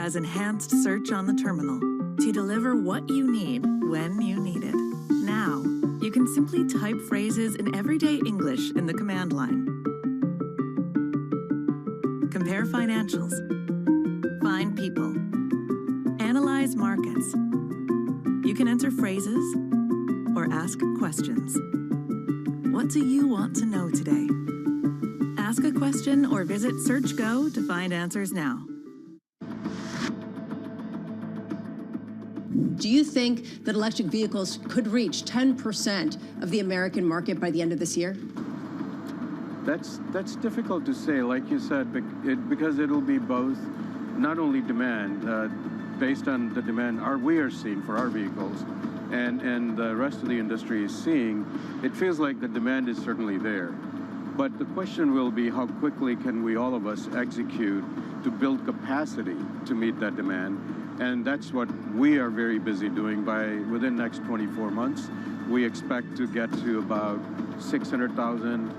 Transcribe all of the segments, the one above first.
has enhanced search on the terminal to deliver what you need when you need it. Now, you can simply type phrases in everyday English in the command line. Compare financials. Find people. Analyze markets. You can enter phrases or ask questions. What do you want to know today? Ask a question or visit SearchGo to find answers now. Do you think that electric vehicles could reach 10% of the American market by the end of this year? That's difficult to say, like you said, because it'll be both, not only demand, based on the demand we are seeing for our vehicles, and the rest of the industry is seeing. It feels like the demand is certainly there. But the question will be how quickly can we, all of us, execute to build capacity to meet that demand. And that's what we are very busy doing. Within the next 24 months, we expect to get to about 600,000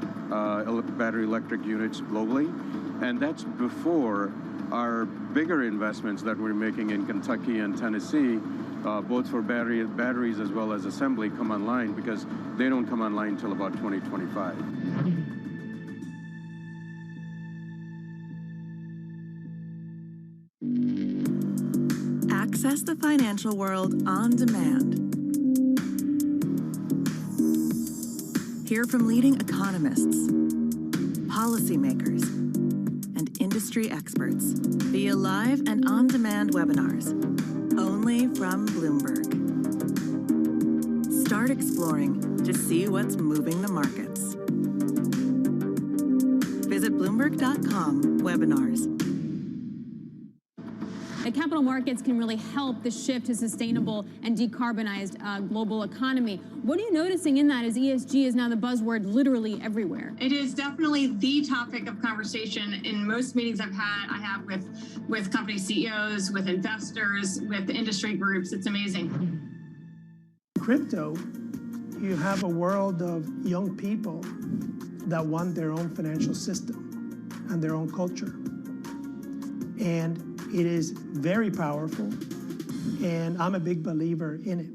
battery electric units globally. And that's before our bigger investments that we're making in Kentucky and Tennessee, both for batteries as well as assembly, come online, because they don't come online until about 2025. Access the financial world on demand. Hear from leading economists, policymakers, and industry experts via live and on-demand webinars, only from Bloomberg. Start exploring to see what's moving the markets. Visit Bloomberg.com/webinars. The capital markets can really help the shift to sustainable and decarbonized global economy. What are you noticing in that as ESG is now the buzzword literally everywhere? It is definitely the topic of conversation in most meetings I have with company CEOs, with investors, with industry groups. It's amazing. Crypto, you have a world of young people that want their own financial system and their own culture. And it is very powerful, and I'm a big believer in it.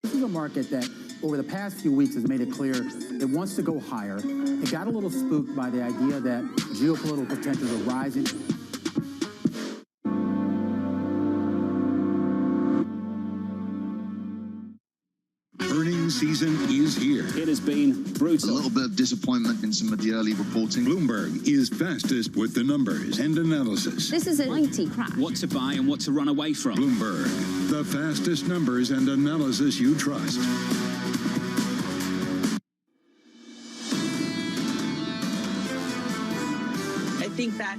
This is a market that, over the past few weeks, has made it clear it wants to go higher. It got a little spooked by the idea that geopolitical tensions are rising. Earnings season is here. It has been brutal. A little bit of disappointment in some of the early reporting. Bloomberg is fastest with the numbers and analysis. This is a mighty crash. What to buy and what to run away from. Bloomberg, the fastest numbers and analysis you trust. I think that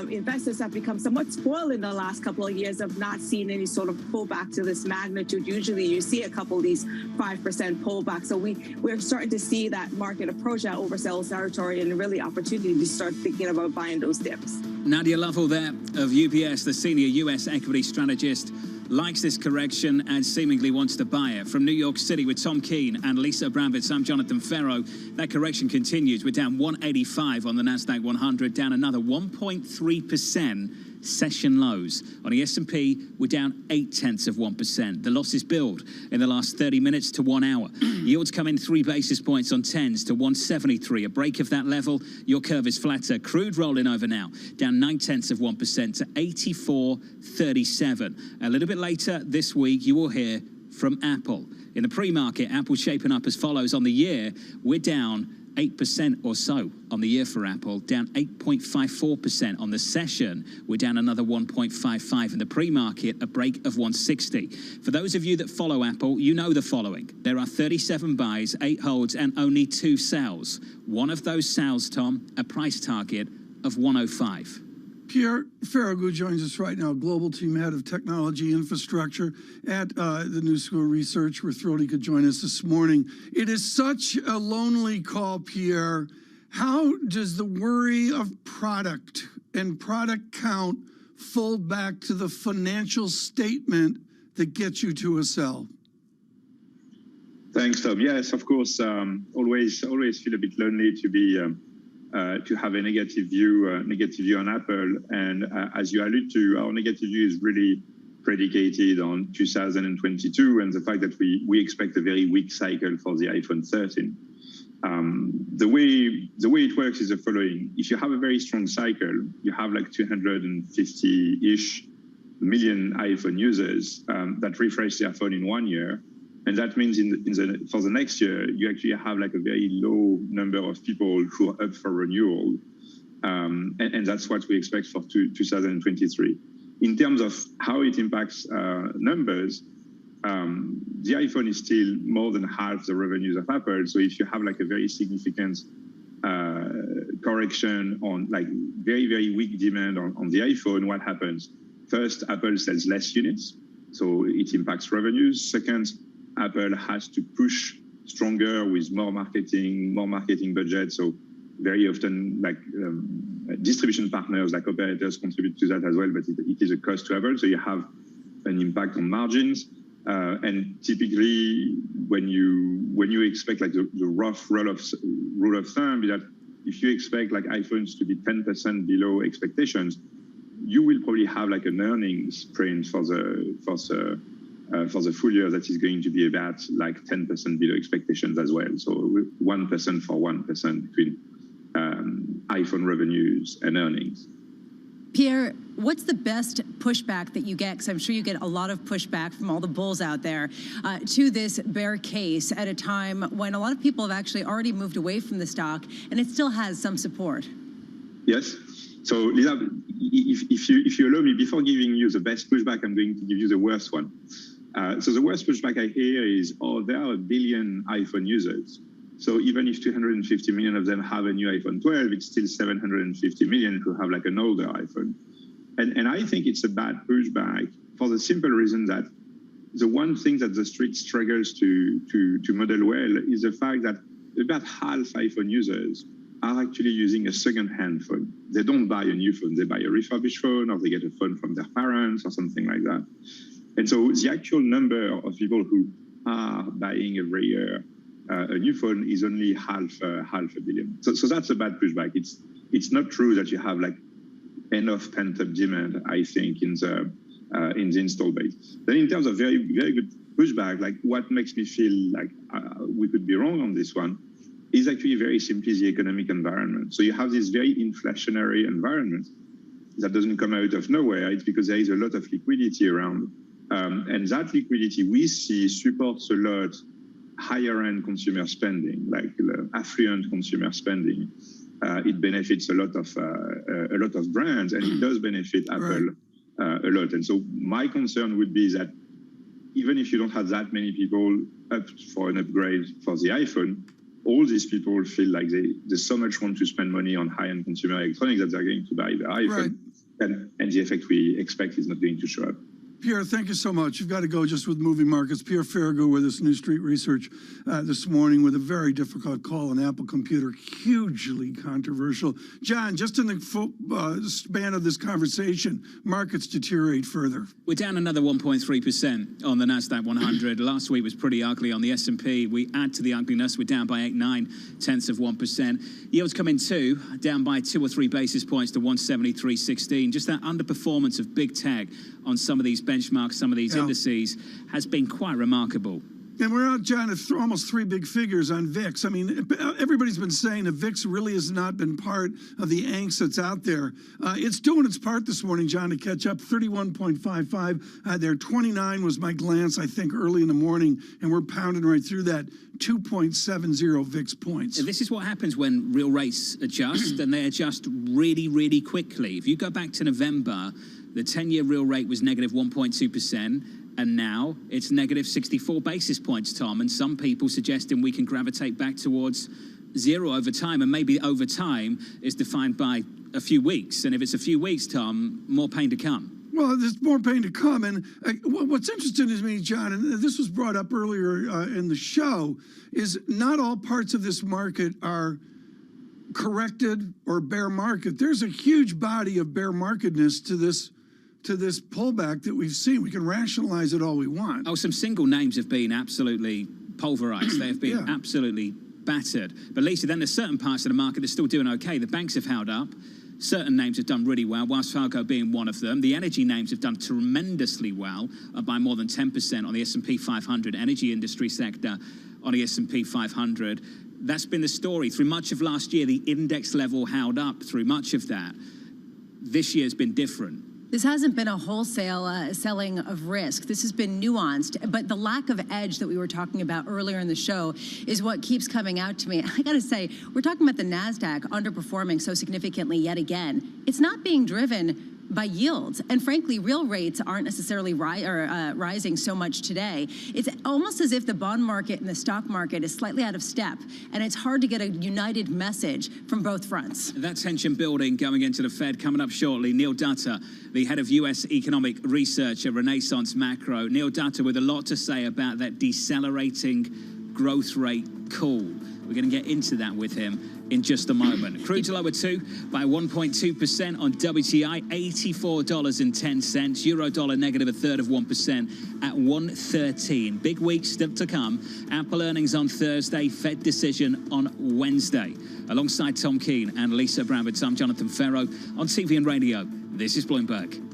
investors have become somewhat spoiled in the last couple of years of not seeing any sort of pullback to this magnitude. Usually you see a couple of these 5% pullbacks. So we're starting to see that market approach that oversell territory and really opportunity to start thinking about buying those dips. Nadia Lovell there of UBS, the senior US equity strategist, likes this correction and seemingly wants to buy it. From New York City with Tom Keene and Lisa Abramowitz, I'm Jonathan Ferro. That correction continues. We're down 185 on the Nasdaq 100, down another 1.3%. Session lows. On the S&P, we're down 0.8%. The losses build in the last 30 minutes to 1 hour. Yields come in 3 basis points on 10s to 173. A break of that level, your curve is flatter. Crude rolling over now, down 0.9% to 84.37. A little bit later this week, you will hear from Apple. In the pre-market, Apple's shaping up as follows. On the year, we're down 8% or so on the year for Apple, down 8.54% on the session. We're down another 1.55 in the pre-market, a break of 160. For those of you that follow Apple, you know the following. There are 37 buys, 8 holds, and only 2 sells. One of those sells, Tom, a price target of 105. Pierre Ferragut joins us right now, Global Team Head of Technology Infrastructure at the New School Research. We're thrilled he could join us this morning. It is such a lonely call, Pierre. How does the worry of product and product count fold back to the financial statement that gets you to a sell? Thanks, Tom. Yes, of course, always feel a bit lonely to be to have a negative view on Apple. And as you allude to, our negative view is really predicated on 2022 and the fact that we expect a very weak cycle for the iPhone 13. The way it works is the following. If you have a very strong cycle, you have like 250-ish million iPhone users that refresh their phone in 1 year. And that means for the next year, you actually have like a very low number of people who are up for renewal. And that's what we expect for 2023. In terms of how it impacts numbers, the iPhone is still more than half the revenues of Apple. So if you have like a very significant correction on like very, very weak demand on the iPhone, what happens? First, Apple sells less units, so it impacts revenues. Second, Apple has to push stronger with more marketing budget. So very often, like distribution partners, like operators, contribute to that as well. But it is a cost to Apple, so you have an impact on margins. And typically, when you expect like the rough rule of thumb, that if you expect like iPhones to be 10% below expectations, you will probably have like an earnings print for the full year that is going to be about like 10% below expectations as well. So 1% for 1% between iPhone revenues and earnings. Pierre, what's the best pushback that you get, because I'm sure you get a lot of pushback from all the bulls out there, to this bear case at a time when a lot of people have actually already moved away from the stock and it still has some support? Yes. So, Lisa, if you allow me, before giving you the best pushback, I'm going to give you the worst one. So the worst pushback I hear is, oh, there are 1 billion iPhone users. So even if 250 million of them have a new iPhone 12, it's still 750 million who have like an older iPhone. And I think it's a bad pushback for the simple reason that the one thing that the street struggles to model well is the fact that about half iPhone users are actually using a second-hand phone. They don't buy a new phone. They buy a refurbished phone, or they get a phone from their parents or something like that. And so the actual number of people who are buying every year a new phone is only half a billion. So that's a bad pushback. It's not true that you have like enough pent-up demand, I think, in the install base. Then in terms of very, very good pushback, like what makes me feel like we could be wrong on this one is actually very simply the economic environment. So you have this very inflationary environment that doesn't come out of nowhere. It's because there is a lot of liquidity around. And that liquidity we see supports a lot higher-end consumer spending, like affluent consumer spending. It benefits a lot of brands, and it does benefit Apple a lot. And so my concern would be that even if you don't have that many people up for an upgrade for the iPhone, all these people feel like they so much want to spend money on high-end consumer electronics that they're going to buy the iPhone. And the effect we expect is not going to show up. Pierre, thank you so much. You've got to go just with moving markets. Pierre Ferragu with us, New Street Research, this morning with a very difficult call on Apple Computer, hugely controversial. John, just in the span of this conversation, markets deteriorate further. We're down another 1.3% on the Nasdaq 100. Last week was pretty ugly on the S&P. We add to the ugliness. We're down by 0.89%. Yields come in too, down by 2 or 3 basis points to 173.16. Just that underperformance of big tech on some of these benchmarks, some of these indices, has been quite remarkable. And we're out, John, at almost 3 big figures on VIX. I mean, everybody's been saying that VIX really has not been part of the angst that's out there. It's doing its part this morning, John, to catch up. 31.55 there. 29 was my glance, I think, early in the morning, and we're pounding right through that. 2.70 VIX points. This is what happens when real rates adjust, and they adjust really, really quickly. If you go back to November, the 10-year real rate was negative 1.2%, and now it's negative 64 basis points, Tom. And some people suggesting we can gravitate back towards zero over time, and maybe over time is defined by a few weeks. And if it's a few weeks, Tom, more pain to come. Well, there's more pain to come. And what's interesting to me, John, and this was brought up earlier in the show, is not all parts of this market are corrected or bear market. There's a huge body of bear marketness to this pullback that we've seen. We can rationalize it all we want. Oh, some single names have been absolutely pulverized. They have been absolutely battered. But Lisa, then there's certain parts of the market that are still doing okay. The banks have held up. Certain names have done really well, Wells Fargo being one of them. The energy names have done tremendously well, by more than 10% on the S&P 500, energy industry sector on the S&P 500. That's been the story. Through much of last year, the index level held up through much of that. This year's been different. This hasn't been a wholesale selling of risk. This has been nuanced, but the lack of edge that we were talking about earlier in the show is what keeps coming out to me. I gotta say, we're talking about the Nasdaq underperforming so significantly yet again. It's not being driven by yields, and frankly, real rates aren't necessarily rising so much today. It's almost as if the bond market and the stock market is slightly out of step, and it's hard to get a united message from both fronts. That tension building going into the Fed coming up shortly. Neil Dutta, the head of U.S. economic research at Renaissance Macro. Neil Dutta with a lot to say about that decelerating growth rate call. We're going to get into that with him in just a moment. Crude to lower 2 by 1.2% on WTI, $84.10. Euro dollar negative a third of 1% at 113. Big week still to come. Apple earnings on Thursday, Fed decision on Wednesday. Alongside Tom Keene and Lisa Bramford, I'm Jonathan Ferro on TV and radio. This is Bloomberg.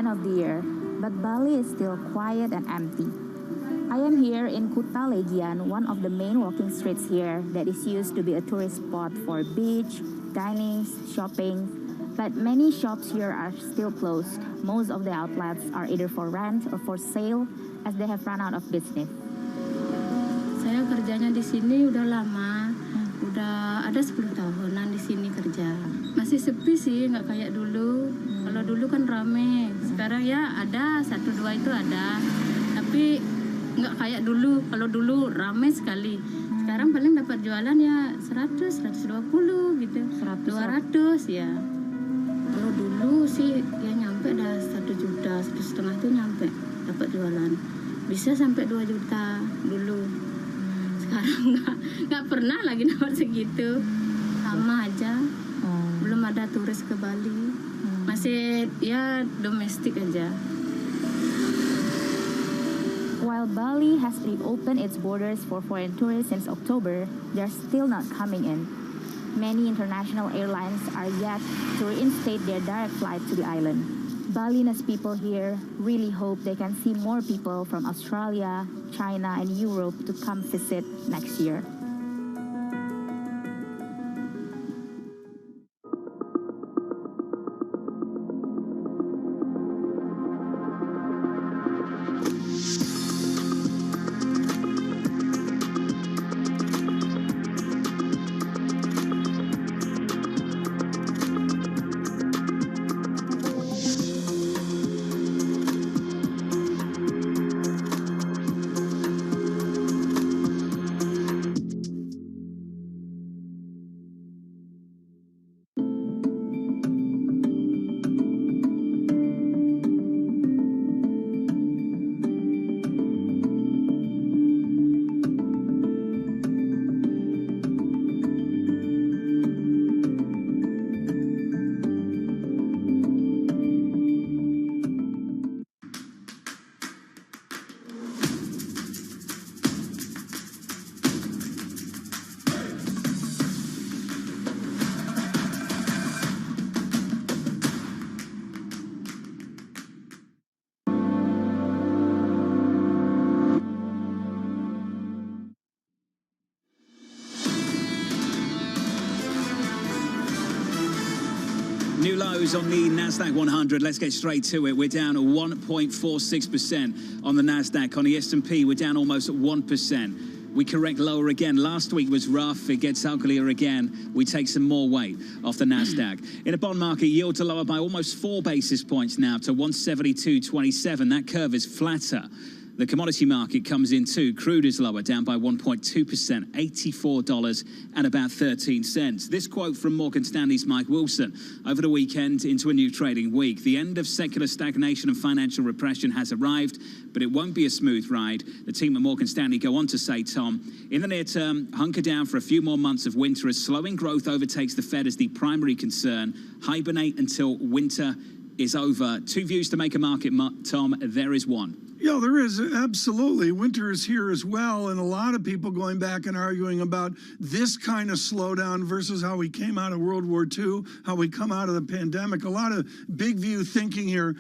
Of the year, but Bali is still quiet and empty. I am here in Kuta Legian, one of the main walking streets here that is used to be a tourist spot for beach, dining, shopping, but many shops here are still closed. Most of the outlets are either for rent or for sale as they have run out of business. Saya kerjanya di sini udah lama, udah ada 10 tahunan di sini kerja. Masih sepi sih, nggak kayak dulu. Kalau dulu kan rame, sekarang ya ada 1-2 itu ada, tapi nggak kayak dulu. Kalau dulu rame sekali, sekarang paling dapat jualan ya 100, 120 gitu, 200 ya. Kalau dulu sih ya nyampe dah 1 juta, 1,5 tuh nyampe dapat jualan, bisa sampai 2 juta dulu. Sekarang nggak pernah lagi dapat segitu, sama aja. Belum ada turis ke Bali. Masih ya domestik aja. While Bali has reopened its borders for foreign tourists since October, they're still not coming in. Many international airlines are yet to reinstate their direct flight to the island. Balinese people here really hope they can see more people from Australia, China, and Europe to come visit next year. New lows on the Nasdaq 100. Let's get straight to it. We're down 1.46% on the Nasdaq. On the S&P, we're down almost 1%. We correct lower again. Last week was rough. It gets uglier again. We take some more weight off the Nasdaq. In a bond market, yields are lower by almost 4 basis points now to 172.27. That curve is flatter. The commodity market comes in too. Crude is lower, down by 1.2%, $84.13. This quote from Morgan Stanley's Mike Wilson over the weekend into a new trading week. The end of secular stagnation and financial repression has arrived, but it won't be a smooth ride. The team at Morgan Stanley go on to say, Tom, in the near term, hunker down for a few more months of winter as slowing growth overtakes the Fed as the primary concern. Hibernate until winter is over. Two views to make a market, Tom. There is one. Yeah, there is, absolutely. Winter is here as well, and a lot of people going back and arguing about this kind of slowdown versus how we came out of World War II, how we come out of the pandemic. A lot of big view thinking here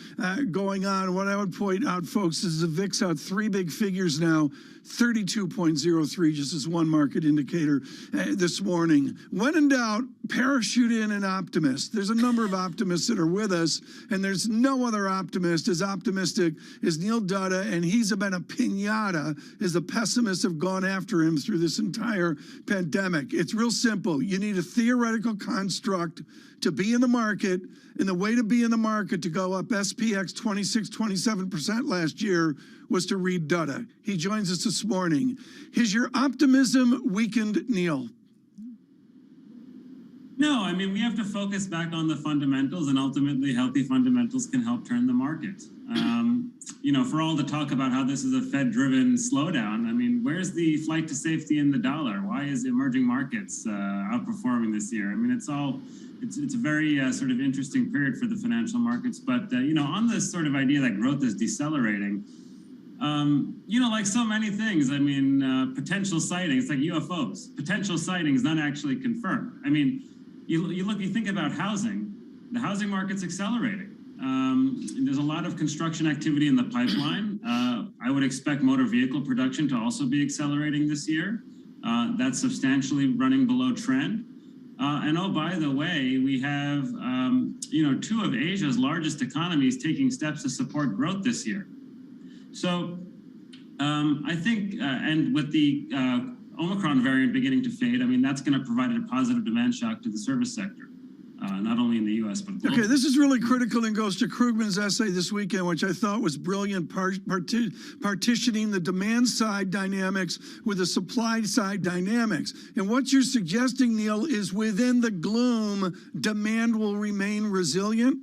going on. What I would point out, folks, is the VIX out 3 big figures now, 32.03, just as one market indicator this morning. When in doubt, parachute in an optimist. There's a number of optimists that are with us, and there's no other optimist as optimistic as Neil Dutta, and he's been a piñata as the pessimists have gone after him through this entire pandemic. It's real simple. You need a theoretical construct to be in the market, and the way to be in the market to go up SPX 27% last year was to read Dutta. He joins us this morning. Has your optimism weakened, Neil? No, I mean, we have to focus back on the fundamentals, and ultimately healthy fundamentals can help turn the market. You know, for all the talk about how this is a Fed-driven slowdown, I mean, where's the flight to safety in the dollar? Why is emerging markets outperforming this year? I mean, it's a very sort of interesting period for the financial markets. But, you know, on this sort of idea that growth is decelerating, you know, like so many things, I mean, potential sightings, like UFOs, potential sightings not actually confirmed. I mean, you think about housing, the housing market's accelerating. There's a lot of construction activity in the pipeline. I would expect motor vehicle production to also be accelerating this year. That's substantially running below trend. And oh, by the way, we have, you know, 2 of Asia's largest economies taking steps to support growth this year. So I think, and with the Omicron variant beginning to fade, I mean, that's going to provide a positive demand shock to the service sector, not only in the U.S., but globally. Okay, this is really critical and goes to Krugman's essay this weekend, which I thought was brilliant, partitioning the demand side dynamics with the supply side dynamics. And what you're suggesting, Neil, is within the gloom, demand will remain resilient?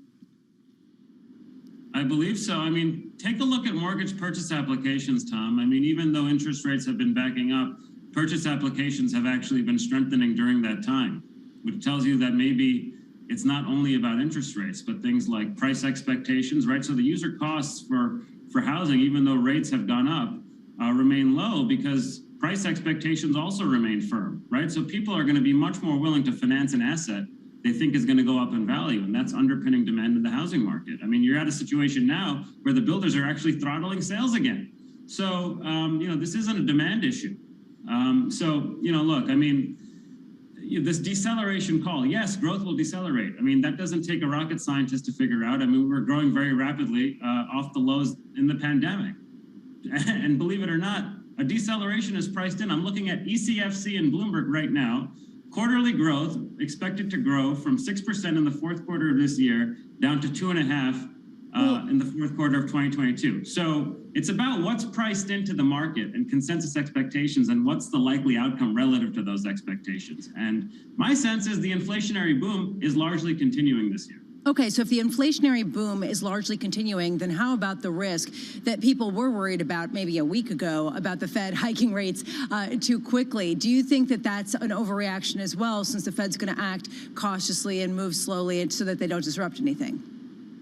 I believe so. I mean, take a look at mortgage purchase applications, Tom. I mean, even though interest rates have been backing up, purchase applications have actually been strengthening during that time, which tells you that maybe it's not only about interest rates, but things like price expectations, right? So the user costs for housing, even though rates have gone up, remain low because price expectations also remain firm, right? So people are going to be much more willing to finance an asset they think is going to go up in value, and that's underpinning demand in the housing market. I mean, you're at a situation now where the builders are actually throttling sales again. So, you know, this isn't a demand issue. So, you know, look, I mean, this deceleration call, yes, growth will decelerate. I mean, that doesn't take a rocket scientist to figure out. I mean, we're growing very rapidly off the lows in the pandemic. And believe it or not, a deceleration is priced in. I'm looking at ECFC and Bloomberg right now. Quarterly growth expected to grow from 6% in the fourth quarter of this year down to 2.5% in the fourth quarter of 2022. So it's about what's priced into the market and consensus expectations and what's the likely outcome relative to those expectations. And my sense is the inflationary boom is largely continuing this year. Okay, so if the inflationary boom is largely continuing, then how about the risk that people were worried about maybe a week ago about the Fed hiking rates too quickly? Do you think that that's an overreaction as well, since the Fed's going to act cautiously and move slowly so that they don't disrupt anything?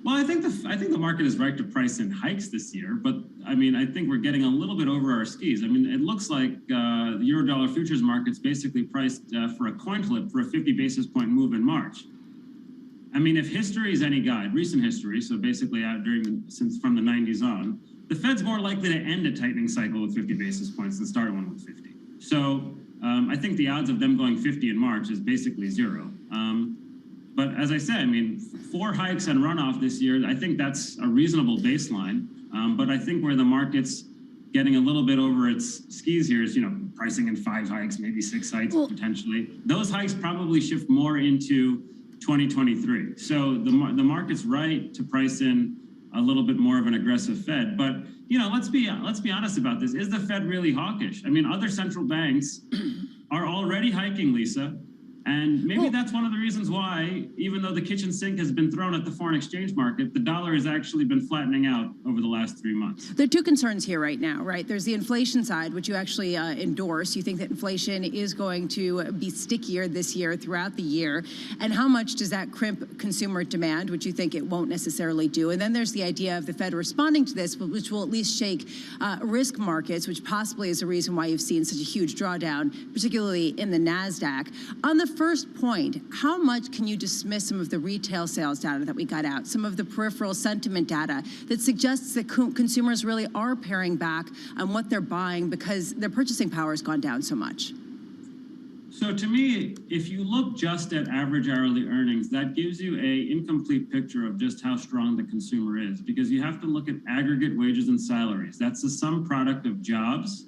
Well, I think the market is right to price in hikes this year, but I mean, I think we're getting a little bit over our skis. I mean, it looks like the Eurodollar futures market's basically priced for a coin flip for a 50 basis point move in March. I mean, if history is any guide, recent history, so basically since from the 90s on, the Fed's more likely to end a tightening cycle with 50 basis points than start one with 50. So I think the odds of them going 50 in March is basically zero. But as I said, I mean, 4 hikes and runoff this year, I think that's a reasonable baseline. But I think where the market's getting a little bit over its skis here is, pricing in 5 hikes, maybe 6 hikes potentially. Those hikes probably shift more into 2023. So the market's right to price in a little bit more of an aggressive Fed. But let's be honest about this. Is the Fed really hawkish? I mean, other central banks are already hiking, Lisa. And maybe that's one of the reasons why, even though the kitchen sink has been thrown at the foreign exchange market, the dollar has actually been flattening out over the last 3 months. There are 2 concerns here right now, right? There's the inflation side, which you actually endorse. You think that inflation is going to be stickier this year throughout the year. And how much does that crimp consumer demand, which you think it won't necessarily do? And then there's the idea of the Fed responding to this, which will at least shake risk markets, which possibly is the reason why you've seen such a huge drawdown, particularly in the Nasdaq. On the first point, how much can you dismiss some of the retail sales data that we got out, some of the peripheral sentiment data that suggests that consumers really are paring back on what they're buying because their purchasing power has gone down so much? So to me, if you look just at average hourly earnings, that gives you a incomplete picture of just how strong the consumer is, because you have to look at aggregate wages and salaries. That's the sum product of jobs,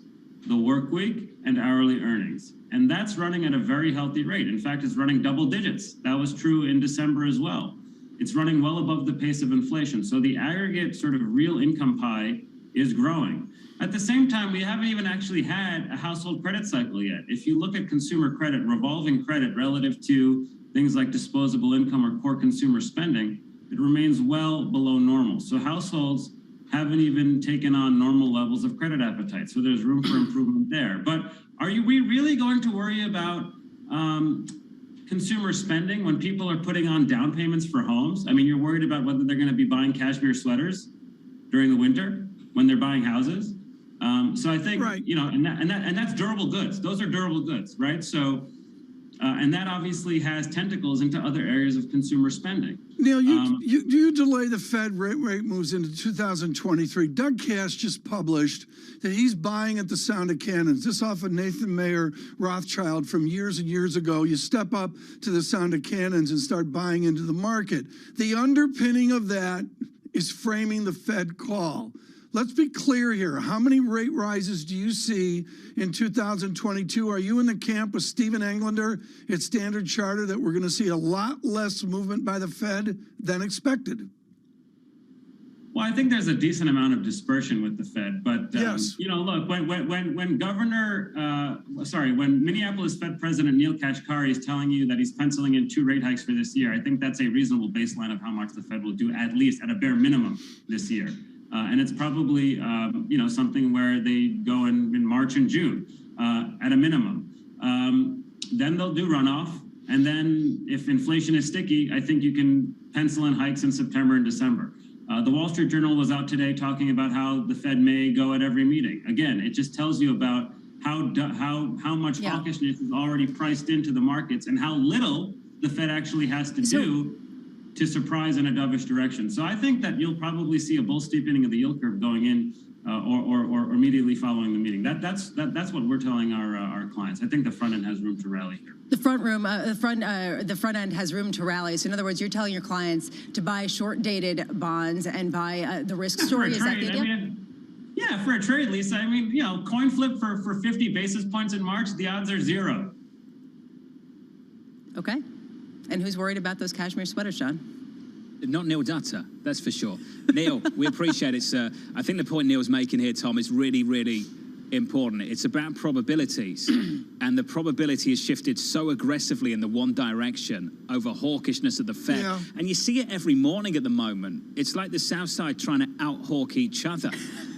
the work week, and hourly earnings. And that's running at a very healthy rate. In fact, it's running double digits. That was true in December as well. It's running well above the pace of inflation. So the aggregate sort of real income pie is growing. At the same time, we haven't even actually had a household credit cycle yet. If you look at consumer credit, revolving credit relative to things like disposable income or core consumer spending, it remains well below normal. So households haven't even taken on normal levels of credit appetite. So there's room for improvement there. But we really going to worry about consumer spending when people are putting on down payments for homes? I mean, you're worried about whether they're going to be buying cashmere sweaters during the winter when they're buying houses. So I think, right. And that's durable goods. Those are durable goods, right? So, and that obviously has tentacles into other areas of consumer spending. Neil, you delay the Fed rate moves into 2023. Doug Cash just published that he's buying at the sound of cannons. This off of Nathan Mayer Rothschild from years and years ago. You step up to the sound of cannons and start buying into the market. The underpinning of that is framing the Fed call. Let's be clear here. How many rate rises do you see in 2022? Are you in the camp with Stephen Englander at Standard Chartered that we're going to see a lot less movement by the Fed than expected? Well, I think there's a decent amount of dispersion with the Fed, but yes. Look, when Minneapolis Fed President Neil Kashkari is telling you that he's penciling in 2 rate hikes for this year, I think that's a reasonable baseline of how much the Fed will do, at least at a bare minimum this year. And it's probably, something where they go in March and June at a minimum. Then they'll do runoff. And then if inflation is sticky, I think you can pencil in hikes in September and December. The Wall Street Journal was out today talking about how the Fed may go at every meeting. Again, it just tells you about how much hawkishness is already priced into the markets and how little the Fed actually has to do to surprise in a dovish direction. So I think that you'll probably see a bull steepening of the yield curve going in or immediately following the meeting. That's what we're telling our clients. I think the front end has room to rally here. The front end has room to rally. So in other words, you're telling your clients to buy short-dated bonds and buy the risk story. Is that the idea? Yeah, for a trade, Lisa. Coin flip for 50 basis points in March, the odds are 0. Okay. And who's worried about those cashmere sweaters, John? Not Neil Dutta, that's for sure. Neil, we appreciate it, sir. I think the point Neil's making here, Tom, is really, really important. It's about probabilities, and the probability has shifted so aggressively in the one direction over hawkishness of the Fed. Yeah. And you see it every morning at the moment. It's like the South Side trying to out-hawk each other.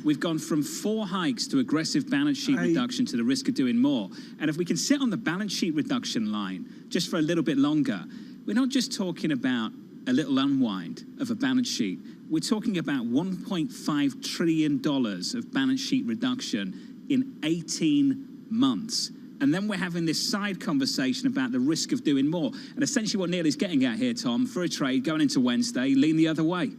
We've gone from 4 hikes to aggressive balance sheet reduction to the risk of doing more. And if we can sit on the balance sheet reduction line just for a little bit longer, we're not just talking about a little unwind of a balance sheet. We're talking about $1.5 trillion of balance sheet reduction in 18 months. And then we're having this side conversation about the risk of doing more. And essentially what Neil is getting at here, Tom, for a trade going into Wednesday, lean the other way.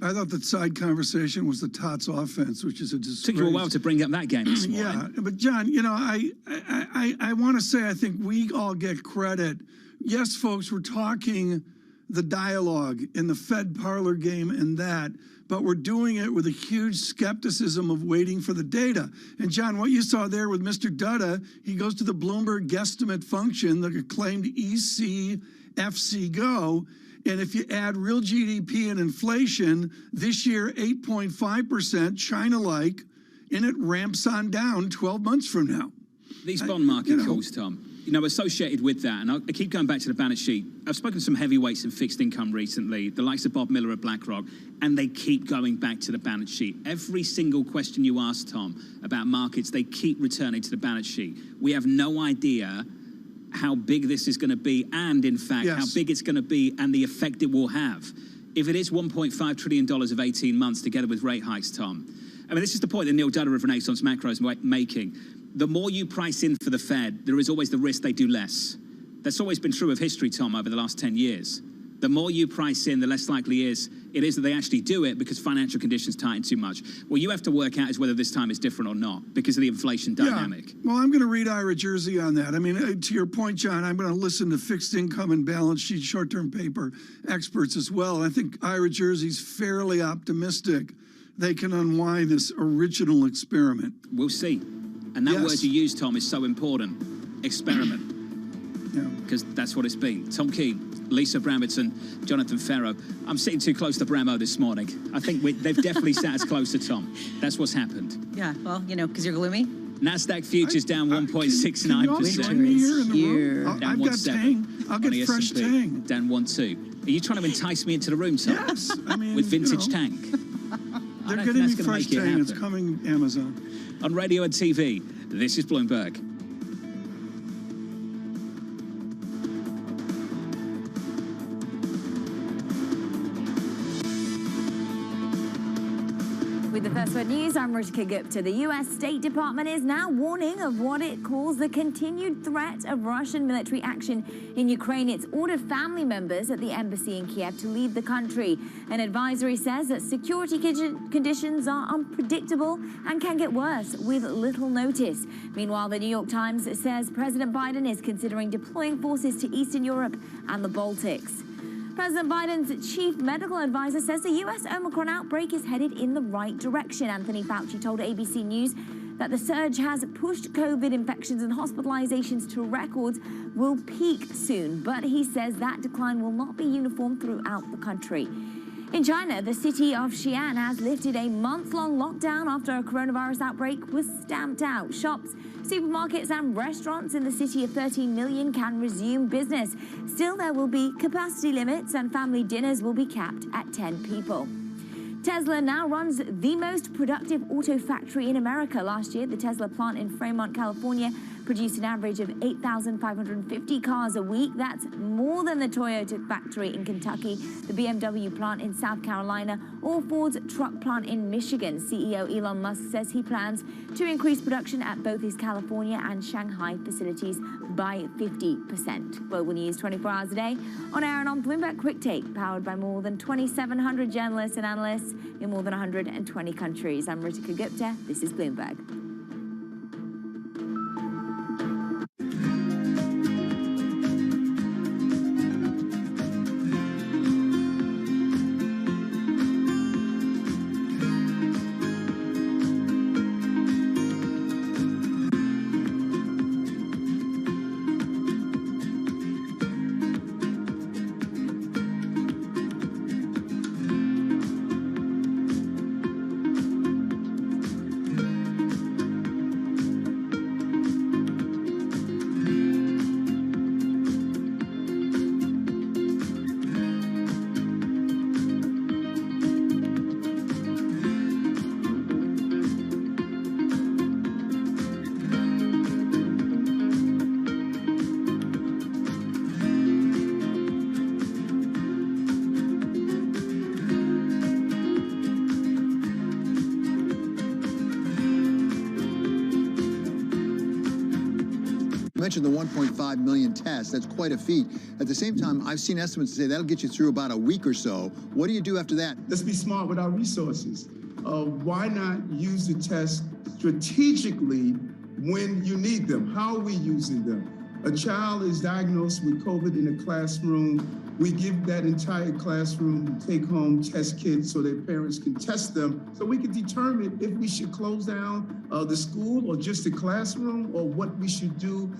I thought that side conversation was the Tots offense, which is a disgrace. Took you a while to bring up that game this morning. Yeah, but John, I want to say I think we all get credit. Yes, folks, we're talking the dialogue in the Fed parlor game and that, but we're doing it with a huge skepticism of waiting for the data. And John, what you saw there with Mr. Dutta, he goes to the Bloomberg guesstimate function, the acclaimed ECFCGO, and if you add real GDP and inflation, this year 8.5%, China-like, and it ramps on down 12 months from now. These bond market calls, Tom, associated with that, and I keep going back to the balance sheet. I've spoken to some heavyweights in fixed income recently, the likes of Bob Miller at BlackRock, and they keep going back to the balance sheet. Every single question you ask, Tom, about markets, they keep returning to the balance sheet. We have no idea how big this is going to be, and in fact, how big it's going to be and the effect it will have. If it is $1.5 trillion of 18 months together with rate hikes, Tom, I mean, this is the point that Neil Dutta of Renaissance Macro is making. The more you price in for the Fed, there is always the risk they do less. That's always been true of history, Tom, over the last 10 years. The more you price in, the less likely it is that they actually do it because financial conditions tighten too much. What you have to work out is whether this time is different or not because of the inflation dynamic. Well, I'm going to read Ira Jersey on that. I mean, to your point, John, I'm going to listen to fixed income and balance sheet short-term paper experts as well. I think Ira Jersey's fairly optimistic they can unwind this original experiment. We'll see. And that word you use, Tom, is so important. Experiment. Because that's what it's been. Tom Keene, Lisa Bramberton, Jonathan Ferro. I'm sitting too close to Bramo this morning. I think they've definitely sat us close to Tom. That's what's happened. Yeah, well, because you're gloomy. Nasdaq futures down 1.69%. I've got Tang. I'll get fresh Tang. Down 1.2. Are you trying to entice me into the room, Tom? Yes. I mean, with vintage Tang. They're getting me fresh Tang. It's coming Amazon. On radio and TV, this is Bloomberg. With the first word news, I'm Ritika Gupta. The U.S. State Department is now warning of what it calls the continued threat of Russian military action in Ukraine. It's ordered family members at the embassy in Kiev to leave the country. An advisory says that security conditions are unpredictable and can get worse with little notice. Meanwhile, the New York Times says President Biden is considering deploying forces to Eastern Europe and the Baltics. President Biden's chief medical advisor says the U.S. Omicron outbreak is headed in the right direction. Anthony Fauci told ABC News that the surge has pushed COVID infections and hospitalizations to records will peak soon. But he says that decline will not be uniform throughout the country. In China, the city of Xi'an has lifted a month-long lockdown after a coronavirus outbreak was stamped out. Shops, supermarkets and restaurants in the city of 13 million can resume business. Still, there will be capacity limits and family dinners will be capped at 10 people. Tesla now runs the most productive auto factory in America. Last year, the Tesla plant in Fremont, California, produced an average of 8,550 cars a week. That's more than the Toyota factory in Kentucky, the BMW plant in South Carolina, or Ford's truck plant in Michigan. CEO Elon Musk says he plans to increase production at both his California and Shanghai facilities by 50%. Global news 24 hours a day, on air and on Bloomberg Quick Take, powered by more than 2,700 journalists and analysts in more than 120 countries. I'm Ritika Gupta. This is Bloomberg. mentioned the 1.5 million tests. That's quite a feat. At the same time, I've seen estimates say that'll get you through about a week or so. What do you do after that? Let's be smart with our resources. Why not use the tests strategically when you need them? How are we using them? A child is diagnosed with COVID in a classroom. We give that entire classroom take-home test kits so their parents can test them, so we can determine if we should close down the school or just the classroom, or what we should do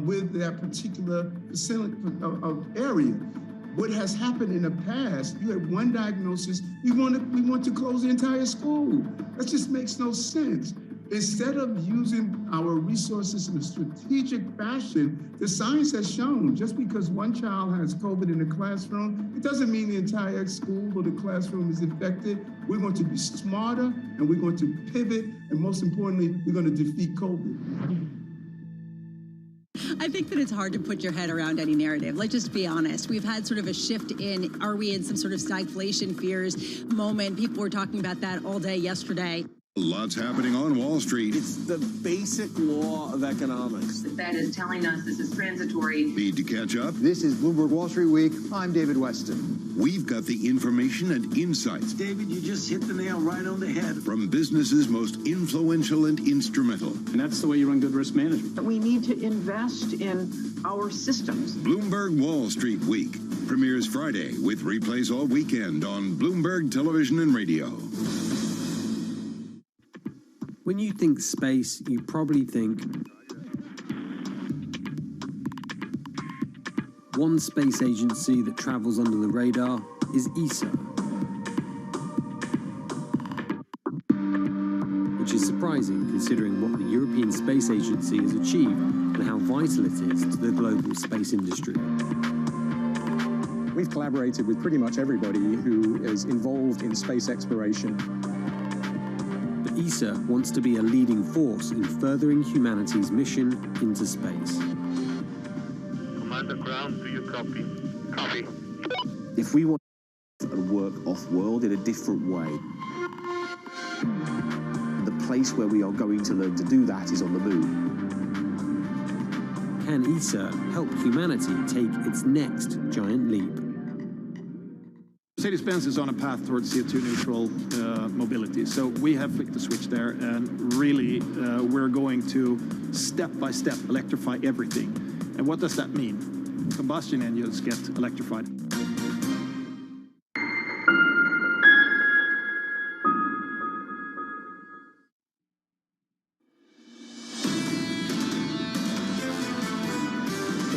with that particular facility area. What has happened in the past, you had one diagnosis, we want to close the entire school. That just makes no sense. Instead of using our resources in a strategic fashion, the science has shown just because one child has COVID in the classroom, it doesn't mean the entire school or the classroom is infected. We're going to be smarter, and we're going to pivot, and most importantly, we're going to defeat COVID. I think that it's hard to put your head around any narrative. Let's just be honest. We've had sort of a shift in, are we in some sort of stagflation fears moment? People were talking about that all day yesterday. Lots happening on Wall Street. It's the basic law of economics. The Fed is telling us this is transitory. Need to catch up? This is Bloomberg Wall Street Week. I'm David Weston. We've got the information and insights. David, you just hit the nail right on the head. From businesses most influential and instrumental. And that's the way you run good risk management. We need to invest in our systems. Bloomberg Wall Street Week premieres Friday with replays all weekend on Bloomberg Television and Radio. When you think space, you probably think one space agency that travels under the radar is ESA, which is surprising considering what the European Space Agency has achieved and how vital it is to the global space industry. We've collaborated with pretty much everybody who is involved in space exploration. ESA wants to be a leading force in furthering humanity's mission into space. Commander Ground, do you copy? Copy. If we want to work off-world in a different way, the place where we are going to learn to do that is on the moon. Can ESA help humanity take its next giant leap? Mercedes-Benz is on a path towards CO2 neutral mobility. So we have flicked the switch there, and really we're going to step by step electrify everything. And what does that mean? Combustion engines get electrified.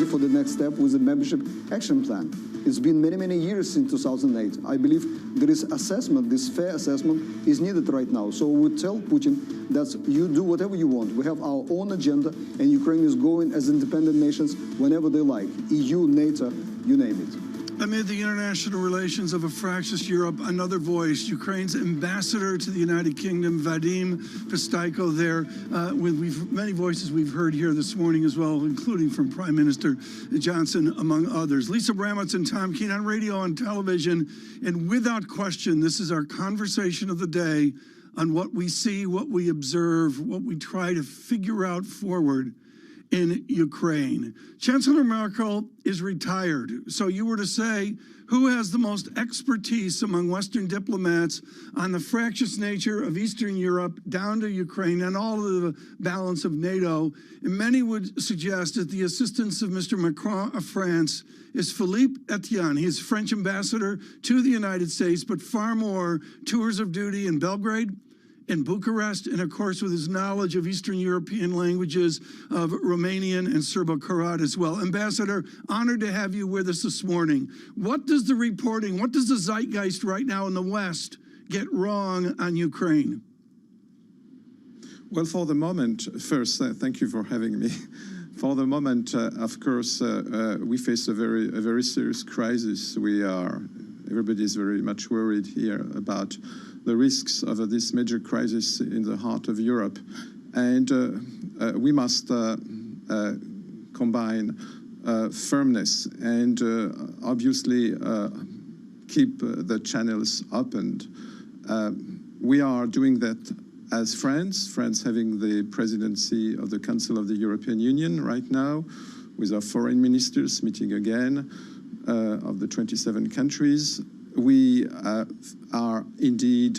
For the next step with the membership action plan. It's been many, many years since 2008. I believe there is assessment, this fair assessment is needed right now. So we would tell Putin that you do whatever you want. We have our own agenda, and Ukraine is going as independent nations whenever they like. EU, NATO, you name it. Amid the international relations of a fractious Europe, another voice, Ukraine's ambassador to the United Kingdom, Vadim Pestayko, there with many voices we've heard here this morning as well, including from Prime Minister Johnson, among others. Lisa Bramlett and Tom Keene on radio and television. And without question, this is our conversation of the day on what we see, what we observe, what we try to figure out forward in Ukraine. Chancellor Merkel is retired. So you were to say, who has the most expertise among Western diplomats on the fractious nature of Eastern Europe down to Ukraine and all of the balance of NATO? And many would suggest that the assistance of Mr. Macron of France is Philippe Etienne. He's French ambassador to the United States, but far more tours of duty in Belgrade, in Bucharest, and of course with his knowledge of Eastern European languages of Romanian and Serbo-Croat as well. Ambassador, honored to have you with us this morning. What does the reporting, what does the zeitgeist right now in the West get wrong on Ukraine? Well, for the moment, first, thank you for having me. For the moment, of course, we face a very serious crisis. Everybody is very much worried here about the risks of this major crisis in the heart of Europe. And we must combine firmness and obviously keep the channels opened. We are doing that as France having the presidency of the Council of the European Union right now, with our foreign ministers meeting again of the 27 countries. We are indeed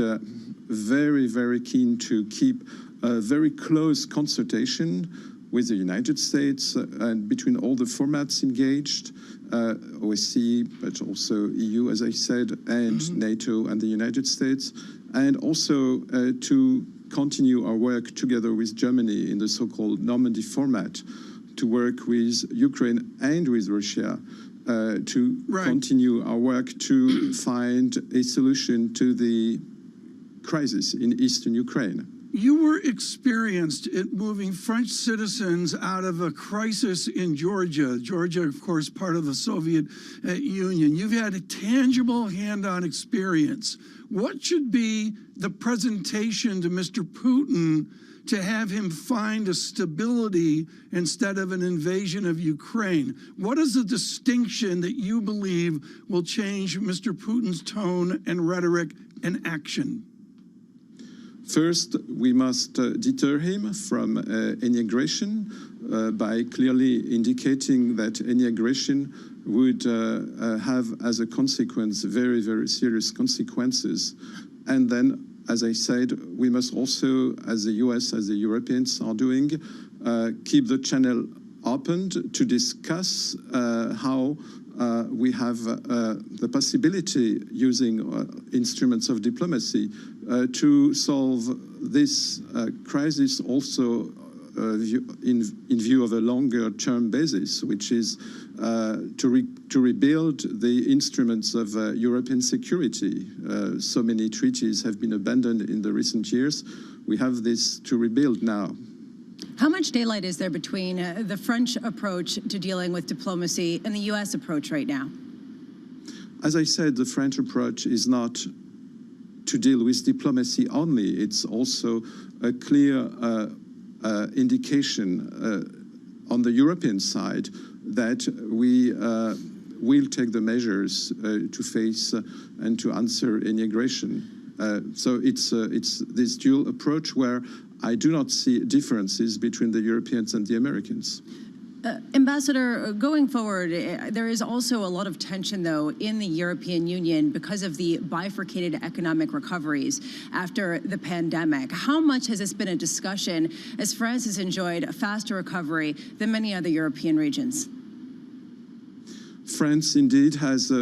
very, very keen to keep a very close consultation with the United States and between all the formats engaged, OSCE, but also EU, as I said, and NATO and the United States, and also to continue our work together with Germany in the so-called Normandy format, to work with Ukraine and with Russia to continue our work to find a solution to the crisis in eastern Ukraine. You were experienced at moving French citizens out of a crisis in Georgia. Georgia, of course, part of the Soviet Union. You've had a tangible hand-on experience. What should be the presentation to Mr. Putin to have him find a stability instead of an invasion of Ukraine? What is the distinction that you believe will change Mr. Putin's tone and rhetoric and action? First, we must deter him from any aggression by clearly indicating that any aggression would have as a consequence very, very serious consequences. And then, as I said, we must also, as the US, as the Europeans are doing, keep the channel opened to discuss how we have the possibility, using instruments of diplomacy, to solve this crisis also in view of a longer-term basis, which is to rebuild the instruments of European security. So many treaties have been abandoned in the recent years. We have this to rebuild now. How much daylight is there between the French approach to dealing with diplomacy and the U.S. approach right now? As I said, the French approach is not to deal with diplomacy only. It's also a clear indication on the European side that we will take the measures to face and to answer any aggression. So it's this dual approach where I do not see differences between the Europeans and the Americans. Ambassador, going forward, there is also a lot of tension, though, in the European Union because of the bifurcated economic recoveries after the pandemic. How much has this been a discussion as France has enjoyed a faster recovery than many other European regions? France indeed has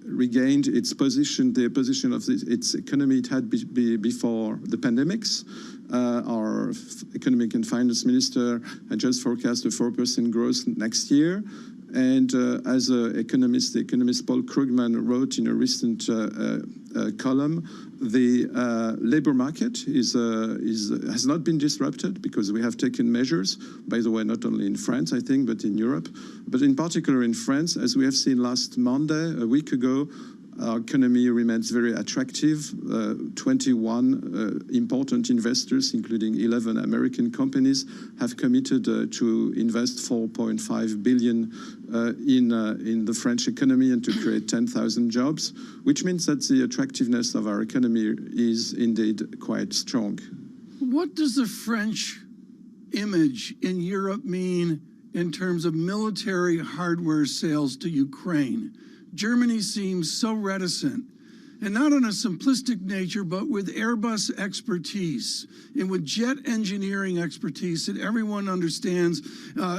regained its position, the position of its economy it had before the pandemics. Our economic and finance minister had just forecast a 4% growth next year. And as an economist, the economist Paul Krugman wrote in a recent column, the labor market has not been disrupted because we have taken measures, by the way, not only in France, I think, but in Europe, but in particular in France, as we have seen last Monday, a week ago. Our economy remains very attractive. 21 important investors, including 11 American companies, have committed to invest 4.5 billion in the French economy and to create 10,000 jobs, which means that the attractiveness of our economy is indeed quite strong. What does the French image in Europe mean in terms of military hardware sales to Ukraine? Germany seems so reticent, and not on a simplistic nature, but with Airbus expertise and with jet engineering expertise that everyone understands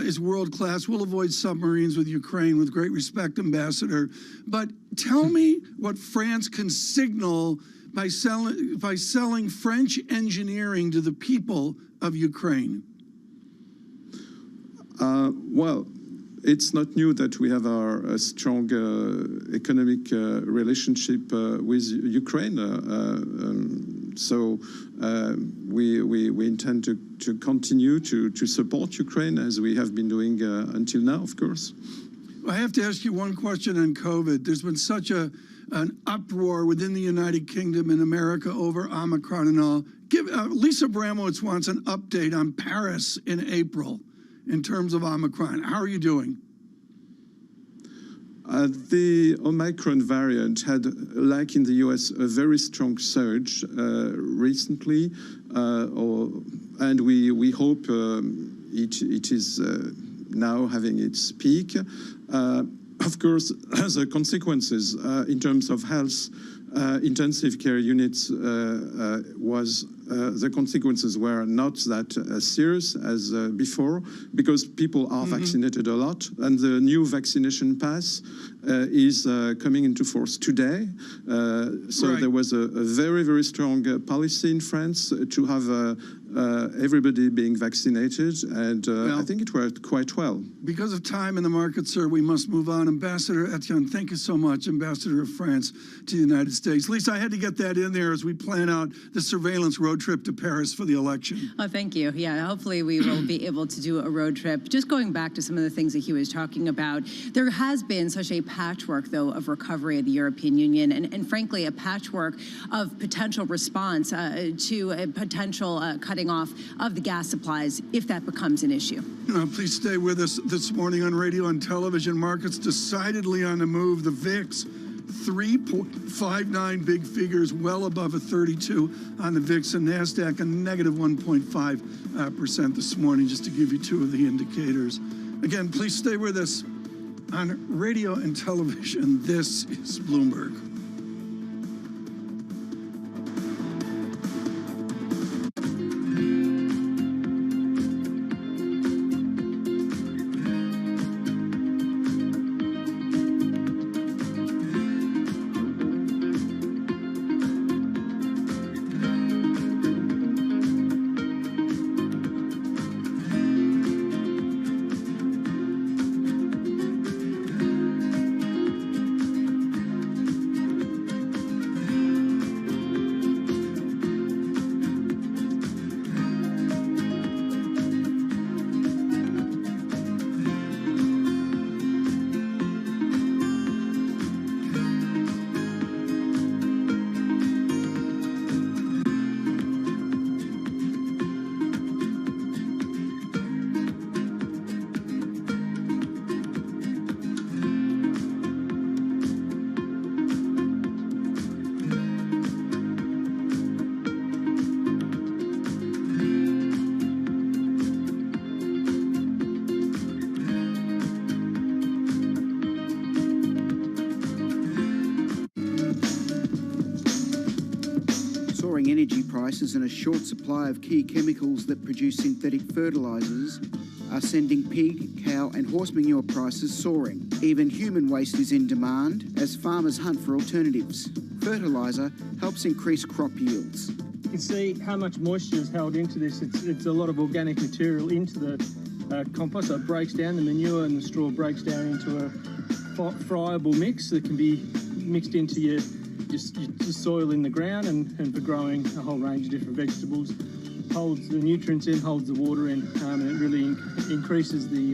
is world-class. We'll avoid submarines with Ukraine, with great respect, Ambassador. But tell me what France can signal by selling French engineering to the people of Ukraine. Well, it's not new that we have our strong economic relationship with Ukraine. So we intend to continue to support Ukraine as we have been doing until now, of course. I have to ask you one question on COVID. There's been such an uproar within the United Kingdom and America over Omicron and all. Lisa Abramowitz wants an update on Paris in April. In terms of Omicron, how are you doing? The Omicron variant had, like in the US, a very strong surge recently, and we hope it is now having its peak. Of course, the consequences in terms of health intensive care units was the consequences were not that serious as before, because people are vaccinated a lot, and the new vaccination pass is coming into force today. So there was a very, very strong policy in France to have everybody being vaccinated, and I think it worked quite well. Because of time in the market, sir, we must move on. Ambassador Etienne, thank you so much, Ambassador of France to the United States. Lisa, I had to get that in there as we plan out the surveillance road trip to Paris for the election. Oh, thank you. Yeah, hopefully we will be able to do a road trip. Just going back to some of the things that he was talking about, there has been such a patchwork, though, of recovery of the European Union, and frankly, a patchwork of potential response to a potential cutting off of the gas supplies if that becomes an issue. Please stay with us this morning on radio and television. Markets decidedly on the move. The VIX, 3.59 big figures, well above a 32 on the VIX, and Nasdaq a negative 1.5% this morning, just to give you two of the indicators. Again, please stay with us on radio and television. This is Bloomberg. Energy prices and a short supply of key chemicals that produce synthetic fertilisers are sending pig, cow and horse manure prices soaring. Even human waste is in demand as farmers hunt for alternatives. Fertiliser helps increase crop yields. You can see how much moisture is held into this. It's a lot of organic material into the compost, so it breaks down, the manure and the straw breaks down into a friable mix that can be mixed into your soil in the ground and for growing a whole range of different vegetables. Holds the nutrients in, holds the water in, and it really increases the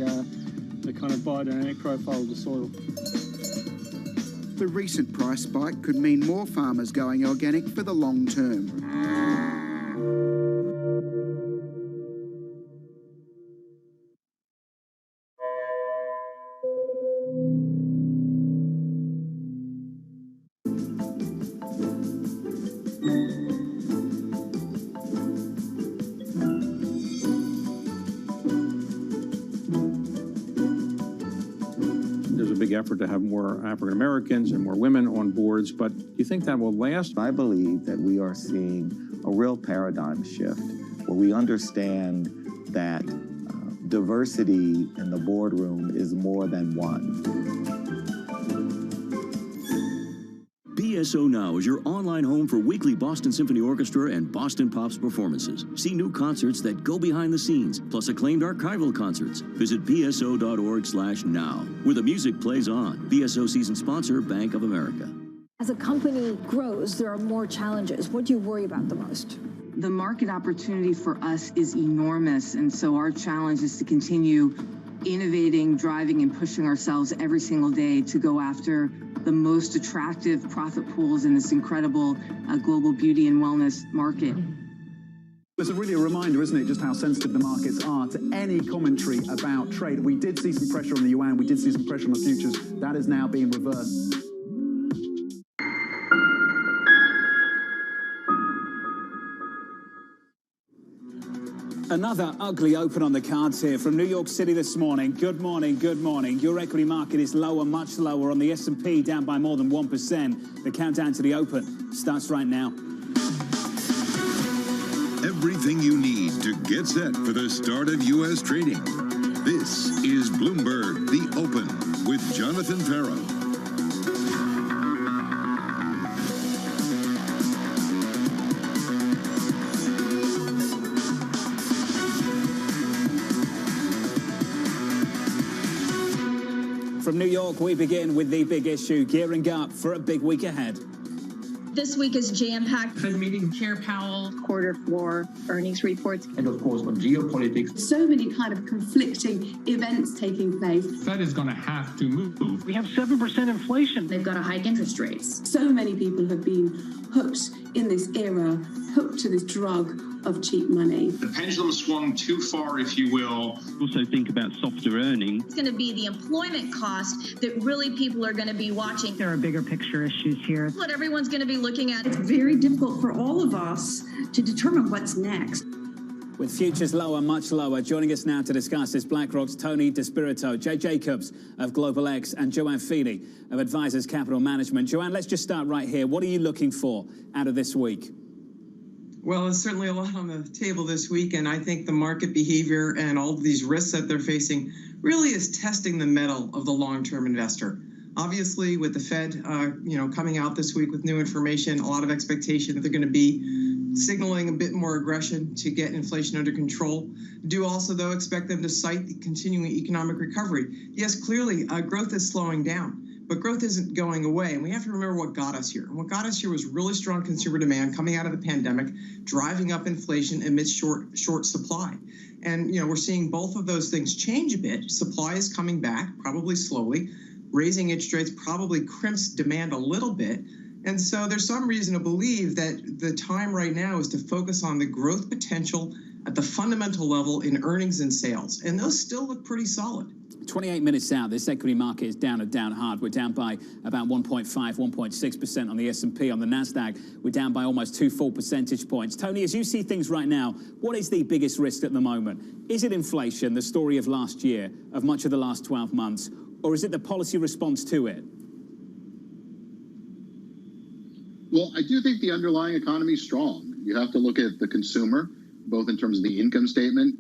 kind of biodynamic profile of the soil. The recent price spike could mean more farmers going organic for the long term. Effort to have more African Americans and more women on boards, but do you think that will last? I believe that we are seeing a real paradigm shift where we understand that diversity in the boardroom is more than one. BSO Now is your online home for weekly Boston Symphony Orchestra and Boston Pops performances. See new concerts that go behind the scenes, plus acclaimed archival concerts. Visit bso.org/now, where the music plays on. BSO season sponsor, Bank of America. As a company grows, there are more challenges. What do you worry about the most? The market opportunity for us is enormous, and so our challenge is to continue innovating, driving, and pushing ourselves every single day to go after the most attractive profit pools in this incredible global beauty and wellness market. It's really a reminder, isn't it, just how sensitive the markets are to any commentary about trade. We did see some pressure on the yuan, we did see some pressure on the futures. That is now being reversed. Another ugly open on the cards here from New York City this morning. Good morning, good morning. Your equity market is lower, much lower. On the S&P, down by more than 1%. The countdown to the open starts right now. Everything you need to get set for the start of U.S. trading. This is Bloomberg, The Open, with Jonathan Farrow. From New York, we begin with the big issue, gearing up for a big week ahead. This week is jam-packed. Fed meeting, Chair Powell, Q4 earnings reports. And of course on geopolitics. So many kind of conflicting events taking place. Fed is going to have to move. We have 7% inflation. They've got to hike interest rates. So many people have been hooked in this era, hooked to this drug of cheap money. The pendulum swung too far, if you will. Also think about softer earnings. It's going to be the employment cost that really people are going to be watching. There are bigger picture issues here. What everyone's going to be looking at. It's very difficult for all of us to determine what's next. With futures lower, much lower, joining us now to discuss is BlackRock's Tony DeSpirito, Jay Jacobs of Global X, and Joanne Feeney of Advisors Capital Management. Joanne, let's just start right here. What are you looking for out of this week? Well, there's certainly a lot on the table this week, and I think the market behavior and all of these risks that they're facing really is testing the mettle of the long-term investor. Obviously, with the Fed, coming out this week with new information, a lot of expectation that they're going to be signaling a bit more aggression to get inflation under control. Do also, though, expect them to cite the continuing economic recovery. Yes, clearly, growth is slowing down. But growth isn't going away, and we have to remember what got us here. And what got us here was really strong consumer demand coming out of the pandemic, driving up inflation amidst short supply. And we're seeing both of those things change a bit. Supply is coming back, probably slowly. Raising interest rates probably crimps demand a little bit. And so there's some reason to believe that the time right now is to focus on the growth potential at the fundamental level in earnings and sales. And those still look pretty solid. 28 minutes out, this equity market is down and down hard. We're down by about 1.5, 1.6% on the S&P. On the Nasdaq, we're down by almost 2 full percentage points. Tony, as you see things right now, what is the biggest risk at the moment? Is it inflation, the story of last year, of much of the last 12 months, or is it the policy response to it? Well, I do think the underlying economy is strong. You have to look at the consumer, both in terms of the income statement.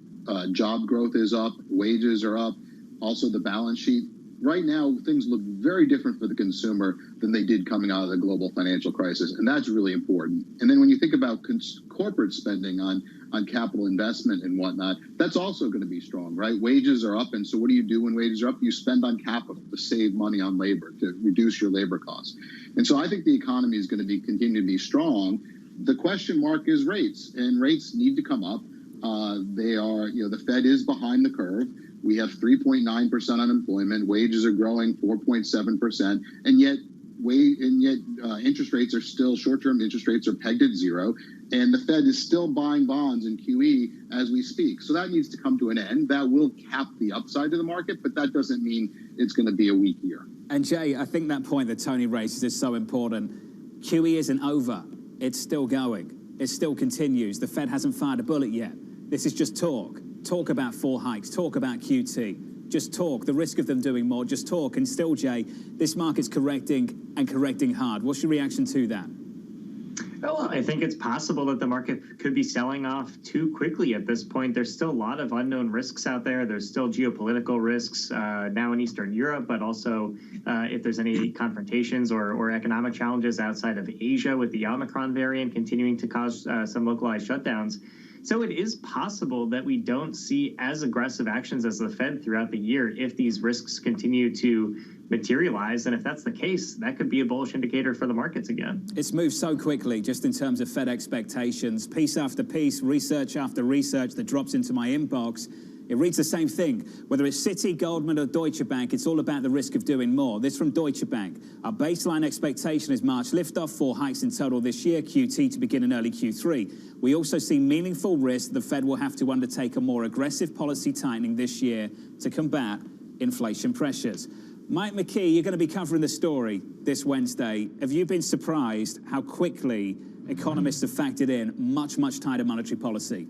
Job growth is up, wages are up. Also, the balance sheet. Right now, things look very different for the consumer than they did coming out of the global financial crisis, and that's really important. And then when you think about corporate spending on capital investment and whatnot, that's also going to be strong, right? Wages are up, and so what do you do when wages are up? You spend on capital to save money on labor, to reduce your labor costs. And so I think the economy is going to continue to be strong. The question mark is rates, and rates need to come up. The Fed is behind the curve. We have 3.9% unemployment. Wages are growing 4.7%, and yet interest rates are still, short-term interest rates are pegged at zero, and the Fed is still buying bonds in QE as we speak. So that needs to come to an end. That will cap the upside of the market, but that doesn't mean it's going to be a weak year. And Jay, I think that point that Tony raises is so important. QE isn't over. It's still going. It still continues. The Fed hasn't fired a bullet yet. This is just talk. Talk about 4 hikes. Talk about QT. Just talk. The risk of them doing more. Just talk. And still, Jay, this market's correcting and correcting hard. What's your reaction to that? Well, I think it's possible that the market could be selling off too quickly at this point. There's still a lot of unknown risks out there. There's still geopolitical risks now in Eastern Europe, but also if there's any confrontations or economic challenges outside of Asia with the Omicron variant continuing to cause some localized shutdowns. So it is possible that we don't see as aggressive actions as the Fed throughout the year if these risks continue to materialize. And if that's the case, that could be a bullish indicator for the markets again. It's moved so quickly just in terms of Fed expectations. Piece after piece, research after research that drops into my inbox. It reads the same thing. Whether it's Citi, Goldman, or Deutsche Bank, it's all about the risk of doing more. This from Deutsche Bank. Our baseline expectation is March liftoff, 4 hikes in total this year, QT to begin in early Q3. We also see meaningful risk the Fed will have to undertake a more aggressive policy tightening this year to combat inflation pressures. Mike McKee, you're going to be covering the story this Wednesday. Have you been surprised how quickly economists have factored in much, much tighter monetary policy?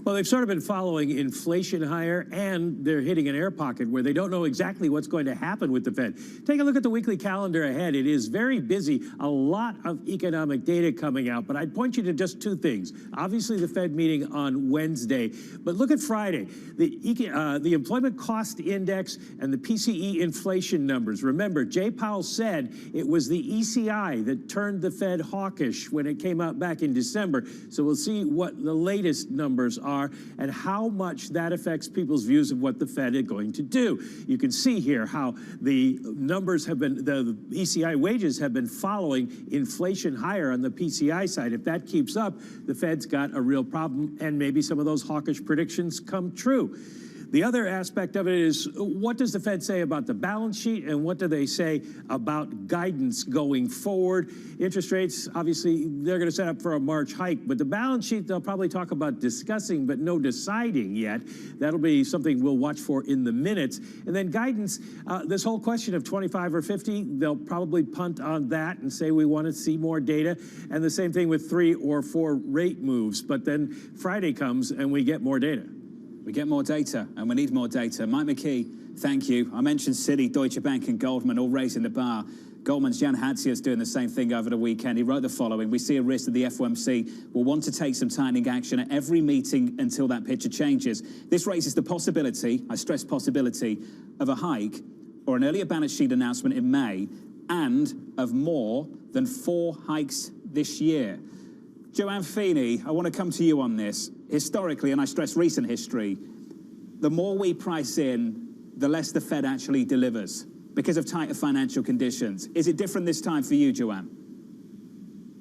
Well, they've sort of been following inflation higher, and they're hitting an air pocket where they don't know exactly what's going to happen with the Fed. Take a look at the weekly calendar ahead. It is very busy, a lot of economic data coming out, but I'd point you to just two things. Obviously, the Fed meeting on Wednesday, but look at Friday. The employment cost index and the PCE inflation numbers. Remember, Jay Powell said it was the ECI that turned the Fed hawkish when it came out back in December. So we'll see what the latest numbers are and how much that affects people's views of what the Fed is going to do. You can see here how the numbers have been, the ECI wages have been following inflation higher on the PCI side. If that keeps up, the Fed's got a real problem, and maybe some of those hawkish predictions come true. The other aspect of it is, what does the Fed say about the balance sheet, and what do they say about guidance going forward? Interest rates, obviously, they're going to set up for a March hike, but the balance sheet they'll probably talk about discussing, but no deciding yet. That'll be something we'll watch for in the minutes. And then guidance, this whole question of 25 or 50, they'll probably punt on that and say we want to see more data. And the same thing with 3 or 4 rate moves. But then Friday comes and we get more data. We get more data, and we need more data. Mike McKee, thank you. I mentioned Citi, Deutsche Bank, and Goldman all raising the bar. Goldman's Jan Hatzius doing the same thing over the weekend. He wrote the following: we see a risk that the FOMC will want to take some tightening action at every meeting until that picture changes. This raises the possibility, I stress possibility, of a hike or an earlier balance sheet announcement in May, and of more than 4 hikes this year. Joanne Feeney, I want to come to you on this. Historically, and I stress recent history, the more we price in, the less the Fed actually delivers because of tighter financial conditions. Is it different this time for you, Joanne?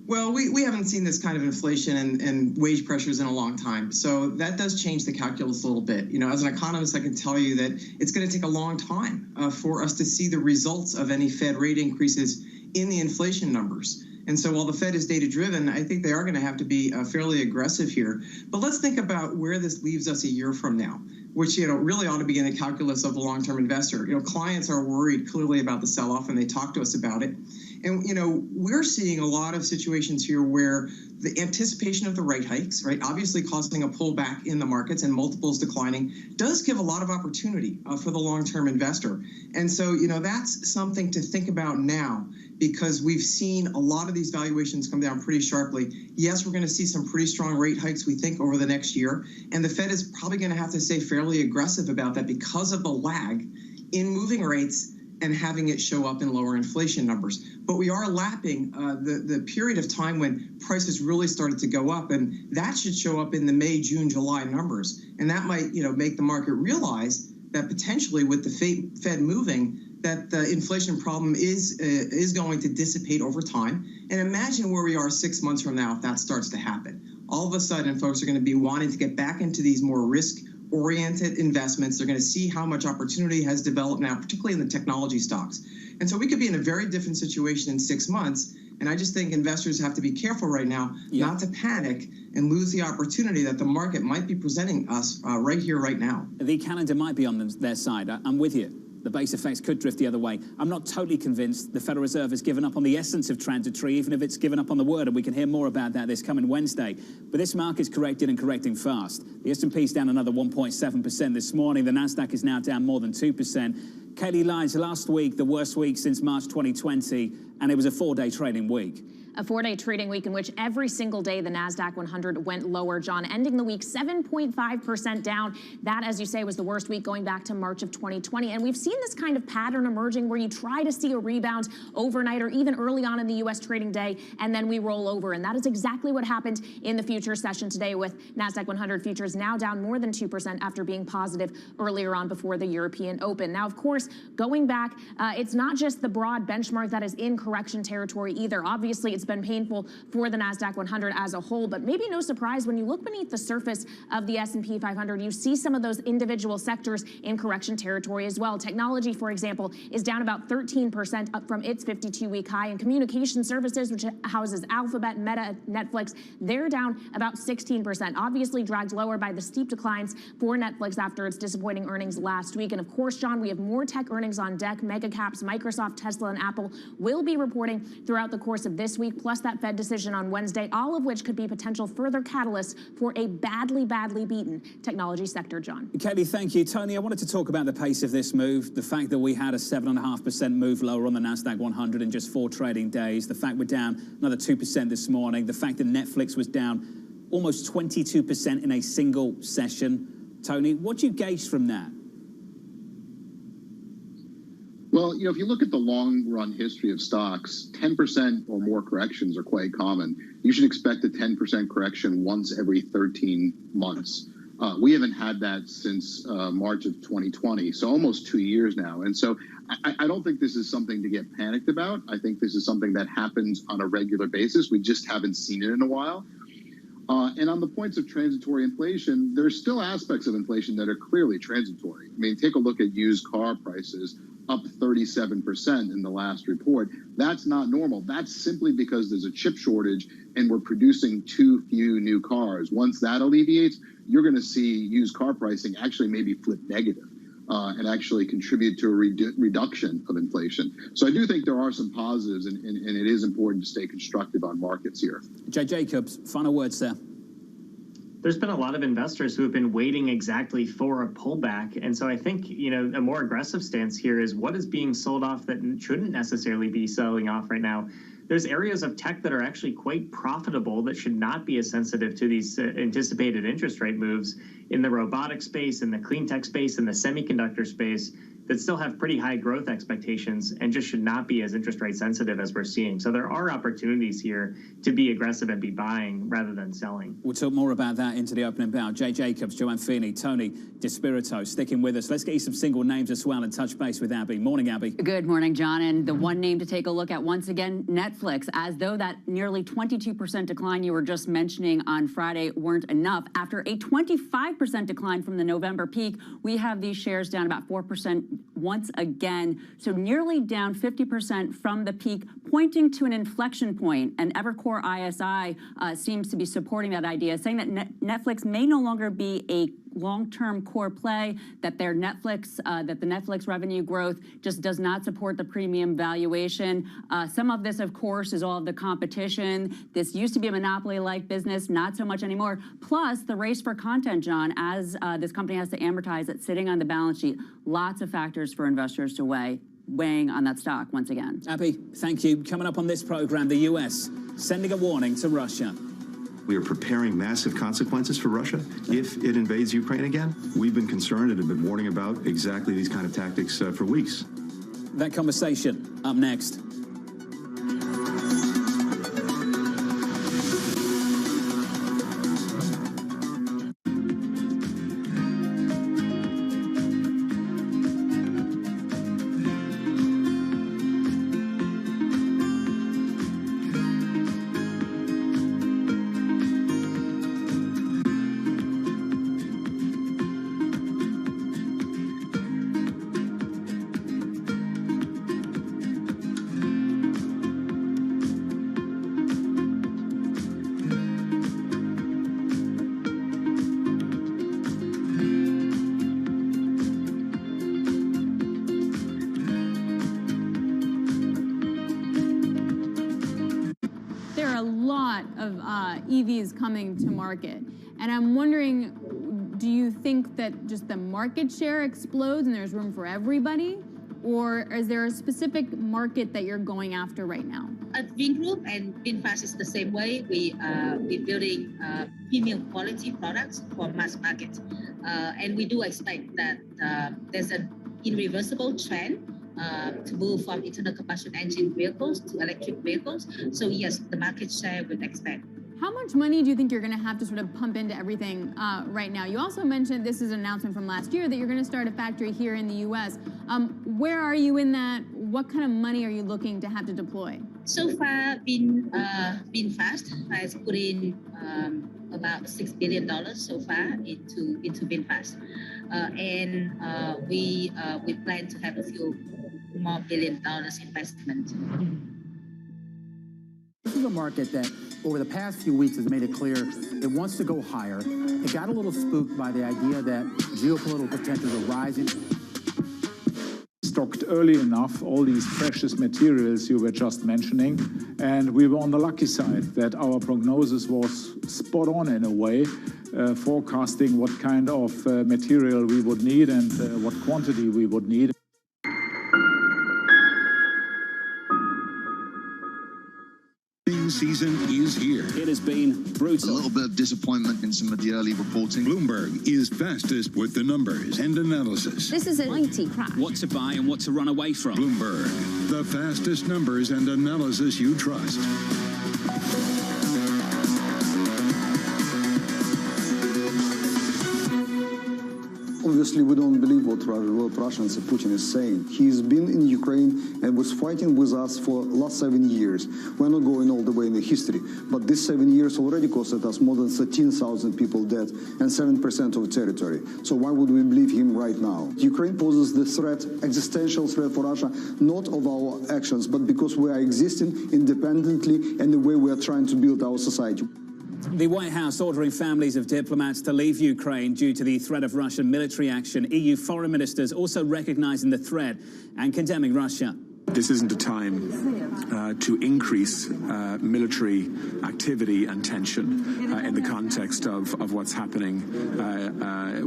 Well, we haven't seen this kind of inflation and wage pressures in a long time. So that does change the calculus a little bit. You know, as an economist, I can tell you that it's going to take a long time for us to see the results of any Fed rate increases in the inflation numbers. And so while the Fed is data-driven, I think they are going to have to be fairly aggressive here. But let's think about where this leaves us a year from now, which, you know, really ought to be in the calculus of the long-term investor. You know, clients are worried clearly about the sell-off, and they talk to us about it. And, you know, we're seeing a lot of situations here where the anticipation of the rate hikes, right, obviously causing a pullback in the markets and multiples declining, does give a lot of opportunity for the long-term investor. And so, you know, that's something to think about now, because we've seen a lot of these valuations come down pretty sharply. Yes, we're going to see some pretty strong rate hikes, we think, over the next year. And the Fed is probably going to have to stay fairly aggressive about that because of the lag in moving rates and having it show up in lower inflation numbers. But we are lapping the period of time when prices really started to go up, and that should show up in the May, June, July numbers. And that might, you know, make the market realize that potentially with the Fed moving, that the inflation problem is going to dissipate over time. And imagine where we are 6 months from now if that starts to happen. All of a sudden, folks are going to be wanting to get back into these more risk-oriented investments. They're going to see how much opportunity has developed now, particularly in the technology stocks. And so we could be in a very different situation in 6 months. And I just think investors have to be careful right now not to panic and lose the opportunity that the market might be presenting us right here, right now. The calendar might be on their side. I'm with you. The base effects could drift the other way. I'm not totally convinced the Federal Reserve has given up on the essence of transitory, even if it's given up on the word, and we can hear more about that this coming Wednesday. But this market's corrected and correcting fast. The S&P's down another 1.7% this morning. The Nasdaq is now down more than 2%. Katie Lyons, last week, the worst week since March 2020, and it was a 4-day trading week. A 4-day trading week in which every single day the Nasdaq 100 went lower, John, ending the week 7.5% down. That, as you say, was the worst week going back to March of 2020. And we've seen this kind of pattern emerging where you try to see a rebound overnight or even early on in the U.S. trading day, and then we roll over. And that is exactly what happened in the futures session today, with Nasdaq 100 futures now down more than 2% after being positive earlier on before the European Open. Now, of course, going back, it's not just the broad benchmark that is in correction territory either. Obviously, it's been painful for the Nasdaq 100 as a whole, but maybe no surprise when you look beneath the surface of the S&P 500, you see some of those individual sectors in correction territory as well. Technology, for example, is down about 13% up from its 52-week high, and communication services, which houses Alphabet, Meta, Netflix, they're down about 16%, obviously dragged lower by the steep declines for Netflix after its disappointing earnings last week. And of course, John, we have more tech earnings on deck. Mega caps, Microsoft, Tesla, and Apple will be reporting throughout the course of this week. week, plus that Fed decision on Wednesday, all of which could be potential further catalysts for a badly, badly beaten technology sector, John. Kelly, thank you. Tony, I wanted to talk about the pace of this move, the fact that we had a 7.5% move lower on the Nasdaq 100 in just 4 trading days, the fact we're down another 2% this morning, the fact that Netflix was down almost 22% in a single session. Tony, what do you gauge from that? Well, if you look at the long-run history of stocks, 10% or more corrections are quite common. You should expect a 10% correction once every 13 months. We haven't had that since March of 2020, so almost 2 years now. And so I don't think this is something to get panicked about. I think this is something that happens on a regular basis. We just haven't seen it in a while. And on the points of transitory inflation, there's still aspects of inflation that are clearly transitory. I mean, take a look at used car prices, up 37% in the last report. That's not normal. That's simply because there's a chip shortage and we're producing too few new cars. Once that alleviates, you're going to see used car pricing actually maybe flip negative and actually contribute to a reduction of inflation. So I do think there are some positives, and it is important to stay constructive on markets here. Jay Jacobs, final words there. There's been a lot of investors who have been waiting exactly for a pullback. And so I think, a more aggressive stance here is what is being sold off that shouldn't necessarily be selling off right now. There's areas of tech that are actually quite profitable that should not be as sensitive to these anticipated interest rate moves in the robotic space, in the clean tech space, in the semiconductor space that still have pretty high growth expectations and just should not be as interest rate sensitive as we're seeing. So there are opportunities here to be aggressive and be buying rather than selling. We'll talk more about that into the opening bout. Jay Jacobs, Joanne Feeney, Tony DeSpirito sticking with us. Let's get you some single names as well and touch base with Abby. Morning, Abby. Good morning, John. And the one name to take a look at once again, Netflix, as though that nearly 22% decline you were just mentioning on Friday weren't enough. After a 25% decline from the November peak, we have these shares down about 4% once again. So nearly down 50% from the peak, pointing to an inflection point. And Evercore ISI seems to be supporting that idea, saying that Netflix may no longer be a long-term core play, that the Netflix revenue growth just does not support the premium valuation. Some of this, of course, is all of the competition. This used to be a monopoly-like business, not so much anymore. Plus, the race for content, John, as this company has to amortize it sitting on the balance sheet. Lots of factors for investors to weighing on that stock once again. Abby, thank you. Coming up on this program, the U.S. sending a warning to Russia. We are preparing massive consequences for Russia if it invades Ukraine again. We've been concerned and have been warning about exactly these kind of tactics for weeks. That conversation up next. EVs coming to market. And I'm wondering, do you think that just the market share explodes and there's room for everybody? Or is there a specific market that you're going after right now? At Vingroup and VinFast is the same way. We're building premium quality products for mass market. And we do expect that there's an irreversible trend to move from internal combustion engine vehicles to electric vehicles. So yes, the market share would expand. How much money do you think you're going to have to sort of pump into everything right now? You also mentioned, this is an announcement from last year, that you're going to start a factory here in the U.S. Where are you in that? What kind of money are you looking to have to deploy? So far, VinFast has put in about $6 billion so far into VinFast. And we plan to have a few more $1 billion investment. This is a market that over the past few weeks has made it clear it wants to go higher. It got a little spooked by the idea that geopolitical tensions are rising. stocked early enough all these precious materials you were just mentioning, and we were on the lucky side that our prognosis was spot on in a way, forecasting what kind of material we would need and what quantity we would need. Season is here. It has been brutal. A little bit of disappointment in some of the early reporting. Bloomberg is fastest with the numbers and analysis. This is a mighty crash. What to buy and what to run away from. Bloomberg, the fastest numbers and analysis you trust. Obviously, we don't believe what Russians and Putin is saying. He's been in Ukraine and was fighting with us for the last 7 years. We're not going all the way in the history, but this 7 years already costed us more than 13,000 people dead and 7% of territory. So why would we believe him right now? Ukraine poses the threat, existential threat for Russia, not of our actions, but because we are existing independently and the way we are trying to build our society. The White House ordering families of diplomats to leave Ukraine due to the threat of Russian military action. EU foreign ministers also recognizing the threat and condemning Russia. This isn't a time to increase military activity and tension in the context of what's happening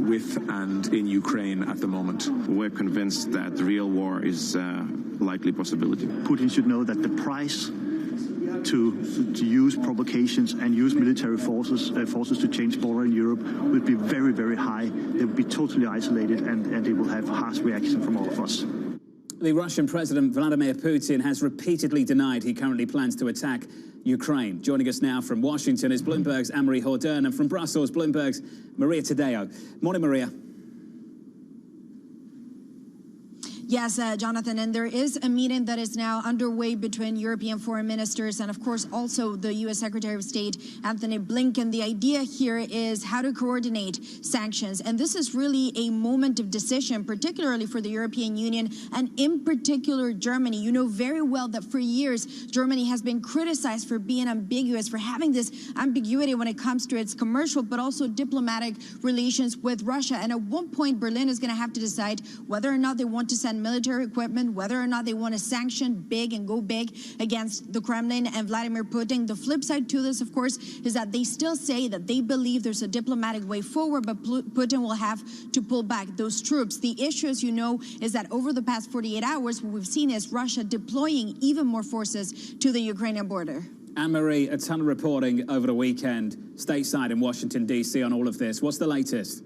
with and in Ukraine at the moment. We're convinced that the real war is a likely possibility. Putin should know that the price to use provocations and use military forces to change border in Europe will be very, very high. They will be totally isolated, and they will have harsh reaction from all of us. The Russian President Vladimir Putin has repeatedly denied he currently plans to attack Ukraine. Joining us now from Washington is Bloomberg's Anne-Marie Hordern, and from Brussels, Bloomberg's Maria Tadeo. Morning, Maria. Yes, Jonathan, and there is a meeting that is now underway between European foreign ministers and, of course, also the U.S. Secretary of State, Antony Blinken. The idea here is how to coordinate sanctions, and this is really a moment of decision, particularly for the European Union and, in particular, Germany. You know very well that for years, Germany has been criticized for being ambiguous, for having this ambiguity when it comes to its commercial but also diplomatic relations with Russia. And at one point, Berlin is going to have to decide whether or not they want to send military equipment, whether or not they want to sanction big and go big against the Kremlin and Vladimir Putin. The flip side to this, of course, is that they still say that they believe there's a diplomatic way forward, but Putin will have to pull back those troops. The issue, as you know, is that over the past 48 hours, what we've seen is Russia deploying even more forces to the Ukrainian border. Anne-Marie, a ton of reporting over the weekend, stateside in Washington, D.C. on all of this. What's the latest?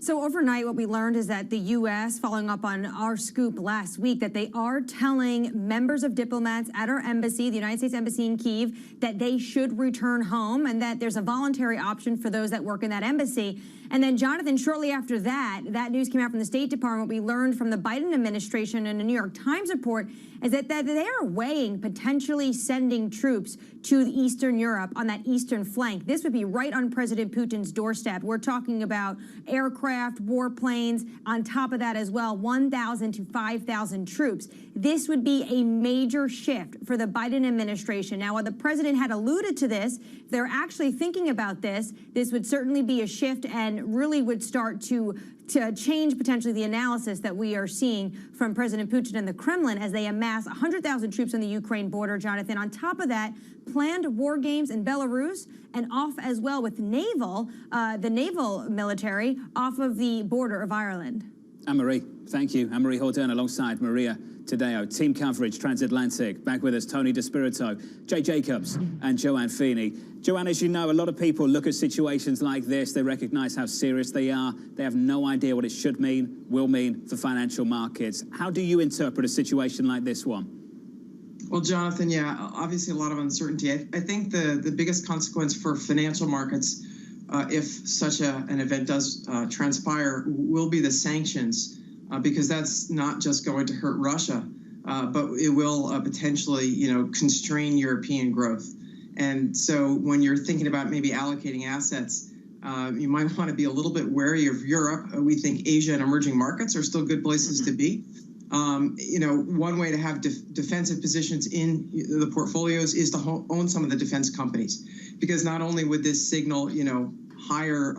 So overnight, what we learned is that the U.S., following up on our scoop last week, that they are telling members of diplomats at our embassy, the United States Embassy in Kyiv, that they should return home and that there's a voluntary option for those that work in that embassy. And then, Jonathan, shortly after that news came out from the State Department. We learned from the Biden administration in a New York Times report is that they are weighing potentially sending troops to Eastern Europe on that eastern flank. This would be right on President Putin's doorstep. We're talking about aircraft, warplanes, on top of that as well, 1,000 to 5,000 troops. This would be a major shift for the Biden administration. Now, while the president had alluded to this, if they're actually thinking about this, this would certainly be a shift and really would start to change potentially the analysis that we are seeing from President Putin and the Kremlin as they amass 100,000 troops on the Ukraine border, Jonathan. On top of that, planned war games in Belarus and off as well with the naval military off of the border of Ireland. Anne-Marie, thank you. Anne-Marie Hordern alongside Maria Tadeo. Team coverage, transatlantic. Back with us, Tony DeSpirito, Jay Jacobs, and Joanne Feeney. Joanne, as you know, a lot of people look at situations like this. They recognize how serious they are. They have no idea what it should mean, will mean for financial markets. How do you interpret a situation like this one? Well, Jonathan, yeah, obviously a lot of uncertainty. I think the biggest consequence for financial markets, if such an event does transpire, will be the sanctions, because that's not just going to hurt Russia, but it will potentially, constrain European growth. And so when you're thinking about maybe allocating assets, you might want to be a little bit wary of Europe. We think Asia and emerging markets are still good places to be. One way to have defensive positions in the portfolios is to own some of the defense companies, because not only would this signal, higher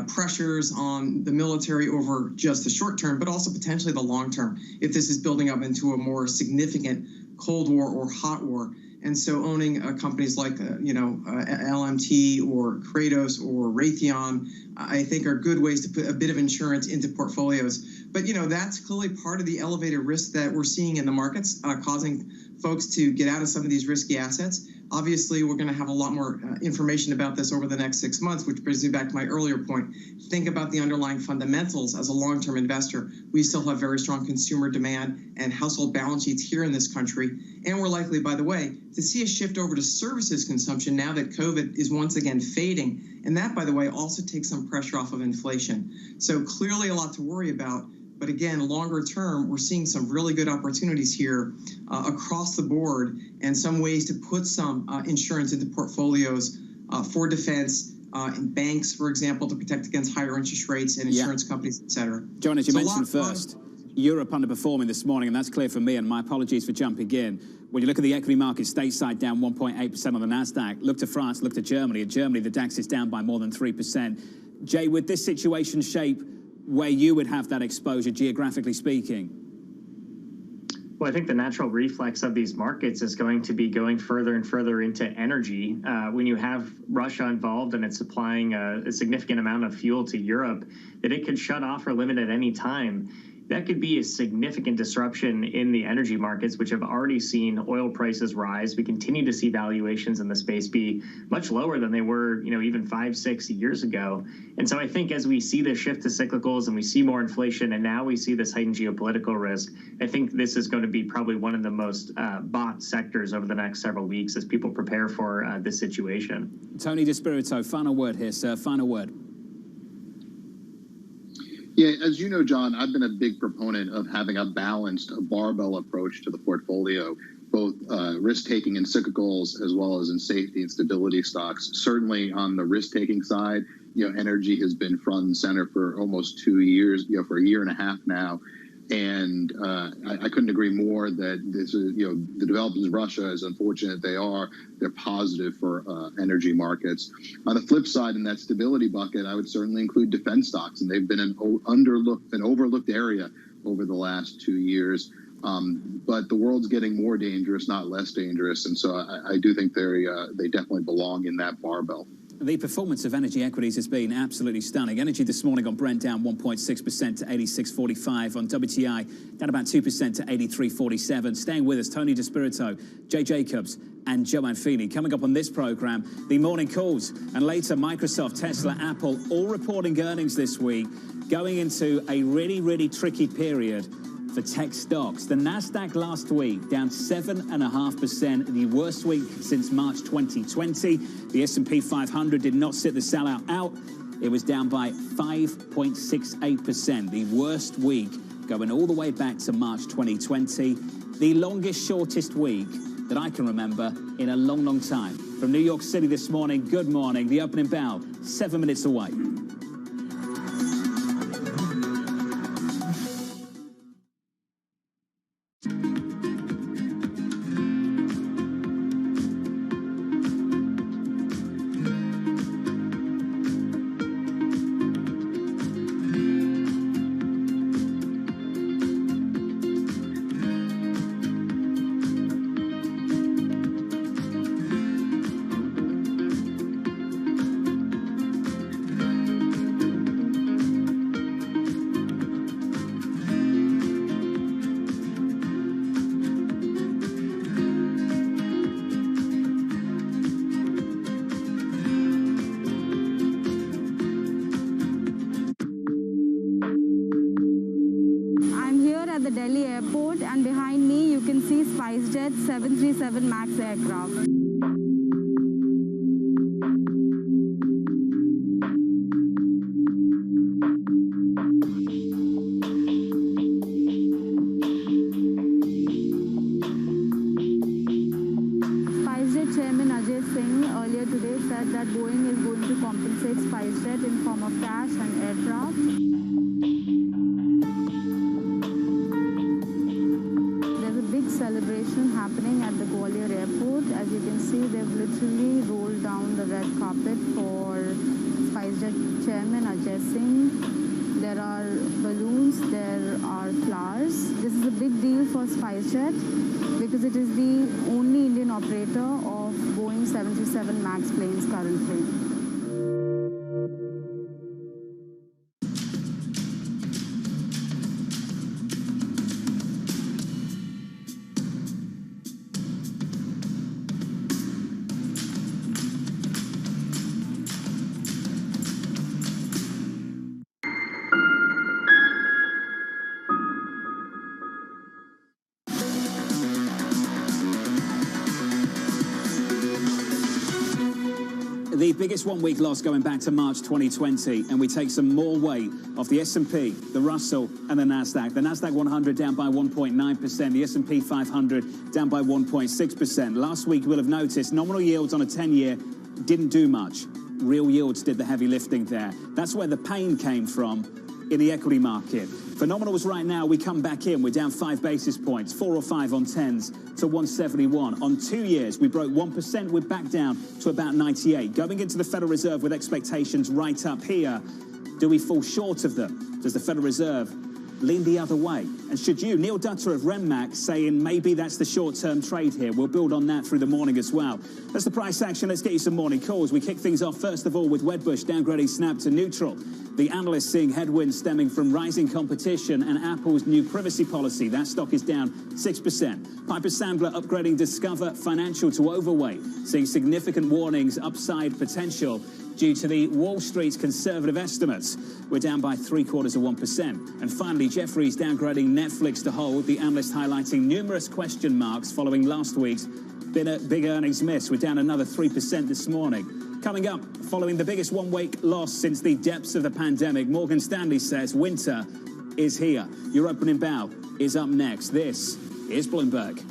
pressures on the military over just the short term, but also potentially the long term, if this is building up into a more significant Cold War or hot war. And so owning companies like, LMT or Kratos or Raytheon, I think are good ways to put a bit of insurance into portfolios. But, that's clearly part of the elevated risk that we're seeing in the markets, causing folks to get out of some of these risky assets. Obviously, we're going to have a lot more information about this over the next 6 months, which brings me back to my earlier point. Think about the underlying fundamentals as a long-term investor. We still have very strong consumer demand and household balance sheets here in this country. And we're likely, by the way, to see a shift over to services consumption now that COVID is once again fading. And that, by the way, also takes some pressure off of inflation. So clearly a lot to worry about. But again, longer term, we're seeing some really good opportunities here across the board, and some ways to put some insurance into portfolios for defense, in banks, for example, to protect against higher interest rates, and insurance companies, et cetera. John, as you mentioned first, Europe underperforming this morning, and that's clear for me, and my apologies for jumping in. When you look at the equity market stateside, down 1.8% on the Nasdaq. Look to France, look to Germany. In Germany, the DAX is down by more than 3%. Jay, would this situation shape where you would have that exposure, geographically speaking? Well, I think the natural reflex of these markets is going to be going further and further into energy. When you have Russia involved and it's supplying a significant amount of fuel to Europe, that it could shut off or limit at any time. That could be a significant disruption in the energy markets, which have already seen oil prices rise. We continue to see valuations in the space be much lower than they were, even 5-6 years ago. And so I think as we see this shift to cyclicals and we see more inflation, and now we see this heightened geopolitical risk, I think this is going to be probably one of the most bought sectors over the next several weeks as people prepare for this situation. Tony DeSpirito, final word here, sir. Final word. Yeah, as you know, John, I've been a big proponent of having a balanced barbell approach to the portfolio, both risk-taking in cyclicals as well as in safety and stability stocks. Certainly on the risk-taking side, energy has been front and center for almost 2 years, for a year and a half now. And I couldn't agree more that this is, the developments in Russia, as unfortunate they are, they're positive for energy markets. On the flip side, in that stability bucket, I would certainly include defense stocks, and they've been an overlooked area over the last 2 years. But the world's getting more dangerous, not less dangerous, and so I do think they definitely belong in that barbell. The performance of energy equities has been absolutely stunning. Energy this morning on Brent down 1.6% to 86.45. On WTI down about 2% to 83.47. Staying with us, Tony DeSpirito, Jay Jacobs, and Joanne Feeney. Coming up on this program, the morning calls, and later Microsoft, Tesla, Apple, all reporting earnings this week, going into a really, really tricky period for tech stocks. The Nasdaq last week down 7.5%, the worst week since March 2020. The S&P 500 did not sit the sellout out. It was down by 5.68%, the worst week going all the way back to March 2020. The longest, shortest week that I can remember in a long, long time. From New York City this morning, good morning. The opening bell, 7 minutes away. the Delhi airport, and behind me you can see SpiceJet 737 MAX aircraft. That Boeing is going to compensate SpiceJet in form of cash and aircraft. There's a big celebration happening at the Gwalior airport. As you can see, they've literally rolled down the red carpet for SpiceJet chairman Ajay Singh. There are balloons, there are flowers. This is a big deal for SpiceJet because it is the only Indian operator of Boeing 737 MAX planes currently. The biggest one-week loss going back to March 2020, and we take some more weight off the S&P, the Russell, and the Nasdaq. The Nasdaq 100 down by 1.9%, the S&P 500 down by 1.6%. Last week, we'll have noticed nominal yields on a 10-year didn't do much. Real yields did the heavy lifting there. That's where the pain came from in the equity market. For nominals right now, we come back in. We're down 5 basis points, 4 or 5 on 10s to 171. On 2 years, we broke 1%. We're back down to about 98. Going into the Federal Reserve with expectations right up here, do we fall short of them? Does the Federal Reserve lean the other way? And should you, Neil Dutter of Renmax, saying maybe that's the short-term trade here. We'll build on that through the morning as well. That's the price action. Let's get you some morning calls. We kick things off first of all with Wedbush downgrading Snap to neutral. The analysts seeing headwinds stemming from rising competition and Apple's new privacy policy. That stock is down 6%. Piper Sandler upgrading Discover Financial to overweight, seeing significant warnings, upside potential due to the Wall Street's conservative estimates. We're down by 0.75%. And finally, Jefferies downgrading Netflix to hold, the analyst highlighting numerous question marks following last week's big earnings miss. We're down another 3% this morning. Coming up, following the biggest one-week loss since the depths of the pandemic, Morgan Stanley says winter is here. Your opening bow is up next. This is Bloomberg.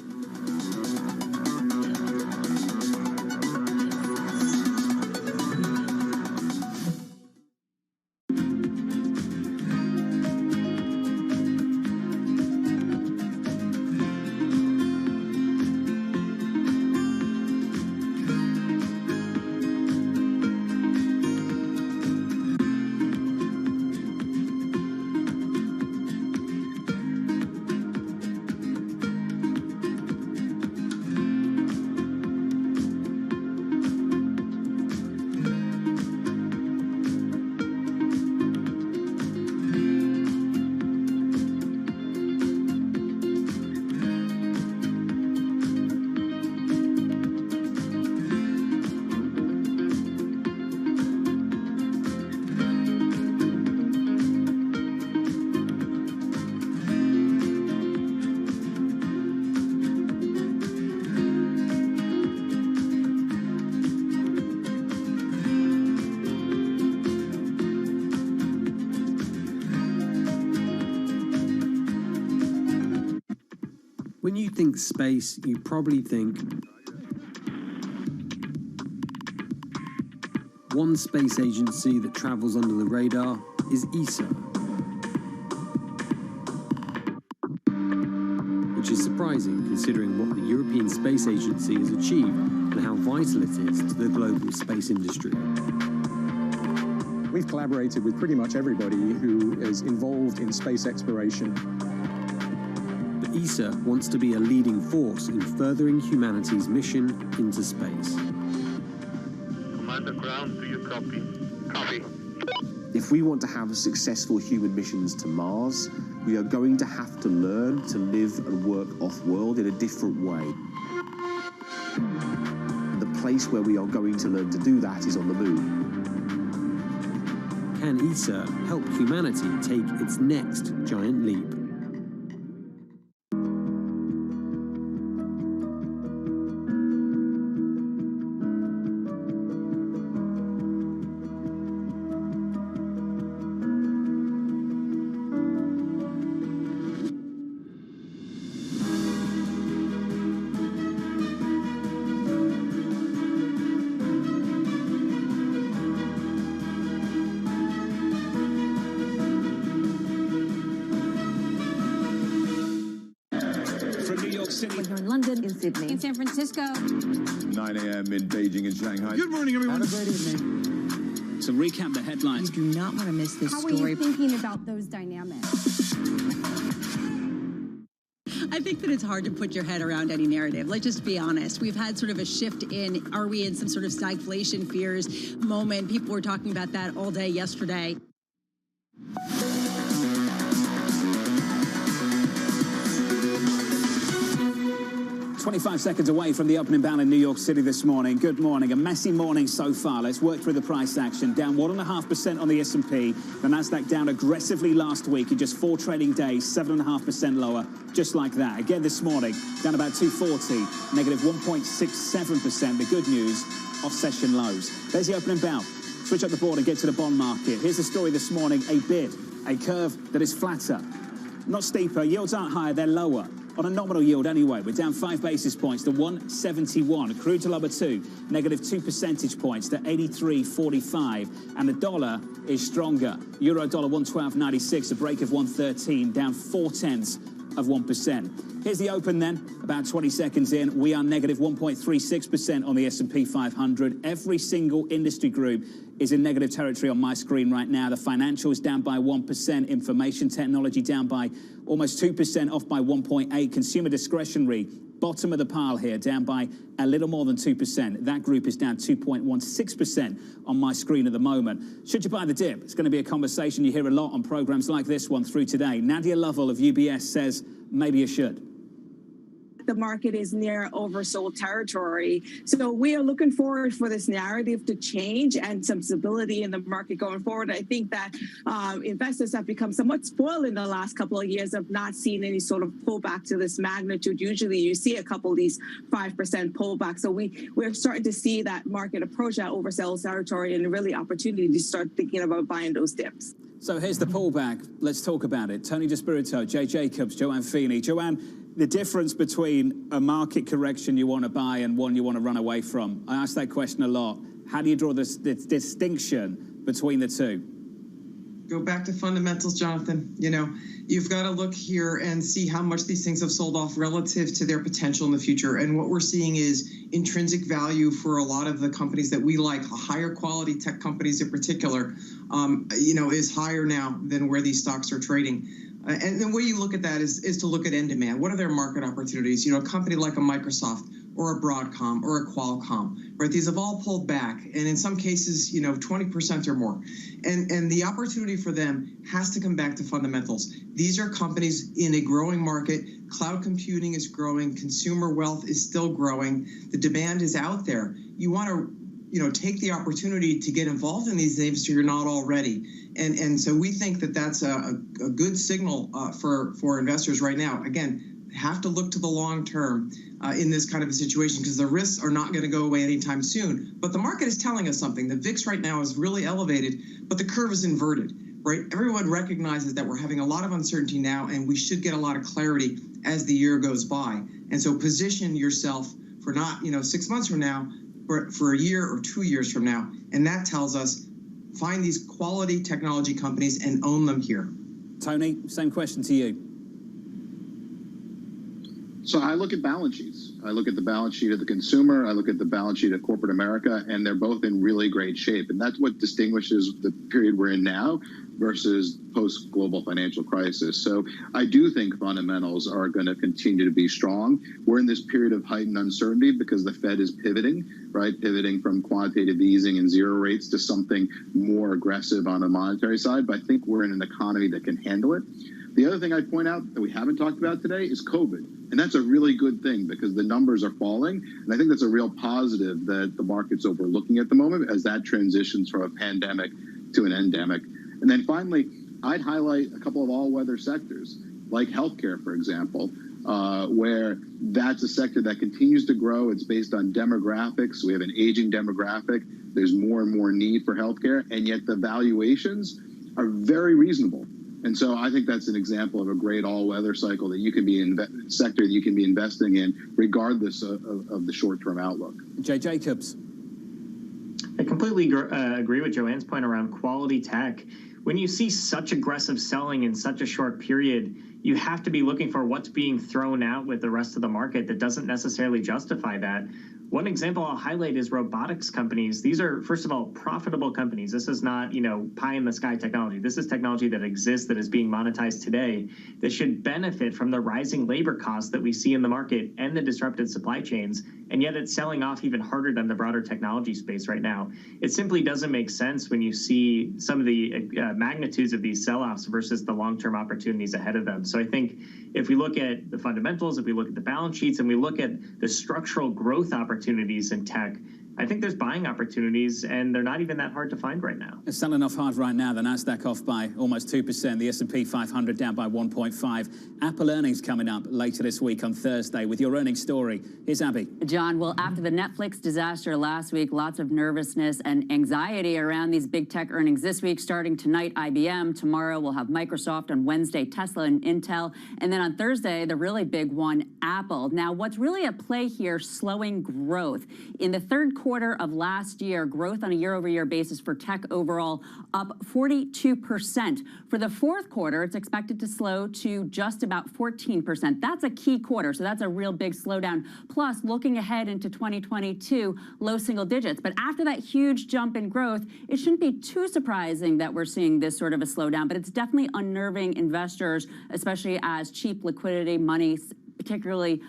When you think space, you probably think one space agency that travels under the radar is ESA, which is surprising considering what the European Space Agency has achieved and how vital it is to the global space industry. We've collaborated with pretty much everybody who is involved in space exploration. ESA wants to be a leading force in furthering humanity's mission into space. Commander Ground, do you copy? Copy. If we want to have successful human missions to Mars, we are going to have to learn to live and work off-world in a different way. And the place where we are going to learn to do that is on the moon. Can ESA help humanity take its next giant leap? In San Francisco. 9 a.m. in Beijing and Shanghai. Good morning, everyone. Have a great evening. So recap the headlines. You do not want to miss this story. How are you thinking about those dynamics? I think that it's hard to put your head around any narrative. Let's just be honest. We've had sort of a shift in, are we in some sort of stagflation fears moment? People were talking about that all day yesterday. 25 seconds away from the opening bell in New York City this morning. Good morning. A messy morning so far. Let's work through the price action. Down 1.5% on the S&P. The Nasdaq down aggressively last week in just 4 trading days, 7.5% lower, just like that. Again this morning, down about 240, negative 1.67%. The good news, off session lows. There's the opening bell. Switch up the board and get to the bond market. Here's the story this morning. A bid, a curve that is flatter. Not steeper. Yields aren't higher, they're lower. On a nominal yield anyway, we're down 5 basis points to 171. Crude to lumber 2, negative 2 percentage points to 83.45. And the dollar is stronger. Euro dollar 112.96, a break of 113, down 0.4%. Here's the open then, about 20 seconds in. We are negative 1.36% on the S&P 500. Every single industry group is in negative territory on my screen right now. The financials down by 1%, information technology down by almost 2%, off by 1.8%. Consumer discretionary, bottom of the pile here, down by a little more than 2%. That group is down 2.16% on my screen at the moment. Should you buy the dip? It's going to be a conversation you hear a lot on programs like this one through today. Nadia Lovell of UBS says maybe you should. The market is near oversold territory. So we are looking forward for this narrative to change and some stability in the market going forward. I think that investors have become somewhat spoiled in the last couple of years of not seeing any sort of pullback to this magnitude. Usually you see a couple of these 5% pullbacks. So we're starting to see that market approach that oversold territory and really opportunity to start thinking about buying those dips. So here's the pullback. Let's talk about it. Tony DeSpirito, Jay Jacobs, Joanne Feeney. Joanne, the difference between a market correction you want to buy and one you want to run away from. I ask that question a lot. How do you draw this distinction between the two? Go back to fundamentals, Jonathan. You know, you've got to look here and see how much these things have sold off relative to their potential in the future. And what we're seeing is intrinsic value for a lot of the companies that we like, higher quality tech companies in particular, is higher now than where these stocks are trading. And the way you look at that is to look at end demand. What are their market opportunities? You know, a company like a Microsoft or a Broadcom or a Qualcomm, right? These have all pulled back, and in some cases, 20% or more. And the opportunity for them has to come back to fundamentals. These are companies in a growing market. Cloud computing is growing. Consumer wealth is still growing. The demand is out there. You want to take the opportunity to get involved in these names so you're not already. And so we think that that's a good signal for investors right now. Again, have to look to the long term in this kind of a situation because the risks are not going to go away anytime soon. But the market is telling us something. The VIX right now is really elevated, but the curve is inverted, right? Everyone recognizes that we're having a lot of uncertainty now, and we should get a lot of clarity as the year goes by. And so position yourself for not, 6 months from now, for a year or 2 years from now. And that tells us, find these quality technology companies and own them here. Tony, same question to you. So I look at balance sheets. I look at the balance sheet of the consumer. I look at the balance sheet of corporate America, and they're both in really great shape. And that's what distinguishes the period we're in now versus post-global financial crisis. So I do think fundamentals are going to continue to be strong. We're in this period of heightened uncertainty because the Fed is pivoting, right? Pivoting from quantitative easing and zero rates to something more aggressive on the monetary side. But I think we're in an economy that can handle it. The other thing I'd point out that we haven't talked about today is COVID. And that's a really good thing because the numbers are falling. And I think that's a real positive that the market's overlooking at the moment as that transitions from a pandemic to an endemic. And then finally, I'd highlight a couple of all-weather sectors, like healthcare, for example, where that's a sector that continues to grow. It's based on demographics. We have an aging demographic. There's more and more need for healthcare, and yet the valuations are very reasonable. And so I think that's an example of a great all-weather cycle that you can be sector that you can be investing in, regardless of the short-term outlook. Jay Jacobs. I completely agree with Joanne's point around quality tech. When you see such aggressive selling in such a short period, you have to be looking for what's being thrown out with the rest of the market that doesn't necessarily justify that. One example I'll highlight is robotics companies. These are, first of all, profitable companies. This is not, pie in the sky technology. This is technology that exists, that is being monetized today, that should benefit from the rising labor costs that we see in the market and the disrupted supply chains. And yet it's selling off even harder than the broader technology space right now. It simply doesn't make sense when you see some of the magnitudes of these sell-offs versus the long-term opportunities ahead of them. So I think if we look at the fundamentals, if we look at the balance sheets, and we look at the structural growth opportunities in tech, I think there's buying opportunities, and they're not even that hard to find right now. It's selling off hard right now. The Nasdaq off by almost 2%. The S&P 500 down by 1.5%. Apple earnings coming up later this week on Thursday with your earnings story. Here's Abby. John, well, after the Netflix disaster last week, lots of nervousness and anxiety around these big tech earnings this week. Starting tonight, IBM. Tomorrow, we'll have Microsoft. On Wednesday, Tesla and Intel. And then on Thursday, the really big one, Apple. Now, what's really at play here, slowing growth. In the third quarter of last year, growth on a year-over-year basis for tech overall up 42%. For the fourth quarter, it's expected to slow to just about 14%. That's a key quarter, so that's a real big slowdown. Plus, looking ahead into 2022, low single digits. But after that huge jump in growth, it shouldn't be too surprising that we're seeing this sort of a slowdown, but it's definitely unnerving investors, especially as cheap liquidity money particularly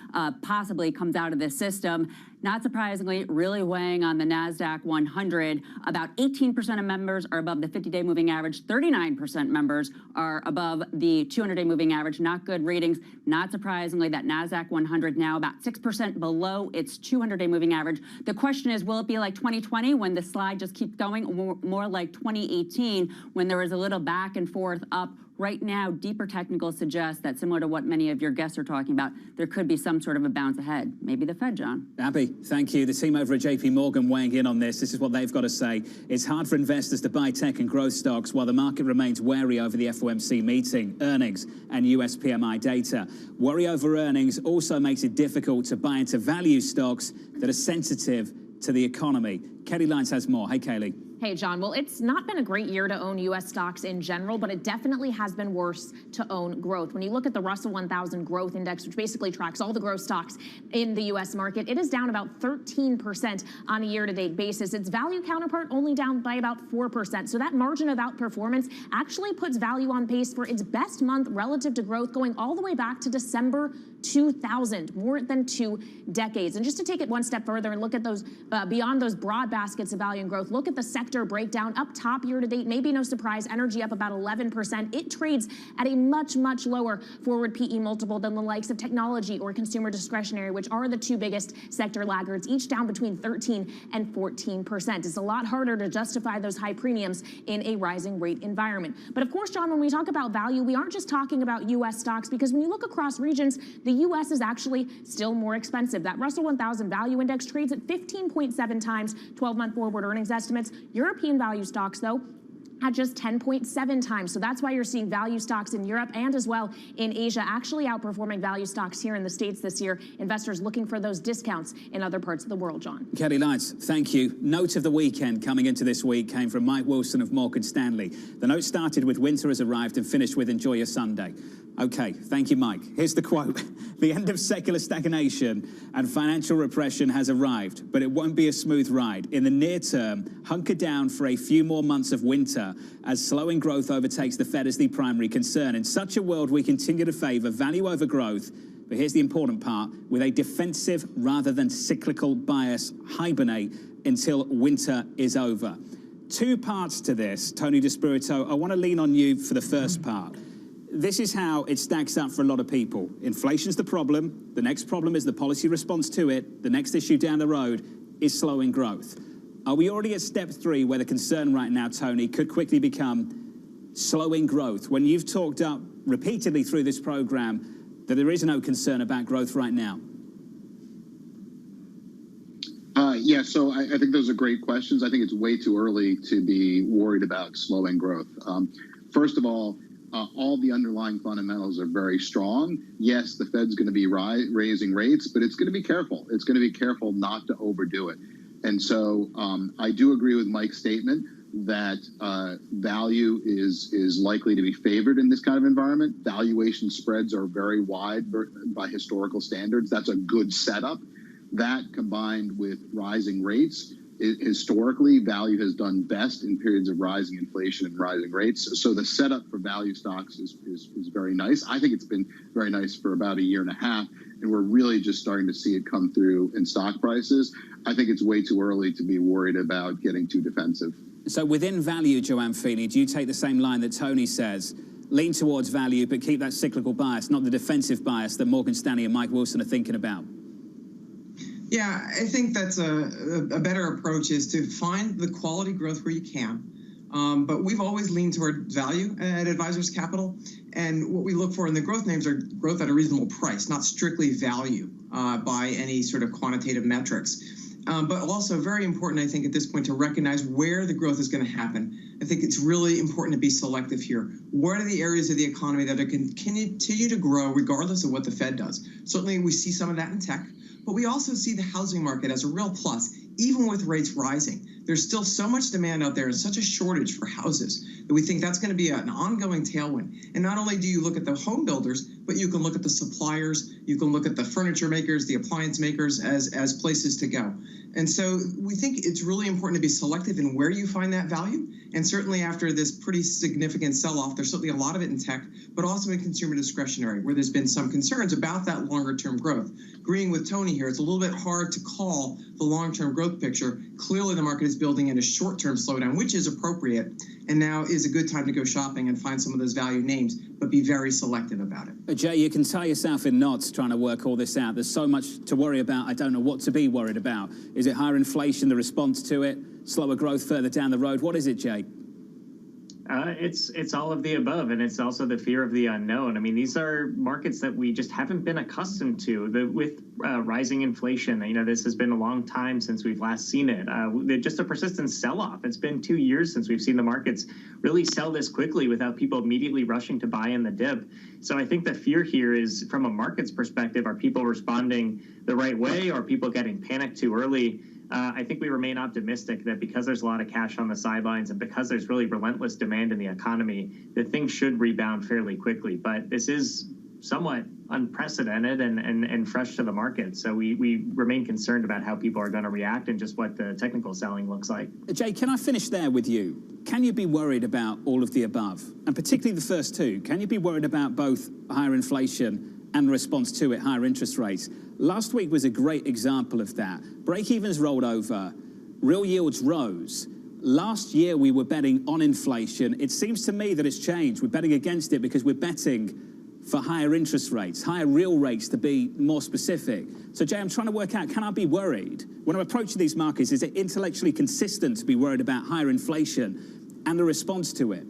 possibly comes out of this system. Not surprisingly, really weighing on the Nasdaq 100. About 18% of members are above the 50-day moving average. 39% members are above the 200-day moving average. Not good readings. Not surprisingly, that Nasdaq 100 now about 6% below its 200-day moving average. The question is, will it be like 2020 when the slide just keeps going, or more like 2018 when there was a little back and forth up? Right now, deeper technicals suggest that, similar to what many of your guests are talking about, there could be some sort of a bounce ahead. Maybe the Fed, John. Abby, thank you. The team over at JP Morgan weighing in on this. This is what they've got to say. It's hard for investors to buy tech and growth stocks while the market remains wary over the FOMC meeting, earnings, and US PMI data. Worry over earnings also makes it difficult to buy into value stocks that are sensitive to the economy. Kelly Lyons has more. Hey, Kaylee. Hey, John. Well, it's not been a great year to own U.S. stocks in general, but it definitely has been worse to own growth. When you look at the Russell 1000 Growth Index, which basically tracks all the growth stocks in the U.S. market, it is down about 13% on a year-to-date basis. Its value counterpart only down by about 4%. So that margin of outperformance actually puts value on pace for its best month relative to growth going all the way back to December 2000, more than 2 decades. And just to take it one step further and look at those beyond those broad baskets of value and growth, look at the sector breakdown. Up top year to date, maybe no surprise, energy up about 11%. It trades at a much, much lower forward PE multiple than the likes of technology or consumer discretionary, which are the two biggest sector laggards, each down between 13 and 14%. It's a lot harder to justify those high premiums in a rising rate environment. But of course, John, when we talk about value, we aren't just talking about U.S. stocks, because when you look across regions, the U.S. is actually still more expensive. That Russell 1000 Value Index trades at 15.7 times 12-month forward earnings estimates. European value stocks, though, at just 10.7 times. So that's why you're seeing value stocks in Europe and as well in Asia actually outperforming value stocks here in the States this year. Investors looking for those discounts in other parts of the world, John. Kelly Lyons, thank you. Note of the weekend coming into this week came from Mike Wilson of Morgan Stanley. The note started with "Winter has arrived" and finished with "Enjoy your Sunday." Okay, thank you, Mike. Here's the quote. The end of secular stagnation and financial repression has arrived, but it won't be a smooth ride. In the near term, hunker down for a few more months of winter as slowing growth overtakes the Fed as the primary concern. In such a world, we continue to favor value over growth, but here's the important part, with a defensive rather than cyclical bias, hibernate until winter is over. Two parts to this, Tony DeSpirito. I want to lean on you for the first part. This is how it stacks up for a lot of people. Inflation's the problem. The next problem is the policy response to it. The next issue down the road is slowing growth. Are we already at step 3 where the concern right now, Tony, could quickly become slowing growth, when you've talked up repeatedly through this program that there is no concern about growth right now? Yeah, so I think those are great questions. I think it's way too early to be worried about slowing growth. First of all the underlying fundamentals are very strong. Yes, the Fed's going to be raising rates, but it's going to be careful. It's going to be careful not to overdo it. And so I do agree with Mike's statement that value is likely to be favored in this kind of environment. Valuation spreads are very wide by historical standards. That's a good setup. That combined with rising rates, historically, value has done best in periods of rising inflation and rising rates. So the setup for value stocks is very nice. I think it's been very nice for about a year and a half, and we're really just starting to see it come through in stock prices. I think it's way too early to be worried about getting too defensive. So within value, Joanne Feeney, do you take the same line that Tony says? Lean towards value, but keep that cyclical bias, not the defensive bias that Morgan Stanley and Mike Wilson are thinking about. Yeah, I think that's a better approach, is to find the quality growth where you can. But we've always leaned toward value at Advisors Capital. And what we look for in the growth names are growth at a reasonable price, not strictly value by any sort of quantitative metrics. But also very important, I think, at this point to recognize where the growth is going to happen. I think it's really important to be selective here. What are the areas of the economy that are continue to grow regardless of what the Fed does? Certainly, we see some of that in tech, but we also see the housing market as a real plus, even with rates rising. There's still so much demand out there and such a shortage for houses that we think that's going to be an ongoing tailwind. And not only do you look at the home builders, but you can look at the suppliers, you can look at the furniture makers, the appliance makers as places to go. And so we think it's really important to be selective in where you find that value. And certainly after this pretty significant sell-off, there's certainly a lot of it in tech, but also in consumer discretionary, where there's been some concerns about that longer-term growth. Agreeing with Tony here, it's a little bit hard to call the long-term growth picture. Clearly, the market is building in a short-term slowdown, which is appropriate, and now is a good time to go shopping and find some of those value names, but be very selective about it. Jay, you can tie yourself in knots trying to work all this out. There's so much to worry about. I don't know what to be worried about. Is it higher inflation, the response to it, slower growth further down the road? What is it, Jay? It's all of the above, and it's also the fear of the unknown. I mean, these are markets that we just haven't been accustomed to. With rising inflation, this has been a long time since we've last seen it. Just a persistent sell-off. It's been 2 years since we've seen the markets really sell this quickly without people immediately rushing to buy in the dip. So I think the fear here is, from a market's perspective, are people responding the right way, or are people getting panicked too early? I think we remain optimistic that because there's a lot of cash on the sidelines and because there's really relentless demand in the economy, that things should rebound fairly quickly. But this is somewhat unprecedented and fresh to the market. So we remain concerned about how people are going to react and just what the technical selling looks like. Jay, can I finish there with you? Can you be worried about all of the above? And particularly the first two. Can you be worried about both higher inflation and the response to it, higher interest rates? Last week was a great example of that. Break-evens rolled over, real yields rose. Last year we were betting on inflation. It seems to me that it's changed. We're betting against it because we're betting for higher interest rates, higher real rates to be more specific. So Jay, I'm trying to work out, can I be worried? When I'm approaching these markets, is it intellectually consistent to be worried about higher inflation and the response to it?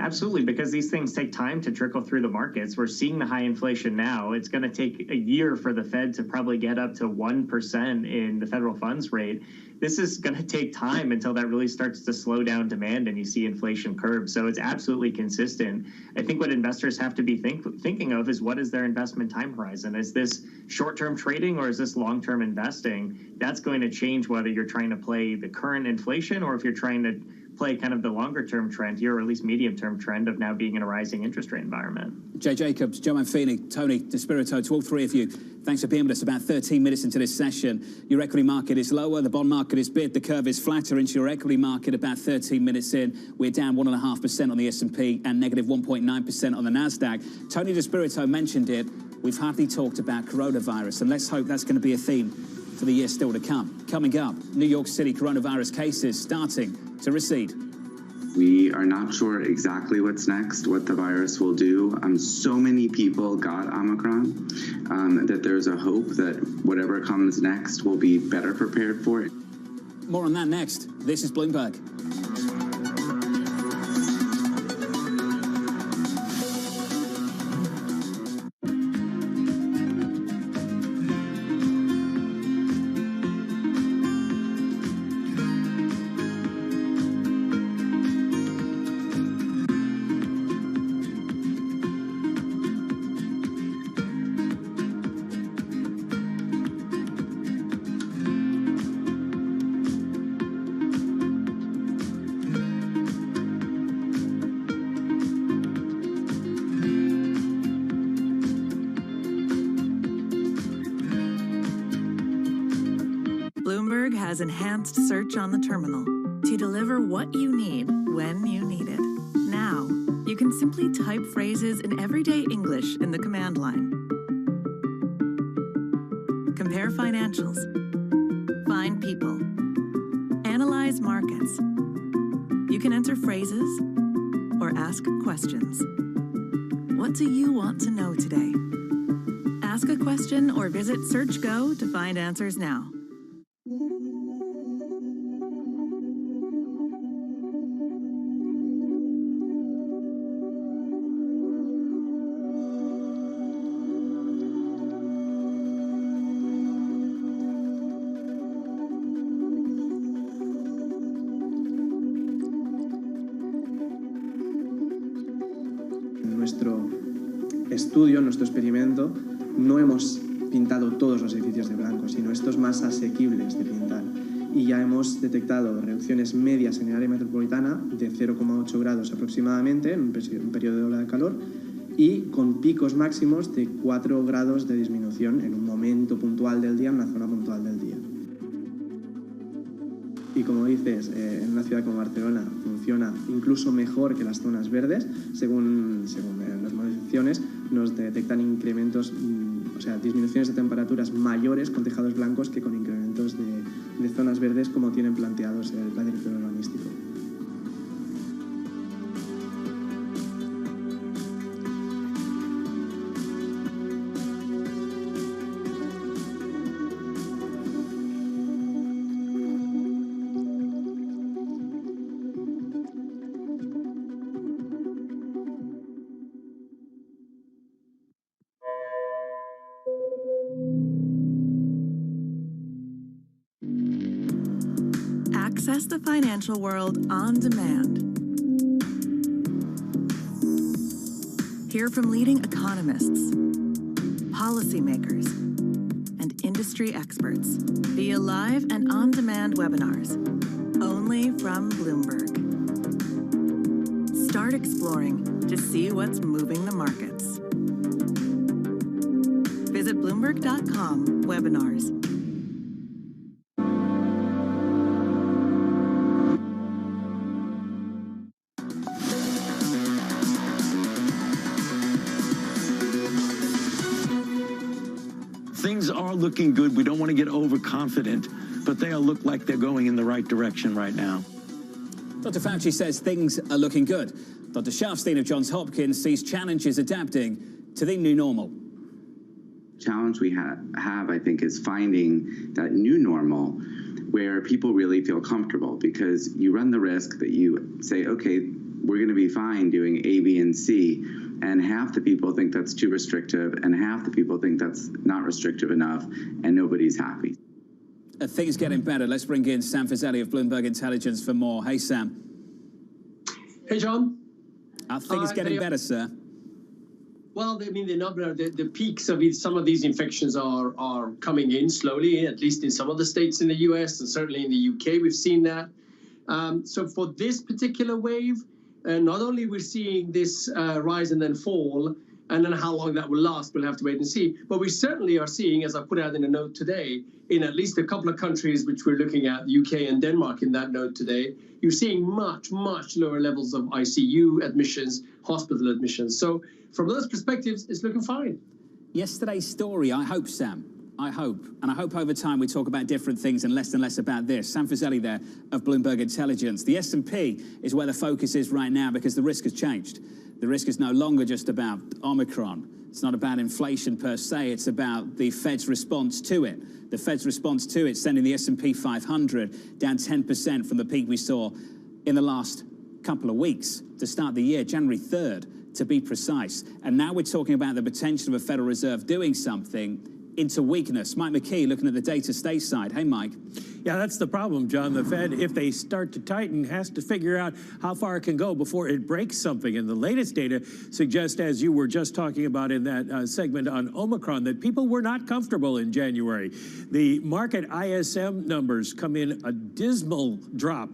Absolutely, because these things take time to trickle through the markets. We're seeing the high inflation now. It's going to take a year for the Fed to probably get up to 1% in the federal funds rate. This is going to take time until that really starts to slow down demand and you see inflation curve. So it's absolutely consistent. I think what investors have to be thinking of is, what is their investment time horizon? Is this short-term trading or is this long-term investing? That's going to change whether you're trying to play the current inflation or if you're trying to play kind of the longer-term trend here, or at least medium-term trend of now being in a rising interest rate environment. Jay Jacobs, Joanne Feeney, Tony DeSpirito, to all three of you, thanks for being with us. About 13 minutes into this session, your equity market is lower, the bond market is bid, the curve is flatter into your equity market. About 13 minutes in, we're down 1.5% on the S&P and negative 1.9% on the Nasdaq. Tony DeSpirito mentioned it. We've hardly talked about coronavirus, and let's hope that's going to be a theme for the year still to come. Coming up, New York City coronavirus cases starting to recede. We are not sure exactly what's next, what the virus will do. So many people got Omicron that there's a hope that whatever comes next will be better prepared for it. More on that next. This is Bloomberg. Bloomberg has enhanced search on the terminal to deliver what you need when you need it. Now, you can simply type phrases in everyday English in the command line. Compare financials. Find people. Analyze markets. You can enter phrases or ask questions. What do you want to know today? Ask a question or visit SearchGo to find answers now. Nuestro estudio, nuestro experimento, no hemos pintado todos los edificios de blanco, sino estos más asequibles de pintar. Y ya hemos detectado reducciones medias en el área metropolitana de 0,8 grados aproximadamente en un periodo de ola de calor y con picos máximos de 4 grados de disminución en un momento puntual del día, en una zona puntual del día. Y como dices, en una ciudad como Barcelona funciona incluso mejor que las zonas verdes, según las modificaciones nos detectan incrementos, o sea, disminuciones de temperaturas mayores con tejados blancos que con incrementos de zonas verdes como tienen planteados el plan director urbanístico. Access the financial world on demand. Hear from leading economists, policymakers, and industry experts via live and on-demand webinars, only from Bloomberg. Start exploring to see what's moving the markets. Visit Bloomberg.com/webinars. Things are looking good. We don't want to get overconfident, but they all look like they're going in the right direction right now. Dr. Fauci says things are looking good. Dr. Sharfstein of Johns Hopkins sees challenges adapting to the new normal. Challenge we have, I think, is finding that new normal where people really feel comfortable, because you run the risk that you say, okay, we're going to be fine doing A, B, and C. And half the people think that's too restrictive, and half the people think that's not restrictive enough, and nobody's happy. Are things getting better? Let's bring in Sam Fazeli of Bloomberg Intelligence for more. Hey, Sam. Hey, John. Are things getting better, sir? Well, I mean, the peaks of some of these infections are coming in slowly, at least in some of the states in the U.S. and certainly in the U.K. We've seen that. So for this particular wave, not only we're seeing this rise and then fall, and then how long that will last, we'll have to wait and see. But we certainly are seeing, as I put out in a note today, in at least a couple of countries which we're looking at, the UK and Denmark in that note today, you're seeing much, much lower levels of ICU admissions, hospital admissions. So from those perspectives, it's looking fine. Yesterday's story, I hope, Sam, I hope, and I hope over time we talk about different things and less about this. Sam Fazeli there of Bloomberg Intelligence. The S&P is where the focus is right now because the risk has changed. The risk is no longer just about Omicron. It's not about inflation per se. It's about the Fed's response to it. The Fed's response to it, sending the S&P 500 down 10% from the peak we saw in the last couple of weeks to start the year, January 3rd, to be precise. And now we're talking about the potential of a Federal Reserve doing something into weakness. Mike McKee looking at the data stateside. Hey, Mike. Yeah, that's the problem, John. The Fed, if they start to tighten, has to figure out how far it can go before it breaks something. And the latest data suggests, as you were just talking about in that segment on Omicron, that people were not comfortable in January. The market ISM numbers come in a dismal drop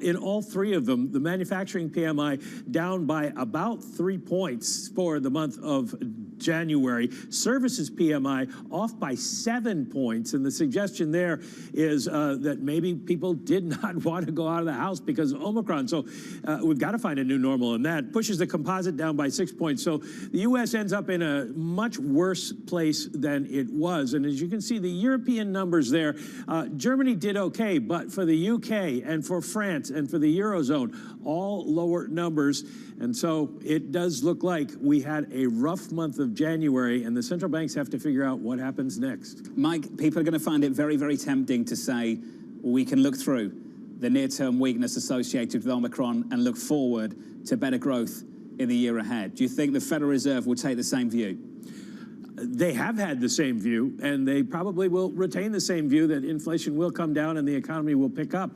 in all three of them. The manufacturing PMI down by about 3 points for the month of January. Services PMI off by 7 points. And the suggestion there is that maybe people did not want to go out of the house because of Omicron. So we've got to find a new normal, and that pushes the composite down by 6 points. So the U.S. ends up in a much worse place than it was. And as you can see, the European numbers there, Germany did okay, but for the U.K. and for France and for the Eurozone, all lower numbers. And so it does look like we had a rough month of January, and the central banks have to figure out what happens next. Mike, people are going to find it very, very tempting to say we can look through the near-term weakness associated with Omicron and look forward to better growth in the year ahead. Do you think the Federal Reserve will take the same view? They have had the same view, and they probably will retain the same view that inflation will come down and the economy will pick up.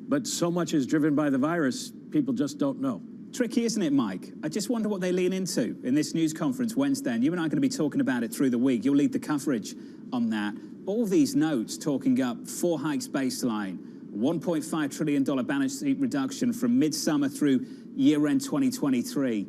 But so much is driven by the virus, people just don't know. Tricky, isn't it, Mike? I just wonder what they lean into in this news conference Wednesday, and you and I are going to be talking about it through the week. You'll lead the coverage on that. All these notes talking up 4 hikes baseline, $1.5 trillion balance sheet reduction from midsummer through year-end 2023,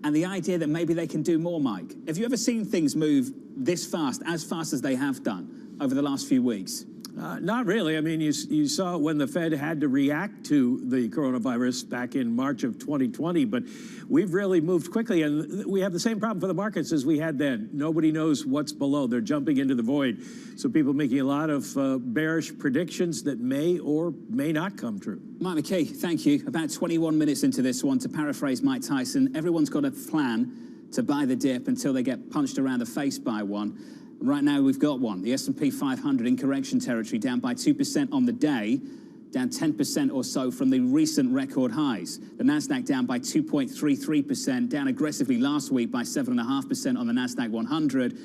and the idea that maybe they can do more, Mike. Have you ever seen things move this fast, as fast as they have done over the last few weeks? Not really. I mean, you saw when the Fed had to react to the coronavirus back in March of 2020, but we've really moved quickly, and we have the same problem for the markets as we had then. Nobody knows what's below. They're jumping into the void. So people making a lot of bearish predictions that may or may not come true. Mike McKee, thank you. About 21 minutes into this one, to paraphrase Mike Tyson, everyone's got a plan to buy the dip until they get punched around the face by one. Right now, we've got one. The S&P 500 in correction territory, down by 2% on the day, down 10% or so from the recent record highs. The Nasdaq down by 2.33%, down aggressively last week by 7.5% on the Nasdaq 100.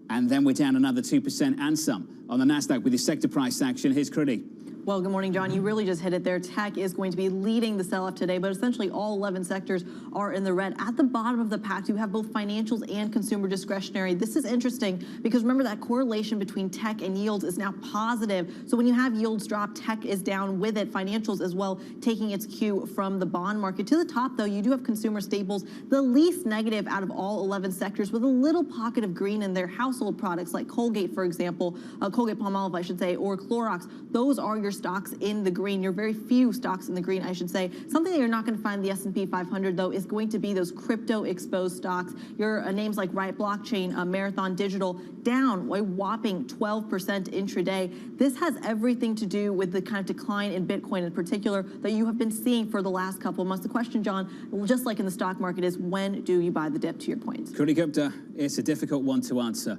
And then we're down another 2% and some on the Nasdaq with the sector price action. Here's Critty. Well, good morning, John. You really just hit it there. Tech is going to be leading the sell-off today, but essentially all 11 sectors are in the red. At the bottom of the pack, you have both financials and consumer discretionary. This is interesting because remember that correlation between tech and yields is now positive. So when you have yields drop, tech is down with it. Financials as well, taking its cue from the bond market. To the top, though, you do have consumer staples, the least negative out of all 11 sectors, with a little pocket of green in their household products like Colgate, for example, Colgate-Palmolive, I should say, or Clorox. Those are your stocks in the green. Your very few stocks in the green, I should say. Something that you're not going to find in the S&P 500, though, is going to be those crypto-exposed stocks. Your names like Riot Blockchain, Marathon Digital, down a whopping 12% intraday. This has everything to do with the kind of decline in Bitcoin in particular that you have been seeing for the last couple of months. The question, John, just like in the stock market, is when do you buy the dip, to your point? Critty Gupta, it's a difficult one to answer.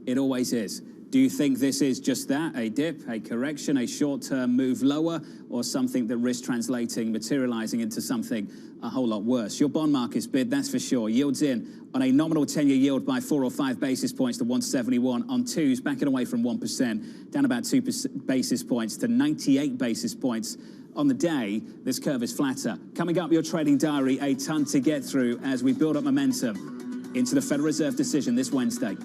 It always is. Do you think this is just that, a dip, a correction, a short-term move lower, or something that risks translating, materializing into something a whole lot worse? Your bond market's bid, that's for sure. Yields in on a nominal 10-year yield by 4 or 5 basis points to 171. On twos, backing away from 1%, down about 2 basis points to 98 basis points. On the day, this curve is flatter. Coming up, your trading diary, a ton to get through as we build up momentum into the Federal Reserve decision this Wednesday.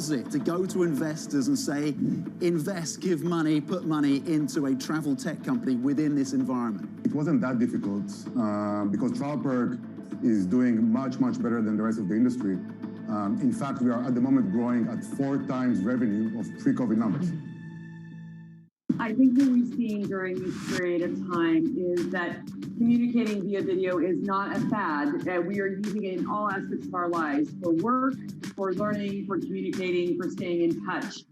was it to go to investors and say, invest, give money, put money into a travel tech company within this environment? It wasn't that difficult because TravelPerk is doing much better than the rest of the industry. In fact, we are at the moment growing at 4 times revenue of pre-COVID numbers. I think what we've seen during this period of time is that communicating via video is not a fad. We are using it in all aspects of our lives, for work, for learning, for communicating, for staying in touch.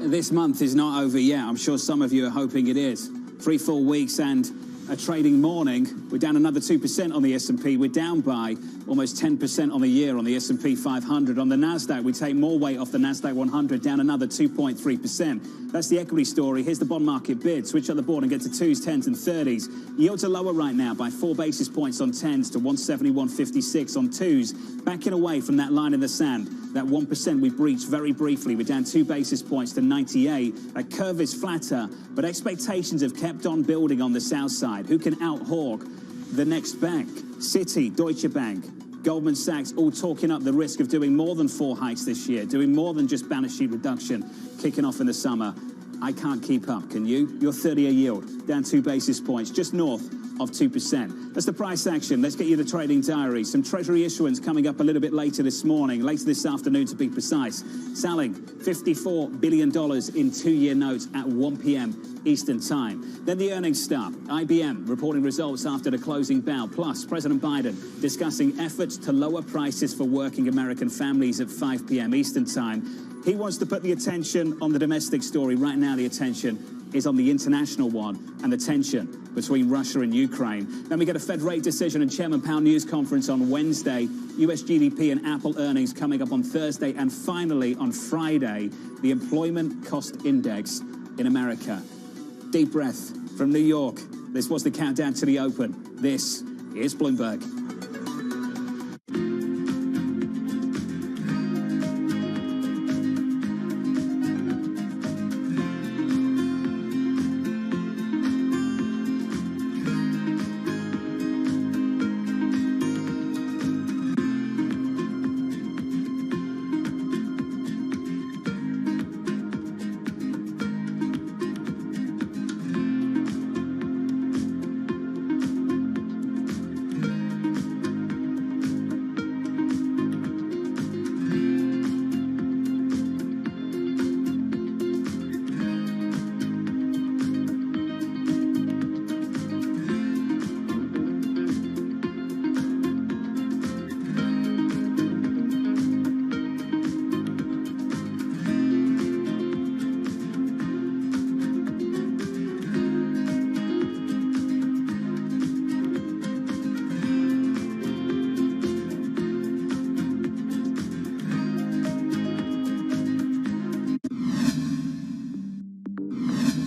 This month is not over yet. I'm sure some of you are hoping it is. 3 full weeks and a trading morning. We're down another 2% on the S&P. We're down by almost 10% on the year on the S&P 500. On the Nasdaq, we take more weight off the Nasdaq 100, down another 2.3%. That's the equity story. Here's the bond market bid. Switch on the board and get to 2s, 10s and 30s. Yields are lower right now by 4 basis points on 10s to 170, 156 on 2s. Backing away from that line in the sand. That 1% we breached very briefly. We're down 2 basis points to 98. That curve is flatter, but expectations have kept on building on the south side. Who can out-hawk the next bank? Citi, Deutsche Bank, Goldman Sachs, all talking up the risk of doing more than 4 hikes this year, doing more than just balance sheet reduction, kicking off in the summer. I can't keep up, can you? Your 30-year yield down 2 basis points, just north of 2%. That's the price action. Let's get you the trading diary. Some Treasury issuance coming up a little bit later this morning, later this afternoon to be precise. Selling $54 billion in 2-year notes at 1 p.m. Eastern Time. Then the earnings start. IBM reporting results after the closing bell. Plus, President Biden discussing efforts to lower prices for working American families at 5 p.m. Eastern Time. He wants to put the attention on the domestic story. Right now, the attention is on the international one and the tension between Russia and Ukraine. Then we get a Fed rate decision and Chairman Powell news conference on Wednesday. US GDP and Apple earnings coming up on Thursday. And finally, on Friday, the employment cost index in America. Deep breath from New York. This was the countdown to the open. This is Bloomberg.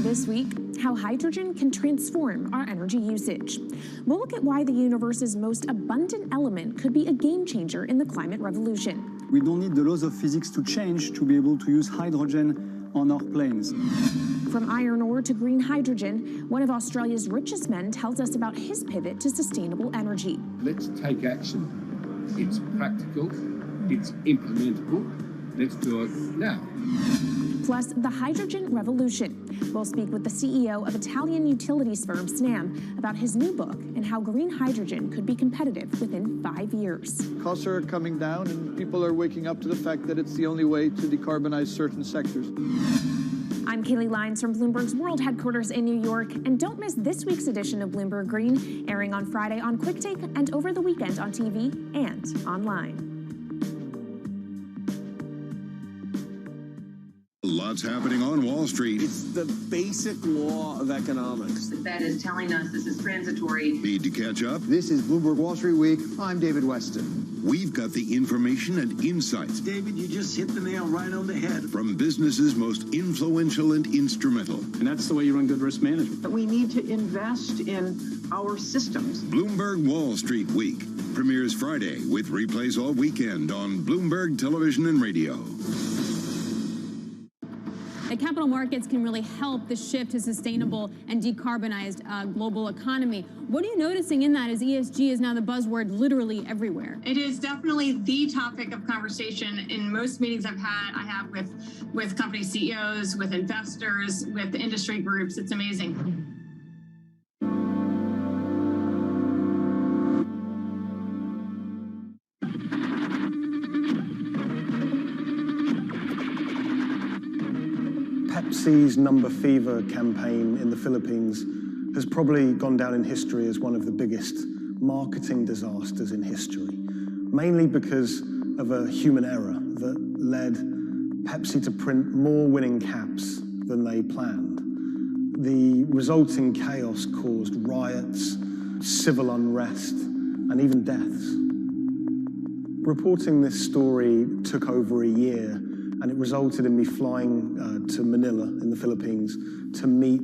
This week, how hydrogen can transform our energy usage. We'll look at why the universe's most abundant element could be a game changer in the climate revolution. We don't need the laws of physics to change to be able to use hydrogen on our planes. From iron ore to green hydrogen, one of Australia's richest men tells us about his pivot to sustainable energy. Let's take action. It's practical, it's implementable. Let's do it now. Plus, the hydrogen revolution. We'll speak with the CEO of Italian utilities firm Snam about his new book and how green hydrogen could be competitive within 5 years. Costs are coming down and people are waking up to the fact that it's the only way to decarbonize certain sectors. I'm Kaylee Lyons from Bloomberg's World Headquarters in New York, and don't miss this week's edition of Bloomberg Green, airing on Friday on Quick Take and over the weekend on TV and online. Lots happening on Wall Street. It's the basic law of economics. The Fed is telling us this is transitory. Need to catch up? This is Bloomberg Wall Street Week. I'm David Weston. We've got the information and insights. David, you just hit the nail right on the head. From businesses most influential and instrumental. And that's the way you run good risk management. We need to invest in our systems. Bloomberg Wall Street Week premieres Friday with replays all weekend on Bloomberg Television and Radio. that capital markets can really help the shift to sustainable and decarbonized global economy. What are you noticing in that as ESG is now the buzzword literally everywhere? It is definitely the topic of conversation in most meetings I have with company CEOs, with investors, with industry groups. It's amazing. Pepsi's Number Fever campaign in the Philippines has probably gone down in history as one of the biggest marketing disasters in history, mainly because of a human error that led Pepsi to print more winning caps than they planned. The resulting chaos caused riots, civil unrest, and even deaths. Reporting this story took over a year, and it resulted in me flying to Manila in the Philippines to meet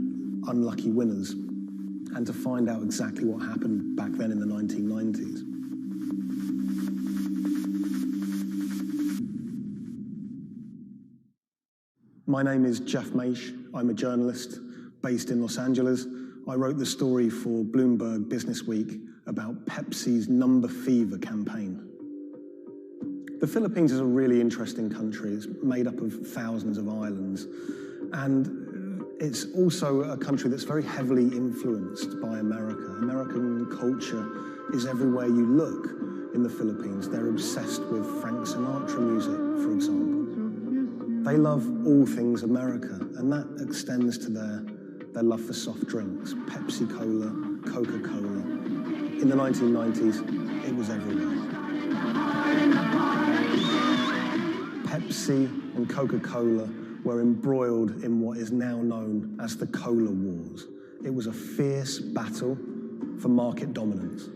unlucky winners and to find out exactly what happened back then in the 1990s. My name is Jeff Maish. I'm a journalist based in Los Angeles. I wrote the story for Bloomberg Business Week about Pepsi's Number Fever campaign. The Philippines is a really interesting country. It's made up of thousands of islands. And it's also a country that's very heavily influenced by America. American culture is everywhere you look in the Philippines. They're obsessed with Frank Sinatra music, for example. They love all things America, and that extends to their love for soft drinks, Pepsi Cola, Coca-Cola. In the 1990s, it was everywhere. Pepsi and Coca-Cola were embroiled in what is now known as the Cola Wars. It was a fierce battle for market dominance.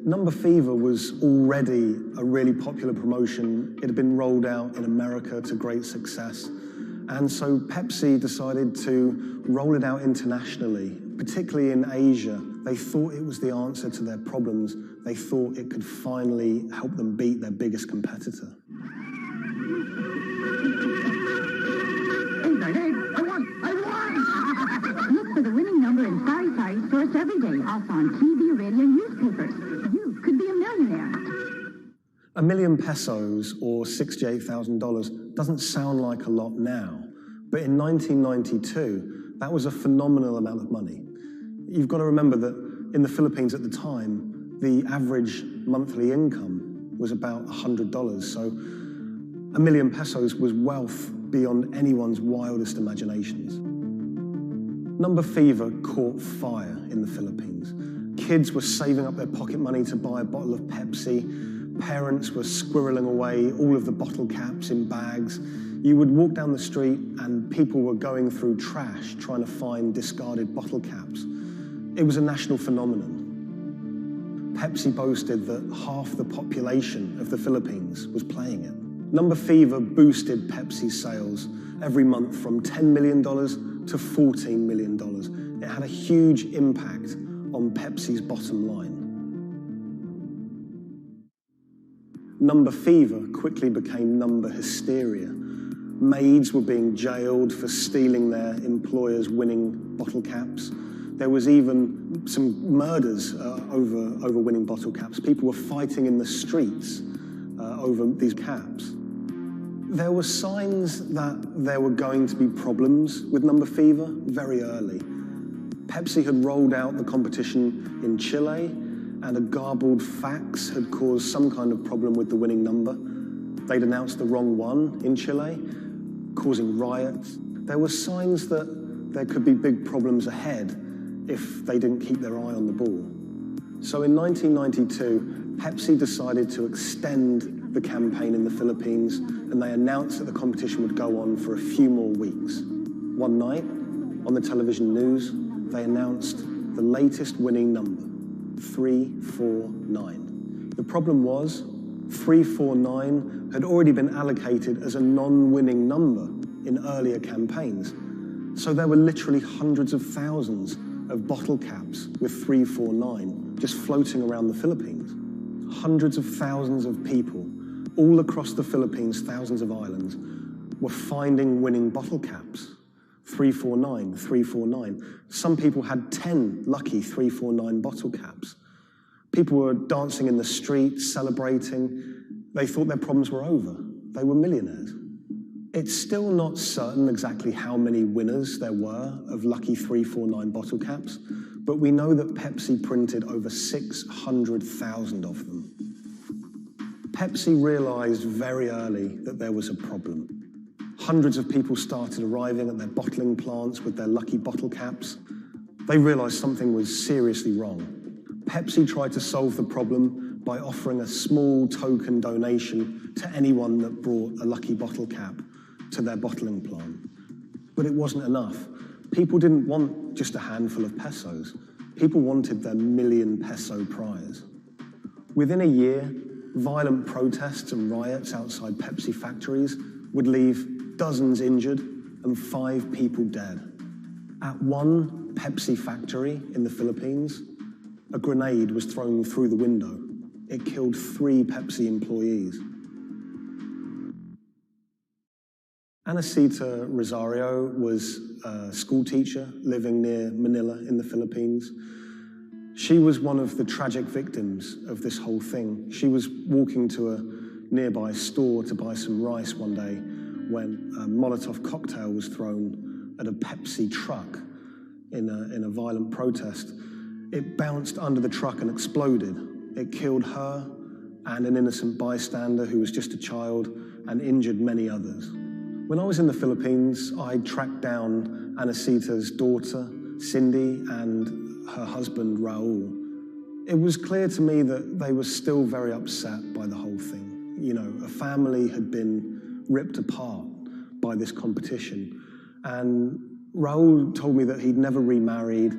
Number Fever was already a really popular promotion. It had been rolled out in America to great success. And so Pepsi decided to roll it out internationally, particularly in Asia. They thought it was the answer to their problems. They thought it could finally help them beat their biggest competitor. Look for the winning number in sari-sari stores every day, also on TV, radio, and newspapers. You could be a millionaire. $1 million pesos, or $68,000, doesn't sound like a lot now, but in 1992, that was a phenomenal amount of money. You've got to remember that in the Philippines at the time, the average monthly income was about $100, so $1 million pesos was wealth beyond anyone's wildest imaginations. Number Fever caught fire in the Philippines. Kids were saving up their pocket money to buy a bottle of Pepsi. Parents were squirreling away all of the bottle caps in bags. You would walk down the street and people were going through trash trying to find discarded bottle caps. It was a national phenomenon. Pepsi boasted that half the population of the Philippines was playing it. Number Fever boosted Pepsi's sales every month from $10 million to $14 million. It had a huge impact on Pepsi's bottom line. Number Fever quickly became number hysteria. Maids were being jailed for stealing their employers' winning bottle caps. There was even some murders over winning bottle caps. People were fighting in the streets over these caps. There were signs that there were going to be problems with Number Fever very early. Pepsi had rolled out the competition in Chile, and a garbled fax had caused some kind of problem with the winning number. They'd announced the wrong one in Chile, causing riots. There were signs that there could be big problems ahead if they didn't keep their eye on the ball. So in 1992, Pepsi decided to extend the campaign in the Philippines, and they announced that the competition would go on for a few more weeks. One night, on the television news, they announced the latest winning number, 349. The problem was, 349 had already been allocated as a non-winning number in earlier campaigns. So there were literally hundreds of thousands of bottle caps with 349 just floating around the Philippines. Hundreds of thousands of people all across the Philippines, thousands of islands, were finding winning bottle caps. 349, 349. Some people had 10 lucky 349 bottle caps. People were dancing in the streets, celebrating. They thought their problems were over. They were millionaires. It's still not certain exactly how many winners there were of lucky 349 bottle caps, but we know that Pepsi printed over 600,000 of them. Pepsi realized very early that there was a problem. Hundreds of people started arriving at their bottling plants with their lucky bottle caps. They realized something was seriously wrong. Pepsi tried to solve the problem by offering a small token donation to anyone that brought a lucky bottle cap to their bottling plant. But it wasn't enough. People didn't want just a handful of pesos. People wanted their million peso prize. Within a year, violent protests and riots outside Pepsi factories would leave dozens injured and 5 people dead. At one Pepsi factory in the Philippines, a grenade was thrown through the window. It killed 3 Pepsi employees. Anacita Rosario was a school teacher living near Manila in the Philippines. She was one of the tragic victims of this whole thing. She was walking to a nearby store to buy some rice one day when a Molotov cocktail was thrown at a Pepsi truck in a violent protest. It bounced under the truck and exploded. It killed her and an innocent bystander who was just a child and injured many others. When I was in the Philippines, I tracked down Anacita's daughter, Cindy, and her husband, Raul. It was clear to me that they were still very upset by the whole thing. You know, a family had been ripped apart by this competition. And Raul told me that he'd never remarried.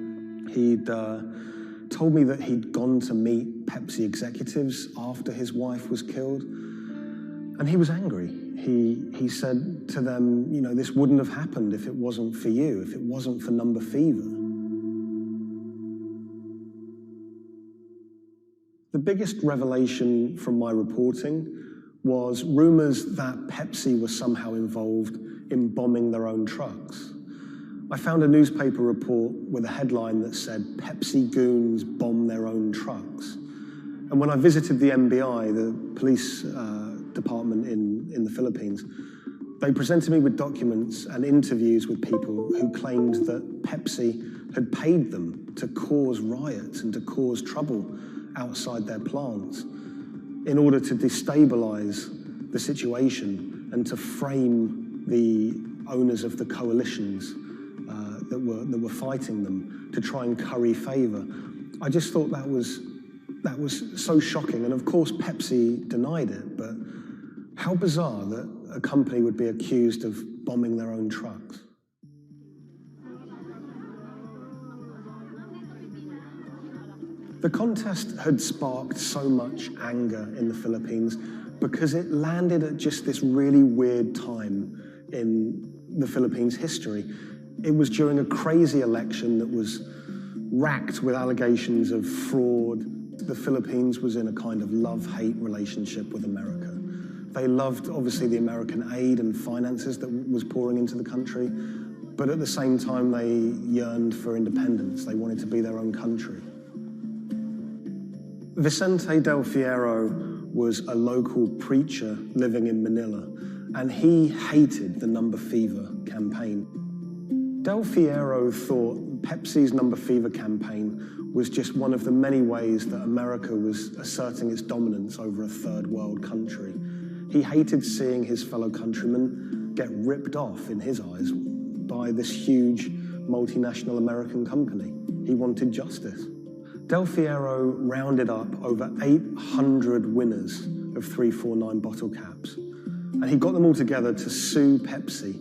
He'd told me that he'd gone to meet Pepsi executives after his wife was killed. And he was angry. He said to them, you know, this wouldn't have happened if it wasn't for you, if it wasn't for number fever. The biggest revelation from my reporting was rumors that Pepsi was somehow involved in bombing their own trucks. I found a newspaper report with a headline that said, Pepsi goons bomb their own trucks. And when I visited the MBI, the police department in the Philippines, they presented me with documents and interviews with people who claimed that Pepsi had paid them to cause riots and to cause trouble outside their plants in order to destabilize the situation and to frame the owners of the coalitions that were fighting them to try and curry favor. I just thought that was so shocking. And of course, Pepsi denied it, but how bizarre that a company would be accused of bombing their own trucks. The contest had sparked so much anger in the Philippines because it landed at just this really weird time in the Philippines' history. It was during a crazy election that was racked with allegations of fraud. The Philippines was in a kind of love-hate relationship with America. They loved, obviously, the American aid and finances that was pouring into the country, but at the same time, they yearned for independence. They wanted to be their own country. Vicente Del Fierro was a local preacher living in Manila, and he hated the Number Fever campaign. Del Fierro thought Pepsi's Number Fever campaign was just one of the many ways that America was asserting its dominance over a third world country. He hated seeing his fellow countrymen get ripped off, in his eyes, by this huge multinational American company. He wanted justice. Del Fierro rounded up over 800 winners of 349 bottle caps, and he got them all together to sue Pepsi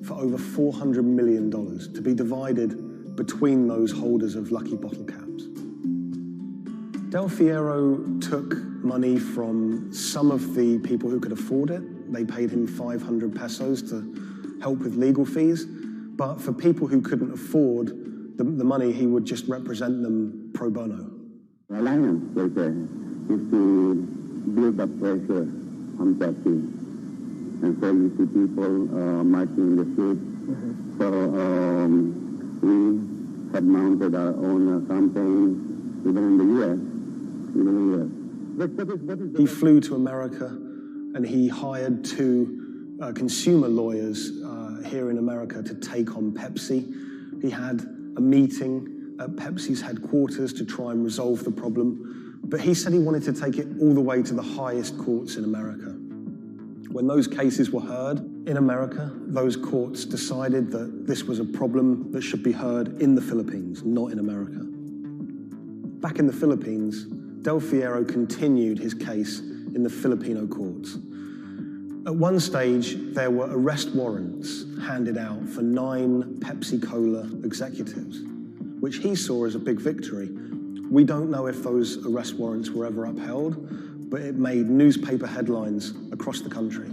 for over $400 million to be divided between those holders of lucky bottle caps. Del Fierro took money from some of the people who could afford it. They paid him 500 pesos to help with legal fees, but for people who couldn't afford the money, he would just represent them pro bono. The alliance is to build up pressure on Pepsi and so you see people marching in the streets. So we had mounted our own campaign, even in the U.S. He flew to America and he hired two consumer lawyers here in America to take on Pepsi. He had a meeting at Pepsi's headquarters to try and resolve the problem, but he said he wanted to take it all the way to the highest courts in America. When those cases were heard in America, those courts decided that this was a problem that should be heard in the Philippines, not in America. Back in the Philippines, Del Fierro continued his case in the Filipino courts. At one stage, there were arrest warrants handed out for 9 Pepsi-Cola executives, which he saw as a big victory. We don't know if those arrest warrants were ever upheld, but it made newspaper headlines across the country.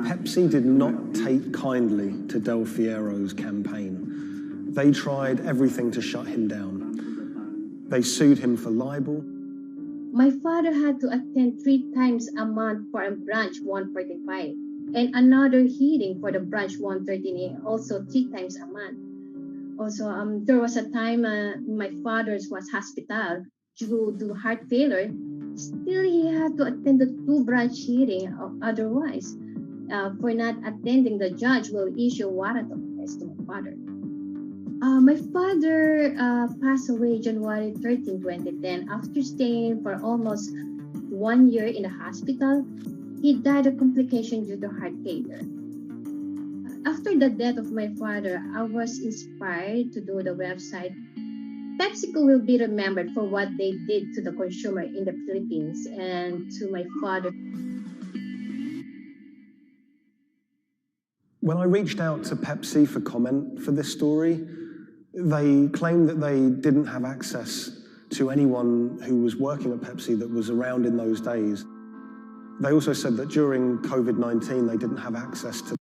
Pepsi did not take kindly to Del Fierro's campaign. They tried everything to shut him down. They sued him for libel. My father had to attend 3 times a month for a branch 145 and another hearing for the branch 113, also 3 times a month. Also, there was a time my father was hospital due to heart failure. Still, he had to attend the 2 branch hearing. Otherwise, for not attending, the judge will issue warrant of arrest to my father. My father passed away January 13, 2010. After staying for almost 1 year in the hospital, he died of complication due to heart failure. After the death of my father, I was inspired to do the website. PepsiCo will be remembered for what they did to the consumer in the Philippines and to my father. When I reached out to Pepsi for comment for this story, they claimed that they didn't have access to anyone who was working at Pepsi that was around in those days. They also said that during COVID-19, they didn't have access to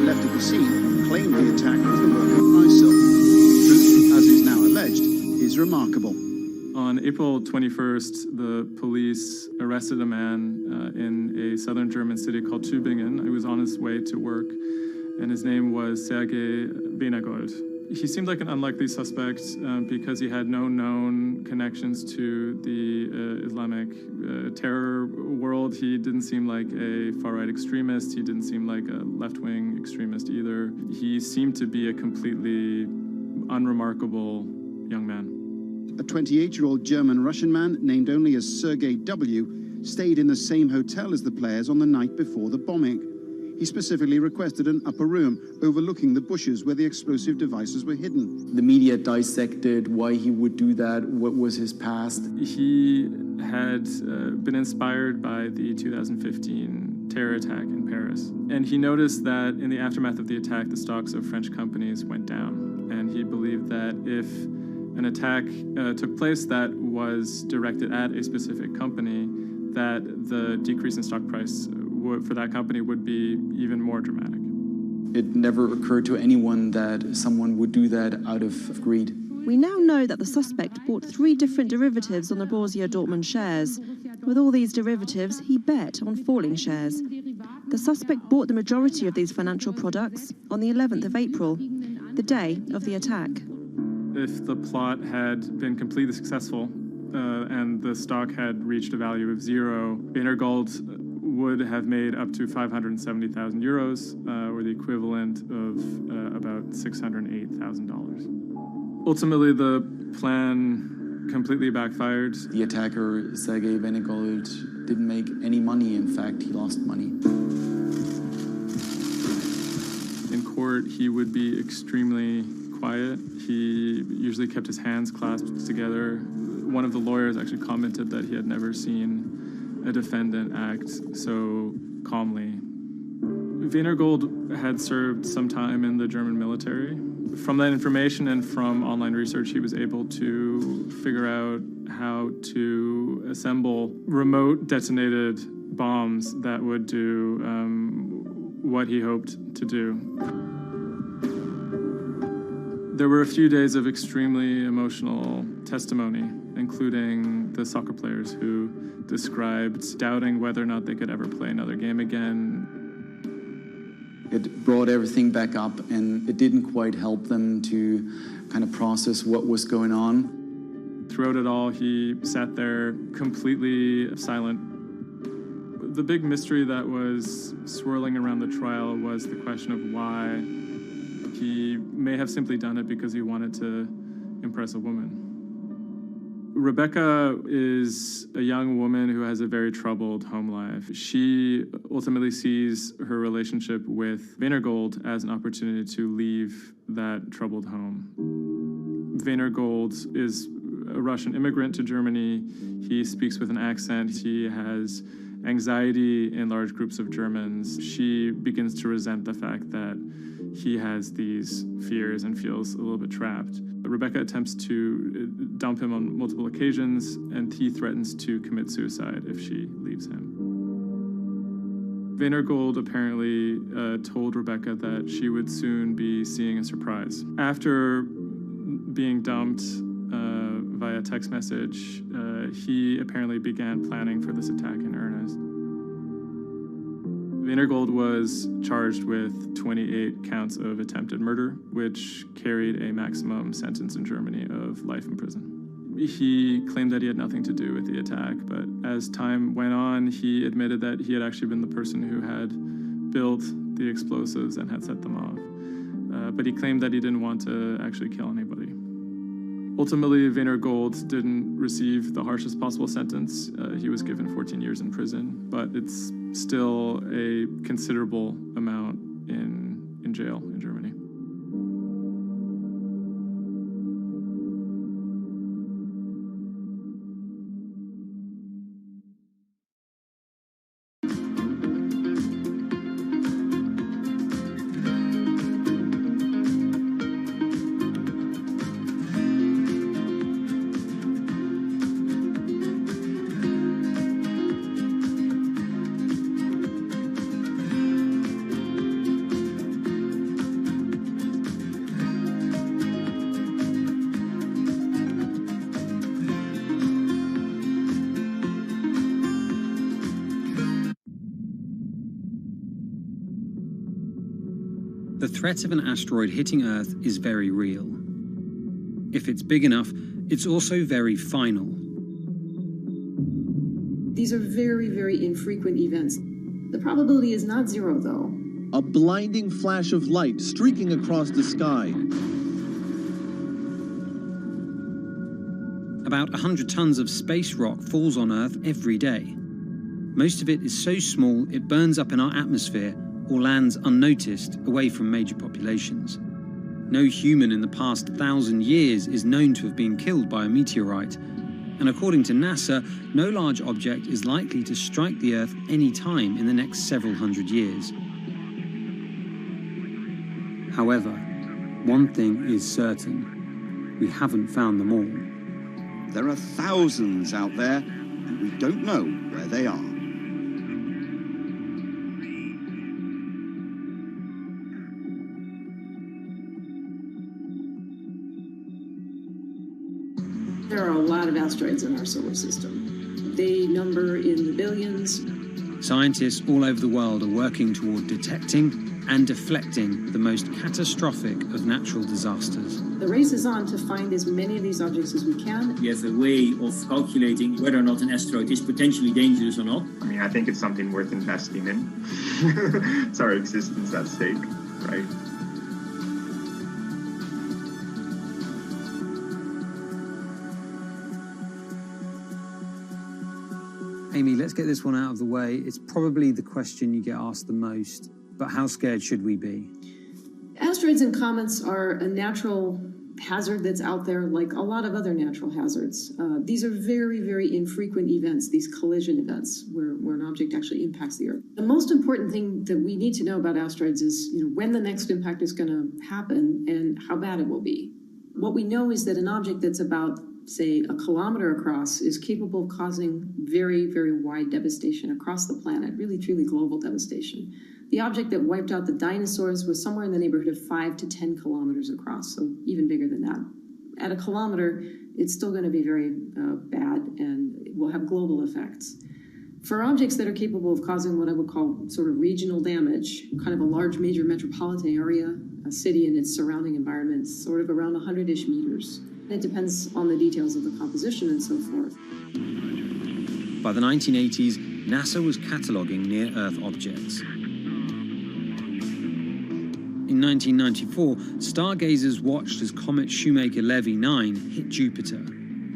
left at the scene claimed the attack was the work of ISIL. The truth, as is now alleged, is remarkable. On April 21st, the police arrested a man in a southern German city called Tübingen. He was on his way to work, and his name was Sergei Venergold. He seemed like an unlikely suspect because he had no known connections to the Islamic terror world. He didn't seem like a far-right extremist. He didn't seem like a left-wing extremist either. He seemed to be a completely unremarkable young man. A 28-year-old German-Russian man, named only as Sergei W., stayed in the same hotel as the players on the night before the bombing. He specifically requested an upper room overlooking the bushes where the explosive devices were hidden. The media dissected why he would do that, what was his past. He had been inspired by the 2015 terror attack in Paris. And he noticed that in the aftermath of the attack, the stocks of French companies went down. And he believed that if an attack took place that was directed at a specific company, that the decrease in stock price for that company would be even more dramatic. It never occurred to anyone that someone would do that out of greed. We now know that the suspect bought 3 different derivatives on the Borussia Dortmund shares. With all these derivatives, he bet on falling shares. The suspect bought the majority of these financial products on the 11th of April, the day of the attack. If the plot had been completely successful and the stock had reached a value of 0, Venergold would have made up to 570,000 euros, or the equivalent of about $608,000. Ultimately, the plan completely backfired. The attacker, Sergei Venergold, didn't make any money. In fact, he lost money. In court, he would be extremely quiet. He usually kept his hands clasped together. One of the lawyers actually commented that he had never seen a defendant act so calmly. Venergold had served some time in the German military. From that information and from online research, he was able to figure out how to assemble remote detonated bombs that would do what he hoped to do. There were a few days of extremely emotional testimony, including the soccer players who described doubting whether or not they could ever play another game again. It brought everything back up, and it didn't quite help them to kind of process what was going on. Throughout it all, he sat there completely silent. The big mystery that was swirling around the trial was the question of why. He may have simply done it because he wanted to impress a woman. Rebecca is a young woman who has a very troubled home life. She ultimately sees her relationship with Venergold as an opportunity to leave that troubled home. Venergold is a Russian immigrant to Germany. He speaks with an accent. He has anxiety in large groups of Germans. She begins to resent the fact that he has these fears and feels a little bit trapped. Rebecca attempts to dump him on multiple occasions, and he threatens to commit suicide if she leaves him. Venergold apparently told Rebecca that she would soon be seeing a surprise. After being dumped via text message, he apparently began planning for this attack in earnest. Venergold was charged with 28 counts of attempted murder, which carried a maximum sentence in Germany of life in prison. He claimed that he had nothing to do with the attack, but as time went on, he admitted that he had actually been the person who had built the explosives and had set them off. But he claimed that he didn't want to actually kill anybody. Ultimately, Venergold didn't receive the harshest possible sentence. He was given 14 years in prison, but it's still a considerable amount in jail in Germany. the threat of an asteroid hitting Earth is very real. If it's big enough, it's also very final. These are very, very infrequent events. The probability is not zero, though. A blinding flash of light streaking across the sky. About 100 tons of space rock falls on Earth every day. Most of it is so small it burns up in our atmosphere or lands unnoticed away from major populations. No human in the past 1,000 years is known to have been killed by a meteorite, and according to NASA, no large object is likely to strike the Earth any time in the next several hundred years. However, one thing is certain: we haven't found them all. There are thousands out there, and we don't know where they are. There are a lot of asteroids in our solar system. They number in the billions. Scientists all over the world are working toward detecting and deflecting the most catastrophic of natural disasters. The race is on to find as many of these objects as we can. We have a way of calculating whether or not an asteroid is potentially dangerous or not. I mean, I think it's something worth investing in. It's our existence at stake, right? Amy, let's get this one out of the way. It's probably the question you get asked the most, but how scared should we be? Asteroids and comets are a natural hazard that's out there like a lot of other natural hazards. These are very, very infrequent events, these collision events where an object actually impacts the Earth. The most important thing that we need to know about asteroids is when the next impact is going to happen and how bad it will be. What we know is that an object that's about, say, a kilometer across is capable of causing very, very wide devastation across the planet, really, truly global devastation. The object that wiped out the dinosaurs was somewhere in the neighborhood of 5 to 10 kilometers across, so even bigger than that. At a kilometer, it's still going to be very bad and it will have global effects. For objects that are capable of causing what I would call sort of regional damage, kind of a large major metropolitan area, a city and its surrounding environment, sort of around 100-ish meters. It depends on the details of the composition and so forth. By the 1980s, NASA was cataloguing near-Earth objects. In 1994, stargazers watched as comet Shoemaker-Levy 9 hit Jupiter.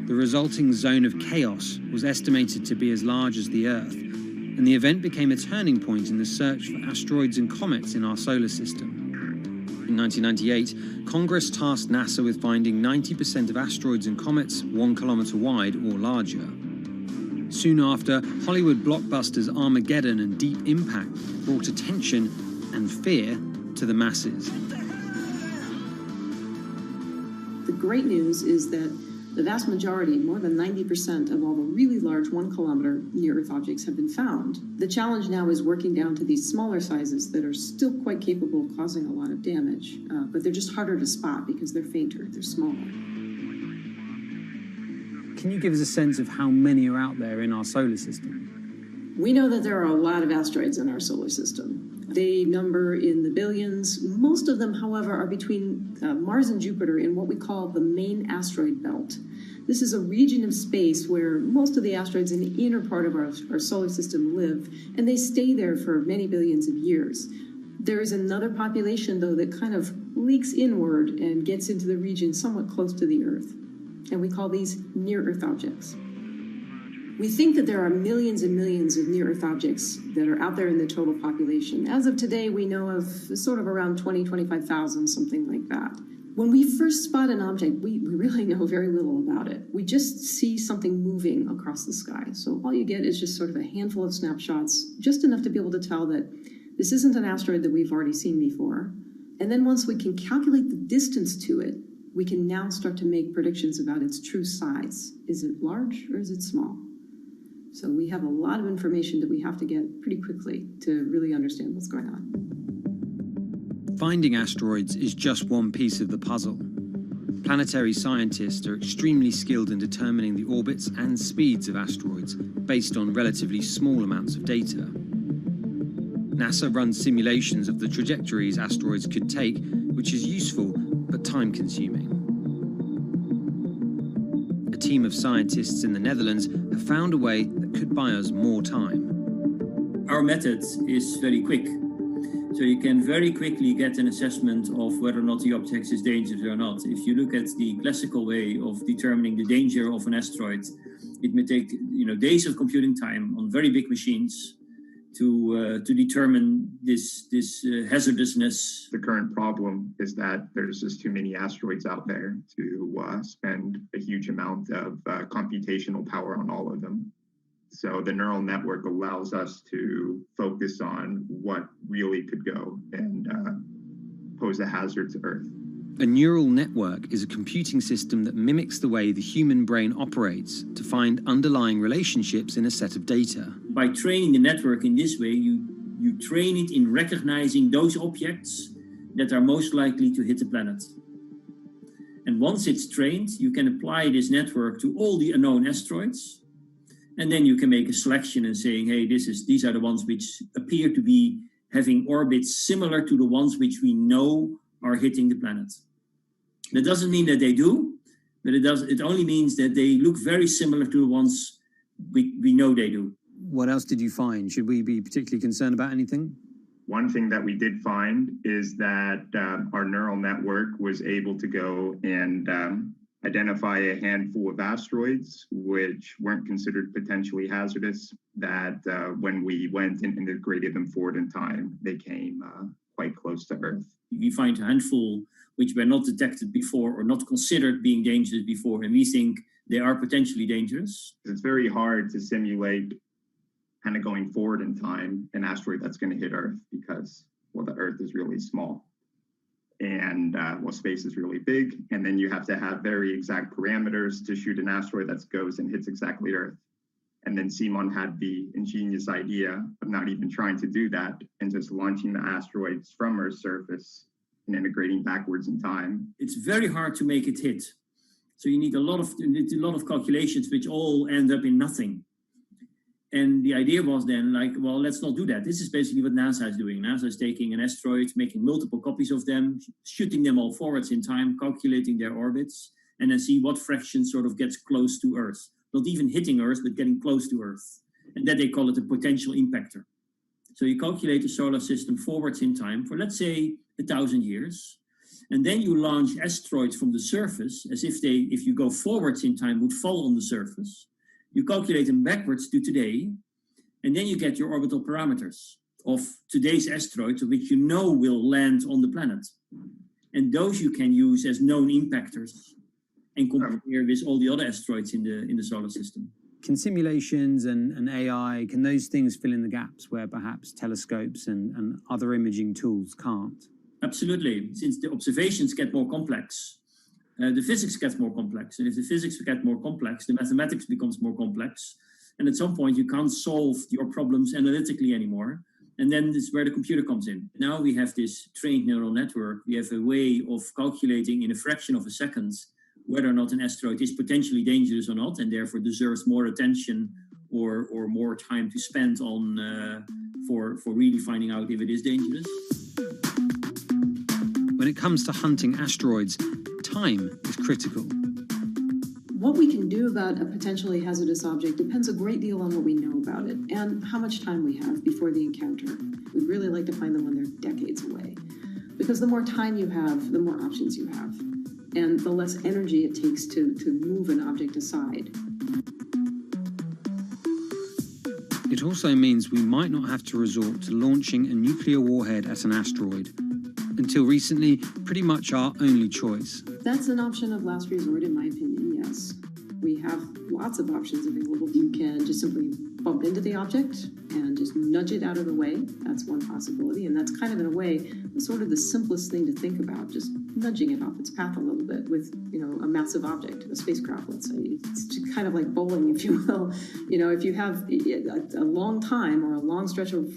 The resulting zone of chaos was estimated to be as large as the Earth, and the event became a turning point in the search for asteroids and comets in our solar system. In 1998, Congress tasked NASA with finding 90% of asteroids and comets 1 kilometer wide or larger. Soon after, Hollywood blockbusters Armageddon and Deep Impact brought attention and fear to the masses. The great news is that the vast majority, more than 90% of all the really large 1 kilometer near-Earth objects have been found. The challenge now is working down to these smaller sizes that are still quite capable of causing a lot of damage, but they're just harder to spot because they're fainter, they're smaller. Can you give us a sense of how many are out there in our solar system? We know that there are a lot of asteroids in our solar system. They number in the billions. Most of them, however, are between Mars and Jupiter in what we call the main asteroid belt. This is a region of space where most of the asteroids in the inner part of our solar system live, and they stay there for many billions of years. There is another population, though, that kind of leaks inward and gets into the region somewhat close to the Earth, and we call these near-Earth objects. We think that there are millions and millions of near-Earth objects that are out there in the total population. As of today, we know of sort of around 20, 25,000, something like that. When we first spot an object, we really know very little about it. We just see something moving across the sky. So all you get is just sort of a handful of snapshots, just enough to be able to tell that this isn't an asteroid that we've already seen before. And then once we can calculate the distance to it, we can now start to make predictions about its true size. Is it large or is it small? So we have a lot of information that we have to get pretty quickly to really understand what's going on. Finding asteroids is just one piece of the puzzle. Planetary scientists are extremely skilled in determining the orbits and speeds of asteroids based on relatively small amounts of data. NASA runs simulations of the trajectories asteroids could take, which is useful but time-consuming. A team of scientists in the Netherlands have found a way that could buy us more time. Our method is very quick. So you can very quickly get an assessment of whether or not the object is dangerous or not. If you look at the classical way of determining the danger of an asteroid, it may take days of computing time on very big machines to determine this hazardousness. The current problem is that there's just too many asteroids out there to spend a huge amount of computational power on all of them. So the neural network allows us to focus on what really could go and pose a hazard to Earth. A neural network is a computing system that mimics the way the human brain operates to find underlying relationships in a set of data. By training the network in this way, you train it in recognizing those objects that are most likely to hit the planet. And once it's trained, you can apply this network to all the unknown asteroids. And then you can make a selection and saying, hey, these are the ones which appear to be having orbits similar to the ones which we know are hitting the planet. That doesn't mean that they do, but it only means that they look very similar to the ones we know they do. What else did you find? Should we be particularly concerned about anything? One thing that we did find is that our neural network was able to go and identify a handful of asteroids which weren't considered potentially hazardous, that when we went and integrated them forward in time, they came quite close to Earth. We find a handful which were not detected before or not considered being dangerous before, and we think they are potentially dangerous. It's very hard to simulate kind of going forward in time an asteroid that's going to hit Earth because, well, the Earth is really small. And space is really big, and then you have to have very exact parameters to shoot an asteroid that goes and hits exactly Earth. And then Simon had the ingenious idea of not even trying to do that and just launching the asteroids from Earth's surface and integrating backwards in time. It's very hard to make it hit. So you need a lot of calculations which all end up in nothing. And the idea was then let's not do that. This is basically what NASA is doing. NASA is taking an asteroid, making multiple copies of them, shooting them all forwards in time, calculating their orbits, and then see what fraction sort of gets close to Earth. Not even hitting Earth, but getting close to Earth. And that they call it a potential impactor. So you calculate the solar system forwards in time for, let's say, 1,000 years. And then you launch asteroids from the surface as if you go forwards in time, would fall on the surface. You calculate them backwards to today, and then you get your orbital parameters of today's asteroids, which you know will land on the planet. And those you can use as known impactors and compare with all the other asteroids in the solar system. Can simulations and AI, can those things fill in the gaps where perhaps telescopes and other imaging tools can't? Absolutely. Since the observations get more complex, the physics gets more complex. And if the physics get more complex, the mathematics becomes more complex. And at some point, you can't solve your problems analytically anymore. And then this is where the computer comes in. Now we have this trained neural network. We have a way of calculating in a fraction of a second whether or not an asteroid is potentially dangerous or not, and therefore deserves more attention or more time to spend on for really finding out if it is dangerous. When it comes to hunting asteroids, time is critical. What we can do about a potentially hazardous object depends a great deal on what we know about it and how much time we have before the encounter. We'd really like to find them when they're decades away, because the more time you have, the more options you have, and the less energy it takes to move an object aside. It also means we might not have to resort to launching a nuclear warhead at an asteroid. Until recently, pretty much our only choice. That's an option of last resort, in my opinion, yes. We have lots of options available. You can just simply bump into the object and just nudge it out of the way. That's one possibility, and that's kind of, in a way, sort of the simplest thing to think about, just nudging it off its path a little bit with, a massive object, a spacecraft, let's say. It's just kind of like bowling, if you will. If you have a long time or a long stretch of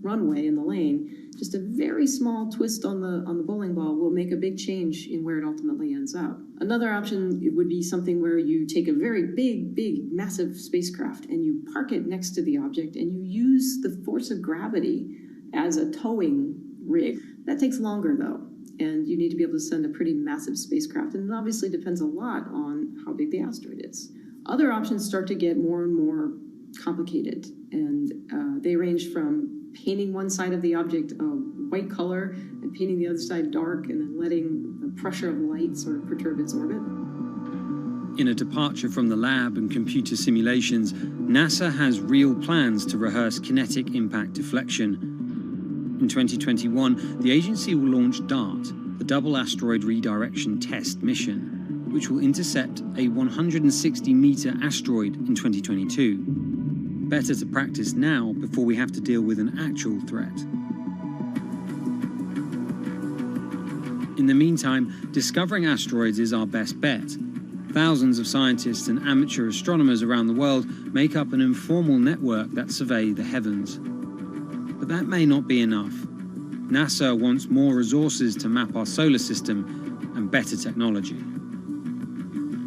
runway in the lane, just a very small twist on the bowling ball will make a big change in where it ultimately ends up. Another option would be something where you take a very big, massive spacecraft and you park it next to the object and you use the force of gravity as a towing rig. That takes longer, though, and you need to be able to send a pretty massive spacecraft, and it obviously depends a lot on how big the asteroid is. Other options start to get more and more complicated, and they range from painting one side of the object a white color and painting the other side dark, and then letting the pressure of light sort of perturb its orbit. In a departure from the lab and computer simulations, NASA has real plans to rehearse kinetic impact deflection. In 2021, the agency will launch DART, the Double Asteroid Redirection Test mission, which will intercept a 160-meter asteroid in 2022. Better to practice now before we have to deal with an actual threat. In the meantime, discovering asteroids is our best bet. Thousands of scientists and amateur astronomers around the world make up an informal network that survey the heavens. But that may not be enough. NASA wants more resources to map our solar system and better technology.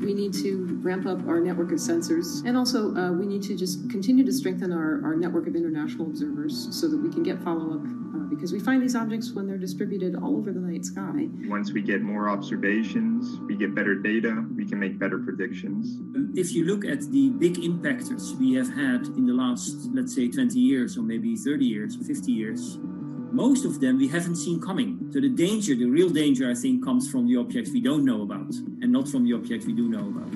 We need to ramp up our network of sensors, and also we need to just continue to strengthen our network of international observers so that we can get follow-up, because we find these objects when they're distributed all over the night sky. Once we get more observations, we get better data, we can make better predictions. If you look at the big impactors we have had in the last, let's say, 20 years, or maybe 30 years, or 50 years, most of them we haven't seen coming. So the danger, the real danger, I think, comes from the objects we don't know about, and not from the objects we do know about.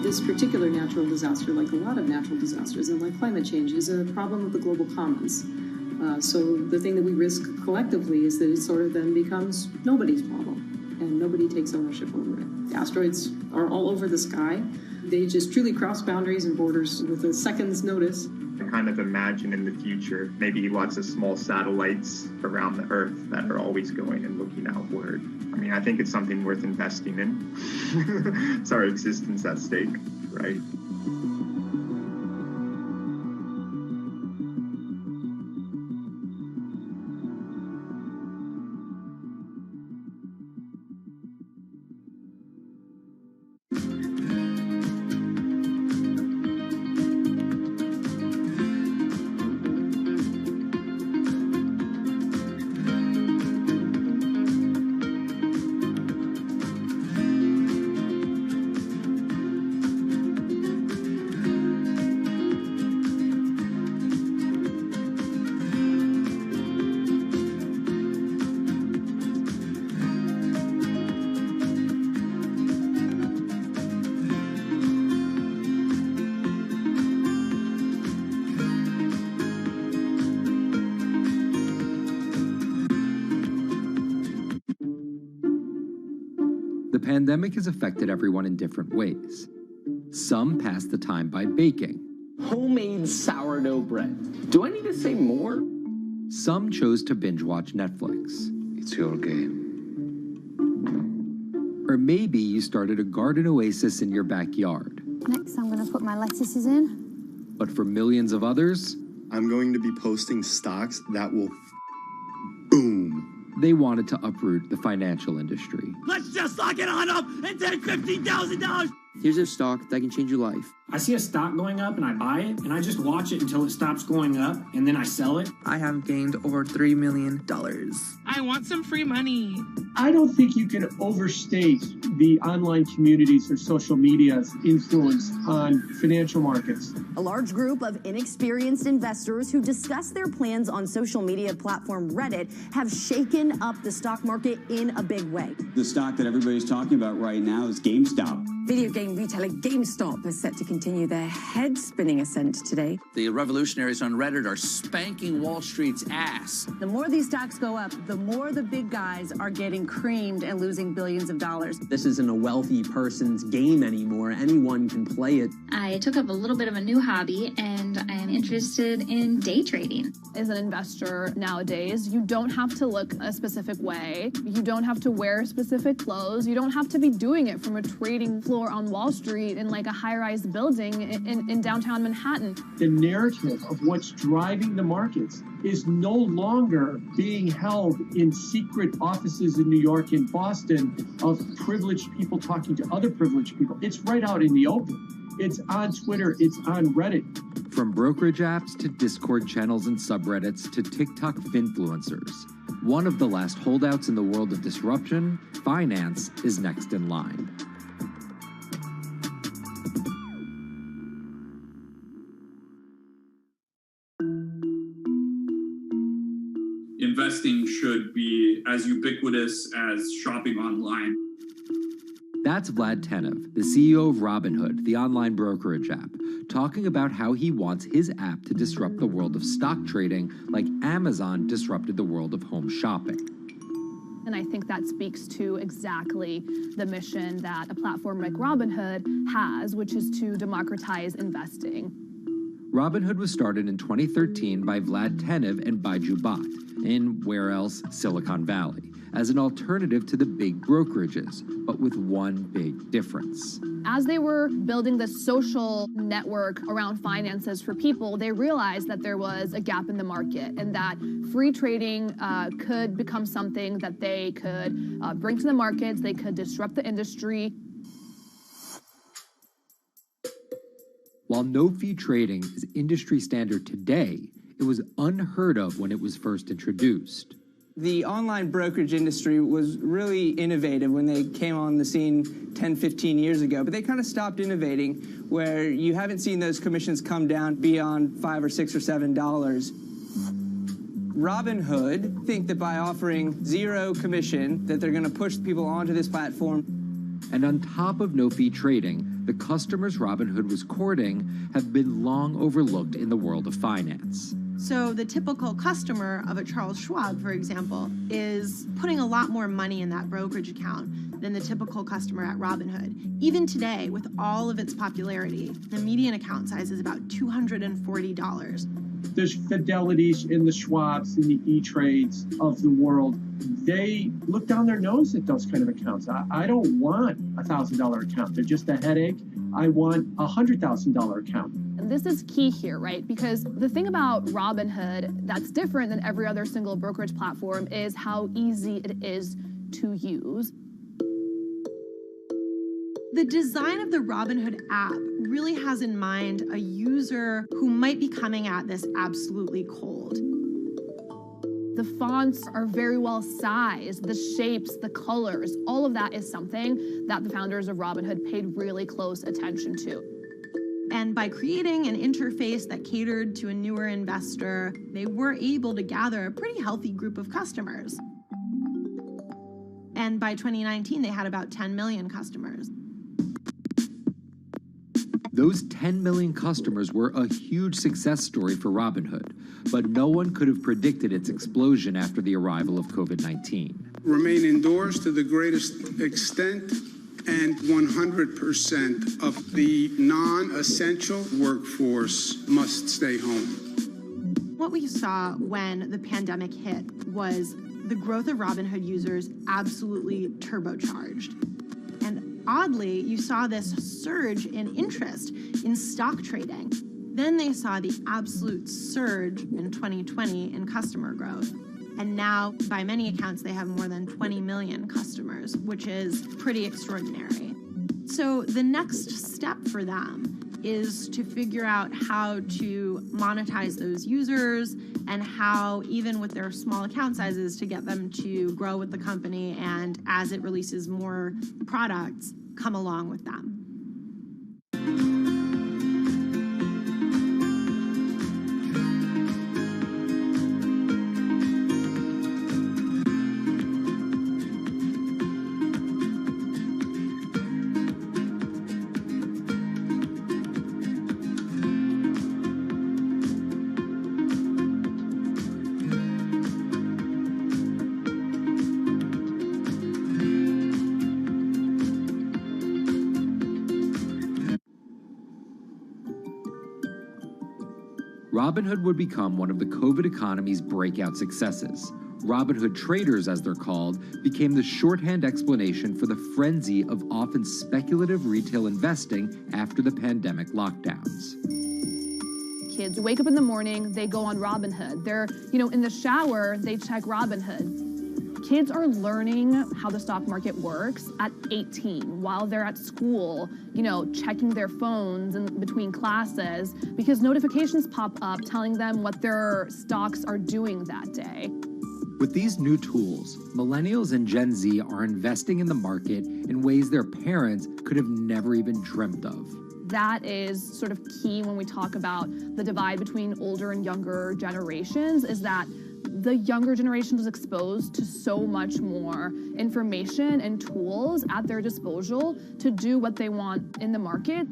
This particular natural disaster, like a lot of natural disasters and like climate change, is a problem of the global commons. So the thing that we risk collectively is that it sort of then becomes nobody's problem, and nobody takes ownership over it. The asteroids are all over the sky. They just truly cross boundaries and borders with a second's notice. I kind of imagine in the future, maybe lots of small satellites around the Earth that are always going and looking outward. I mean, I think it's something worth investing in. It's our existence at stake, right? The pandemic has affected everyone in different ways. Some pass the time by baking. Homemade sourdough bread. Do I need to say more? Some chose to binge watch Netflix. It's your game. Or maybe you started a garden oasis in your backyard. Next, I'm going to put my lettuces in. But for millions of others, I'm going to be posting stocks that will boom. They wanted to uproot the financial industry. Let's just lock it on up and take $15,000. Here's a stock that can change your life. I see a stock going up and I buy it, and I just watch it until it stops going up, and then I sell it. I have gained over $3 million. I want some free money. I don't think you can overstate the online communities or social media's influence on financial markets. A large group of inexperienced investors who discuss their plans on social media platform Reddit have shaken up the stock market in a big way. The stock that everybody's talking about right now is GameStop. Video game retailer GameStop is set to continue their head-spinning ascent today. The revolutionaries on Reddit are spanking Wall Street's ass. The more these stocks go up, the more the big guys are getting creamed and losing billions of dollars. This isn't a wealthy person's game anymore. Anyone can play it. I took up a little bit of a new hobby, and I am interested in day trading. As an investor nowadays, you don't have to look a specific way. You don't have to wear specific clothes. You don't have to be doing it from a trading floor on Wall Street in like a high-rise building in downtown Manhattan. The narrative of what's driving the markets is no longer being held in secret offices in New York and Boston of privileged people talking to other privileged people. It's right out in the open. It's on Twitter. It's on Reddit. From brokerage apps to Discord channels and subreddits to TikTok finfluencers, one of the last holdouts in the world of disruption, finance is next in line. Investing should be as ubiquitous as shopping online. That's Vlad Tenev, the CEO of Robinhood, the online brokerage app, talking about how he wants his app to disrupt the world of stock trading like Amazon disrupted the world of home shopping. And I think that speaks to exactly the mission that a platform like Robinhood has, which is to democratize investing. Robinhood was started in 2013 by Vlad Tenev and Baiju Bhatt in, where else, Silicon Valley, as an alternative to the big brokerages, but with one big difference. As they were building the social network around finances for people, they realized that there was a gap in the market and that free trading could become something that they could bring to the markets, they could disrupt the industry. While no-fee trading is industry standard today, it was unheard of when it was first introduced. The online brokerage industry was really innovative when they came on the scene 10, 15 years ago, but they kind of stopped innovating where you haven't seen those commissions come down beyond $5 or $6 or $7. Robinhood think that by offering zero commission that they're going to push people onto this platform. And on top of no-fee trading, the customers Robinhood was courting have been long overlooked in the world of finance. So the typical customer of a Charles Schwab, for example, is putting a lot more money in that brokerage account than the typical customer at Robinhood. Even today, with all of its popularity, the median account size is about $240. There's Fidelities in the Schwabs and the E-Trades of the world. They look down their nose at those kind of accounts. I don't want a $1,000 account. They're just a headache. I want a $100,000 account. And this is key here, right? Because the thing about Robinhood that's different than every other single brokerage platform is how easy it is to use. The design of the Robinhood app really has in mind a user who might be coming at this absolutely cold. The fonts are very well sized, the shapes, the colors, all of that is something that the founders of Robinhood paid really close attention to. And by creating an interface that catered to a newer investor, they were able to gather a pretty healthy group of customers. And by 2019, they had about 10 million customers. Those 10 million customers were a huge success story for Robinhood, but no one could have predicted its explosion after the arrival of COVID-19. Remain indoors to the greatest extent, and 100% of the non-essential workforce must stay home. What we saw when the pandemic hit was the growth of Robinhood users absolutely turbocharged. And oddly, you saw this surge in interest in stock trading. Then they saw the absolute surge in 2020 in customer growth. And now, by many accounts, they have more than 20 million customers, which is pretty extraordinary. So the next step for them is to figure out how to monetize those users and how, even with their small account sizes, to get them to grow with the company and, as it releases more products, come along with them. Robinhood would become one of the COVID economy's breakout successes. Robinhood traders, as they're called, became the shorthand explanation for the frenzy of often speculative retail investing after the pandemic lockdowns. Kids wake up in the morning, they go on Robinhood. They're, in the shower, they check Robinhood. Kids are learning how the stock market works at 18 while they're at school, checking their phones in between classes because notifications pop up telling them what their stocks are doing that day. With these new tools, millennials and Gen Z are investing in the market in ways their parents could have never even dreamt of. That is sort of key when we talk about the divide between older and younger generations, is that the younger generation was exposed to so much more information and tools at their disposal to do what they want in the market.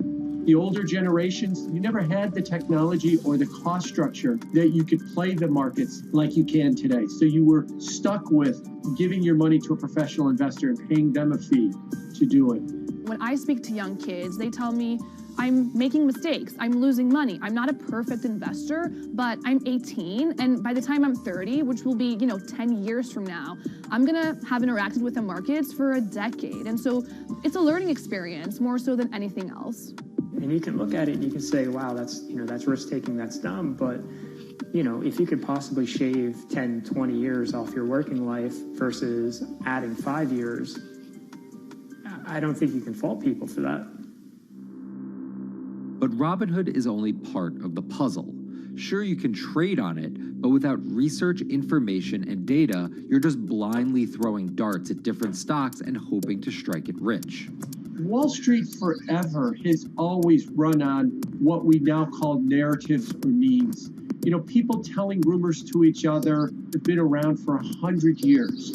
The older generations, you never had the technology or the cost structure that you could play the markets like you can today. So you were stuck with giving your money to a professional investor and paying them a fee to do it. When I speak to young kids, they tell me, I'm making mistakes, I'm losing money. I'm not a perfect investor, but I'm 18, and by the time I'm 30, which will be, 10 years from now, I'm gonna have interacted with the markets for a decade. And so it's a learning experience more so than anything else. And you can look at it and you can say, wow, that's risk-taking, that's dumb, but if you could possibly shave 10, 20 years off your working life versus adding 5 years, I don't think you can fault people for that. But Robinhood is only part of the puzzle. Sure, you can trade on it, but without research, information, and data, you're just blindly throwing darts at different stocks and hoping to strike it rich. Wall Street forever has always run on what we now call narratives or memes. People telling rumors to each other have been around for 100 years.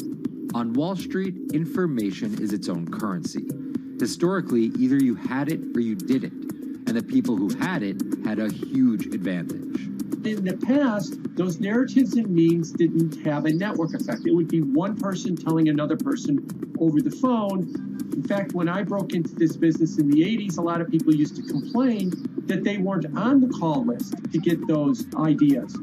On Wall Street, information is its own currency. Historically, either you had it or you didn't. And the people who had it had a huge advantage. In the past, those narratives and memes didn't have a network effect. It would be one person telling another person over the phone. In fact, when I broke into this business in the 80s, a lot of people used to complain that they weren't on the call list to get those ideas.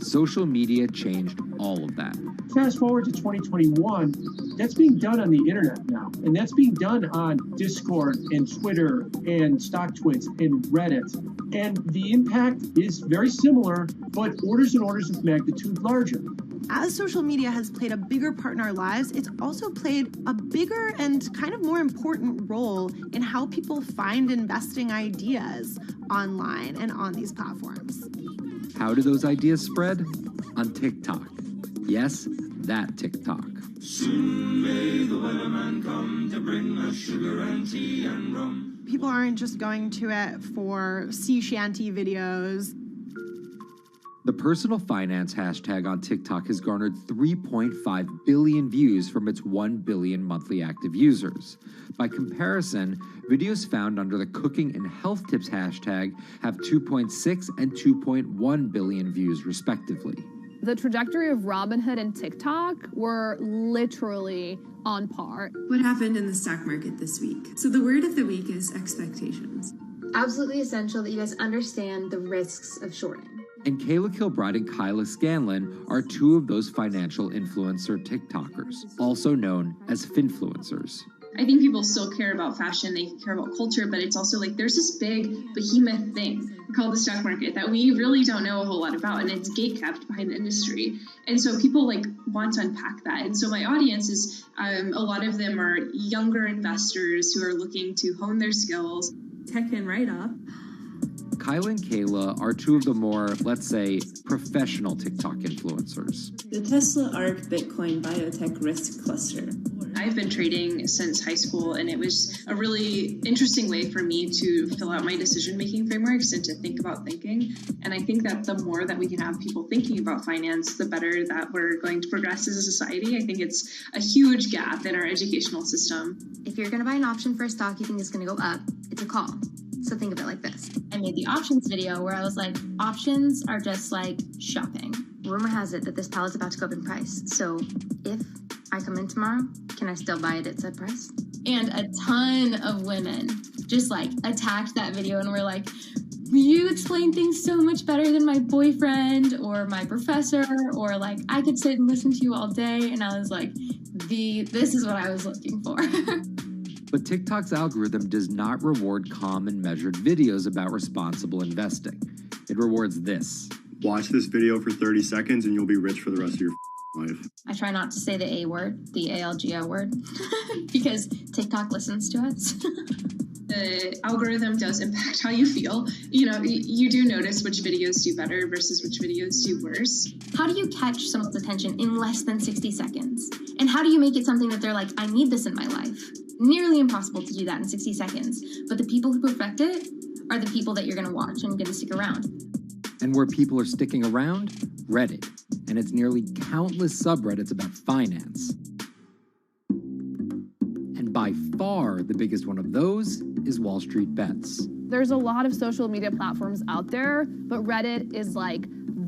Social media changed all of that. Fast forward to 2021, that's being done on the internet now. And that's being done on Discord and Twitter and StockTwits and Reddit. And the impact is very similar, but orders and orders of magnitude larger. As social media has played a bigger part in our lives, it's also played a bigger and kind of more important role in how people find investing ideas online and on these platforms. How do those ideas spread? On TikTok. Yes, that TikTok. Soon may the weatherman come to bring us sugar and tea and rum. People aren't just going to it for sea shanty videos. The personal finance hashtag on TikTok has garnered 3.5 billion views from its 1 billion monthly active users. By comparison, videos found under the cooking and health tips hashtag have 2.6 and 2.1 billion views respectively. The trajectory of Robinhood and TikTok were literally on par. What happened in the stock market this week? So the word of the week is expectations. Absolutely essential that you guys understand the risks of shorting. And Kayla Kilbride and Kyla Scanlon are two of those financial influencer TikTokers, also known as finfluencers. I think people still care about fashion, they care about culture, but it's also like there's this big behemoth thing called the stock market that we really don't know a whole lot about, and it's gatekept behind the industry. And so people want to unpack that. And so my audience is, a lot of them are younger investors who are looking to hone their skills. Tech and right up. Kyla and Kayla are two of the more, let's say, professional TikTok influencers. The Tesla ARK Bitcoin Biotech Risk Cluster. I've been trading since high school, and it was a really interesting way for me to fill out my decision-making frameworks and to think about thinking. And I think that the more that we can have people thinking about finance, the better that we're going to progress as a society. I think it's a huge gap in our educational system. If you're going to buy an option for a stock you think is going to go up, it's a call. So think of it like this. I made the options video where I was like, options are just like shopping. Rumor has it that this pallet's about to go up in price. So if I come in tomorrow, can I still buy it at said price? And a ton of women just attacked that video and were like, you explain things so much better than my boyfriend or my professor, or I could sit and listen to you all day. And I was like, this is what I was looking for. But TikTok's algorithm does not reward calm and measured videos about responsible investing. It rewards this. Watch this video for 30 seconds and you'll be rich for the rest of your life. I try not to say the A word, the ALGO word, because TikTok listens to us. The algorithm does impact how you feel. You know, you do notice which videos do better versus which videos do worse. How do you catch someone's attention in less than 60 seconds? And how do you make it something that they're like, I need this in my life? Nearly impossible to do that in 60 seconds. But the people who perfect it are the people that you're going to watch and going to stick around. And where people are sticking around? Reddit. And its nearly countless subreddits about finance. And by far the biggest one of those is Wall Street Bets. There's a lot of social media platforms out there, but Reddit is like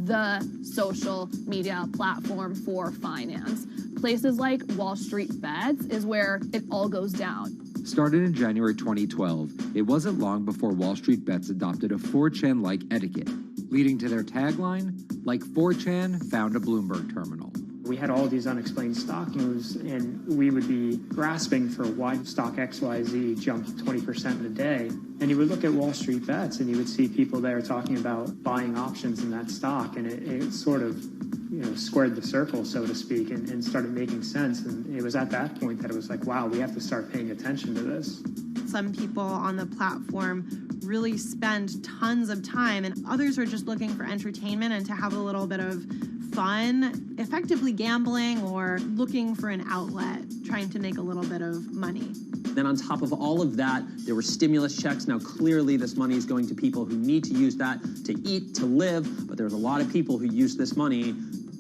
the social media platform for finance. Places like Wall Street Bets is where it all goes down. Started in January 2012, it wasn't long before Wall Street Bets adopted a 4chan-like etiquette, leading to their tagline, like 4chan found a Bloomberg terminal. We had all these unexplained stock moves, and we would be grasping for why stock XYZ jumped 20% in a day. And you would look at Wall Street Bets, and you would see people there talking about buying options in that stock, and it sort of, squared the circle, so to speak, and started making sense. And it was at that point that it was like, wow, we have to start paying attention to this. Some people on the platform really spend tons of time, and others are just looking for entertainment and to have a little bit of fun, effectively gambling or looking for an outlet, trying to make a little bit of money. Then on top of all of that, there were stimulus checks. Now, clearly, this money is going to people who need to use that to eat, to live, but there's a lot of people who use this money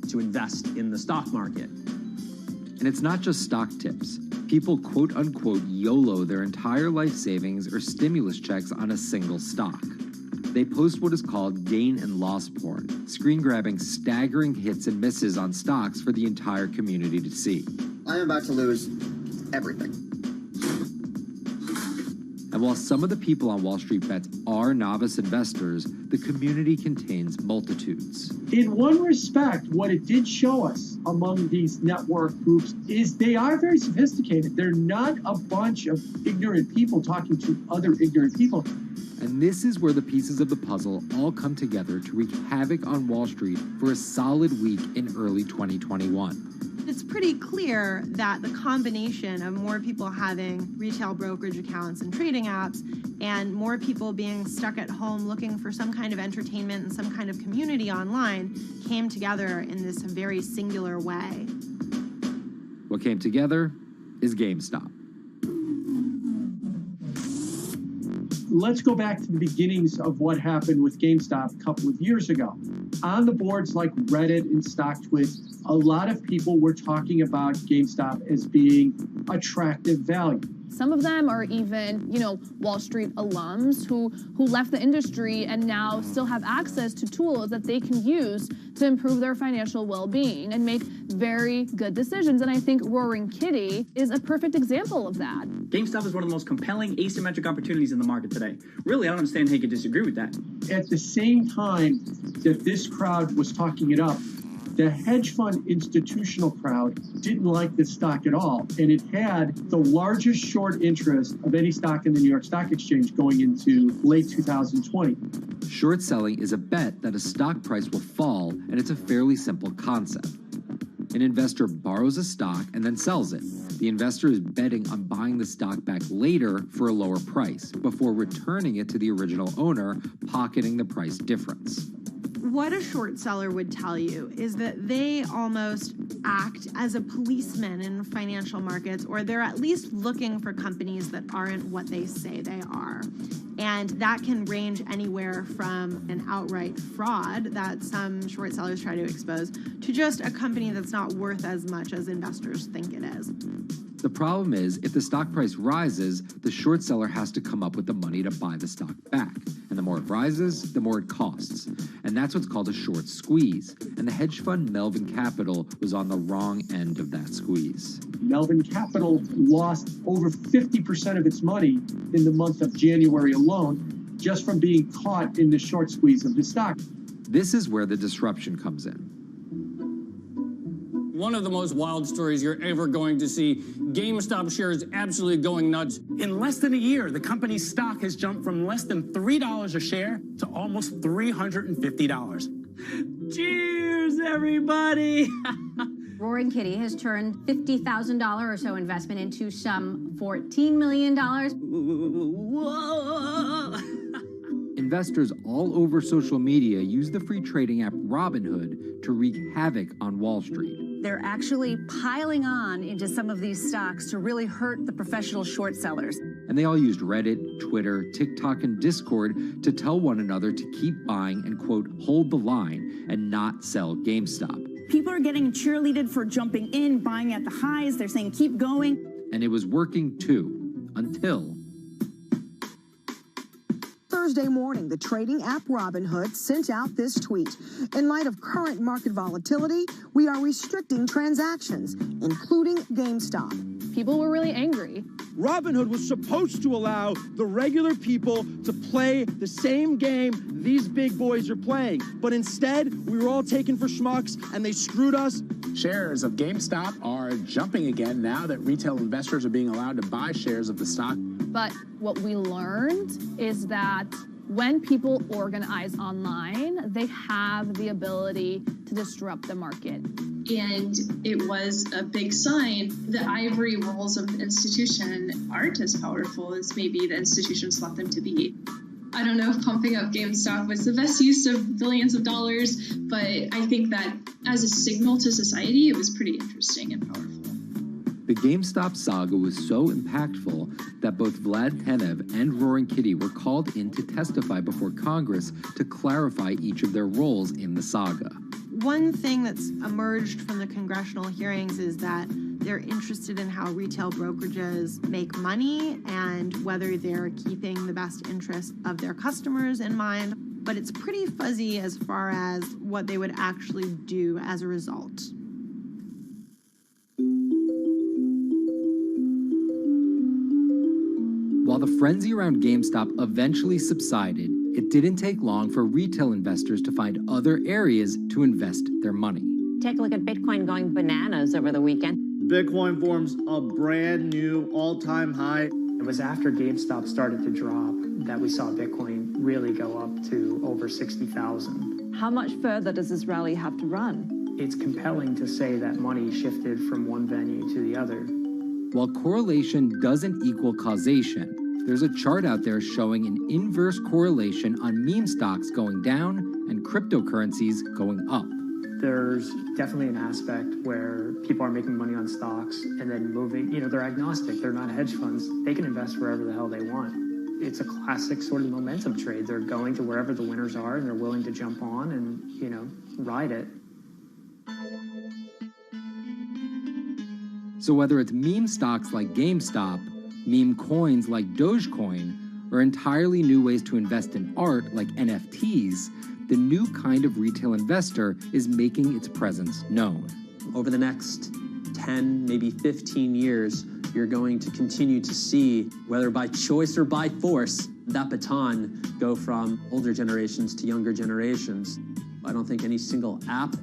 to invest in the stock market. And it's not just stock tips. People quote-unquote YOLO their entire life savings or stimulus checks on a single stock. They post what is called gain and loss porn, screen-grabbing staggering hits and misses on stocks for the entire community to see. I'm about to lose everything. And while some of the people on Wall Street Bets are novice investors, the community contains multitudes. In one respect, what it did show us among these network groups is they are very sophisticated. They're not a bunch of ignorant people talking to other ignorant people. And this is where the pieces of the puzzle all come together to wreak havoc on Wall Street for a solid week in early 2021. It's pretty clear that the combination of more people having retail brokerage accounts and trading apps and more people being stuck at home looking for some kind of entertainment and some kind of community online came together in this very singular way. What came together is GameStop. Let's go back to the beginnings of what happened with GameStop a couple of years ago. On the boards like Reddit and StockTwits, a lot of people were talking about GameStop as being attractive value. Some of them are even, Wall Street alums who left the industry and now still have access to tools that they can use to improve their financial well-being and make very good decisions. And I think Roaring Kitty is a perfect example of that. GameStop is one of the most compelling asymmetric opportunities in the market today. Really, I don't understand how you could disagree with that. At the same time that this crowd was talking it up, the hedge fund institutional crowd didn't like this stock at all, and it had the largest short interest of any stock in the New York Stock Exchange going into late 2020. Short selling is a bet that a stock price will fall, and it's a fairly simple concept. An investor borrows a stock and then sells it. The investor is betting on buying the stock back later for a lower price before returning it to the original owner, pocketing the price difference. What a short seller would tell you is that they almost act as a policeman in financial markets, or they're at least looking for companies that aren't what they say they are. And that can range anywhere from an outright fraud that some short sellers try to expose to just a company that's not worth as much as investors think it is. The problem is, if the stock price rises, the short seller has to come up with the money to buy the stock back. And the more it rises, the more it costs. And that's what's called a short squeeze. And the hedge fund Melvin Capital was on the wrong end of that squeeze. Melvin Capital lost over 50% of its money in the month of January alone, just from being caught in the short squeeze of the stock. This is where the disruption comes in. One of the most wild stories you're ever going to see. GameStop shares absolutely going nuts. In less than a year, the company's stock has jumped from less than $3 a share to almost $350. Cheers, everybody! Roaring Kitty has turned $50,000 or so investment into some $14 million. Whoa! Investors all over social media use the free trading app Robinhood to wreak havoc on Wall Street. They're actually piling on into some of these stocks to really hurt the professional short sellers. And they all used Reddit, Twitter, TikTok, and Discord to tell one another to keep buying and, quote, hold the line and not sell GameStop. People are getting cheerleaded for jumping in, buying at the highs. They're saying, keep going. And it was working too, until Thursday morning, the trading app Robinhood sent out this tweet. In light of current market volatility, we are restricting transactions, including GameStop. People were really angry. Robinhood was supposed to allow the regular people to play the same game these big boys are playing. But instead, we were all taken for schmucks, and they screwed us. Shares of GameStop are jumping again now that retail investors are being allowed to buy shares of the stock. But what we learned is that when people organize online, they have the ability to disrupt the market. And it was a big sign. The ivory walls of the institution aren't as powerful as maybe the institutions thought them to be. I don't know if pumping up GameStop was the best use of billions of dollars, but I think that as a signal to society, it was pretty interesting and powerful. The GameStop saga was so impactful that both Vlad Tenev and Roaring Kitty were called in to testify before Congress to clarify each of their roles in the saga. One thing that's emerged from the congressional hearings is that they're interested in how retail brokerages make money and whether they're keeping the best interest of their customers in mind, but it's pretty fuzzy as far as what they would actually do as a result. While the frenzy around GameStop eventually subsided, it didn't take long for retail investors to find other areas to invest their money. Take a look at Bitcoin going bananas over the weekend. Bitcoin forms a brand new all-time high. It was after GameStop started to drop that we saw Bitcoin really go up to over 60,000. How much further does this rally have to run? It's compelling to say that money shifted from one venue to the other. While correlation doesn't equal causation, there's a chart out there showing an inverse correlation on meme stocks going down and cryptocurrencies going up. There's definitely an aspect where people are making money on stocks and then moving, they're agnostic, they're not hedge funds. They can invest wherever the hell they want. It's a classic sort of momentum trade. They're going to wherever the winners are and they're willing to jump on and, ride it. So whether it's meme stocks like GameStop, meme coins like Dogecoin, or entirely new ways to invest in art like NFTs, the new kind of retail investor is making its presence known. Over the next 10, maybe 15 years, you're going to continue to see, whether by choice or by force, that baton go from older generations to younger generations. I don't think any single app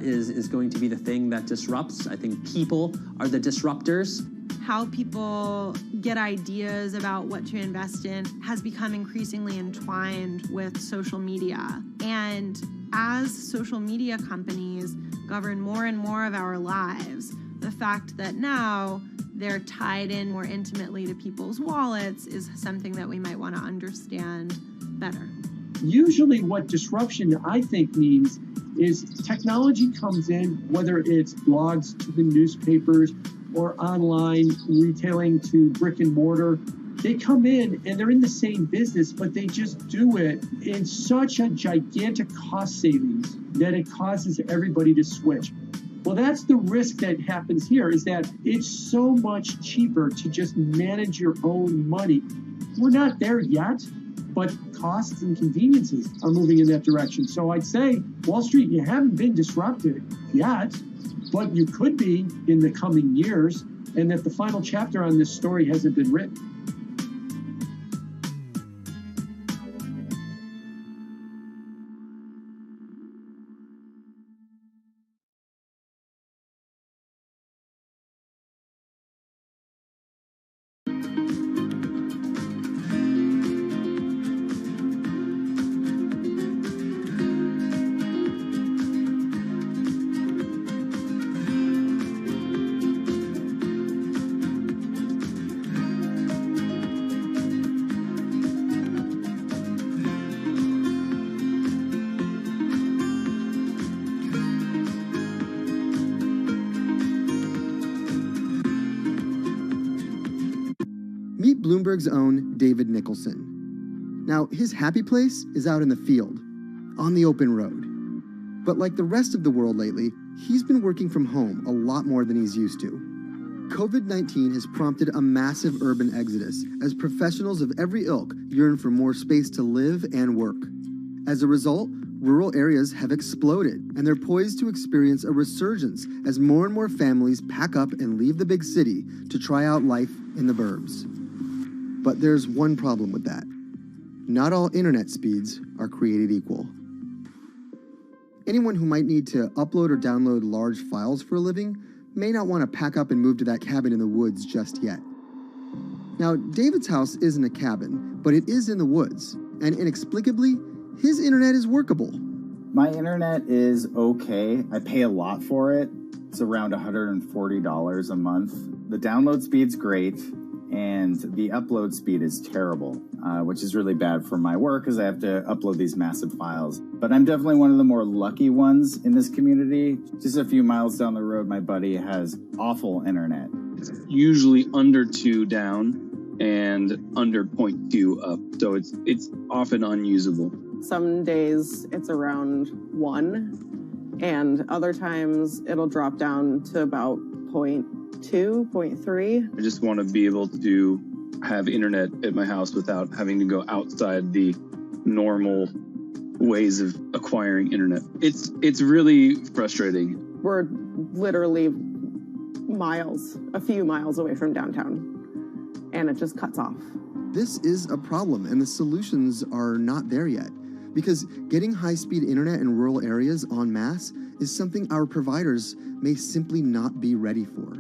is going to be the thing that disrupts. I think people are the disruptors. How people get ideas about what to invest in has become increasingly entwined with social media. And as social media companies govern more and more of our lives, the fact that now they're tied in more intimately to people's wallets is something that we might want to understand better. Usually what disruption, I think, means is technology comes in, whether it's blogs to the newspapers or online retailing to brick and mortar. They come in and they're in the same business, but they just do it in such a gigantic cost savings that it causes everybody to switch. Well, that's the risk that happens here, is that it's so much cheaper to just manage your own money. We're not there yet, but costs and conveniences are moving in that direction. So I'd say, Wall Street, you haven't been disrupted yet, but you could be in the coming years, and that the final chapter on this story hasn't been written. Bloomberg's own David Nicholson. Now, his happy place is out in the field, on the open road. But like the rest of the world lately, he's been working from home a lot more than he's used to. COVID-19 has prompted a massive urban exodus as professionals of every ilk yearn for more space to live and work. As a result, rural areas have exploded, and they're poised to experience a resurgence as more and more families pack up and leave the big city to try out life in the burbs. But there's one problem with that. Not all internet speeds are created equal. Anyone who might need to upload or download large files for a living may not want to pack up and move to that cabin in the woods just yet. Now, David's house isn't a cabin, but it is in the woods, and inexplicably, his internet is workable. My internet is okay. I pay a lot for it. It's around $140 a month. The download speed's great, and the upload speed is terrible, which is really bad for my work because I have to upload these massive files. But I'm definitely one of the more lucky ones in this community. Just a few miles down the road, my buddy has awful internet. It's usually under 2 down and under 0.2 up, so it's often unusable. Some days it's around 1, and other times it'll drop down to about 0.2, 0.3. I just want to be able to have internet at my house without having to go outside the normal ways of acquiring internet. It's really frustrating. We're literally a few miles away from downtown, and it just cuts off. This is a problem, and the solutions are not there yet. Because getting high-speed internet in rural areas en masse is something our providers may simply not be ready for.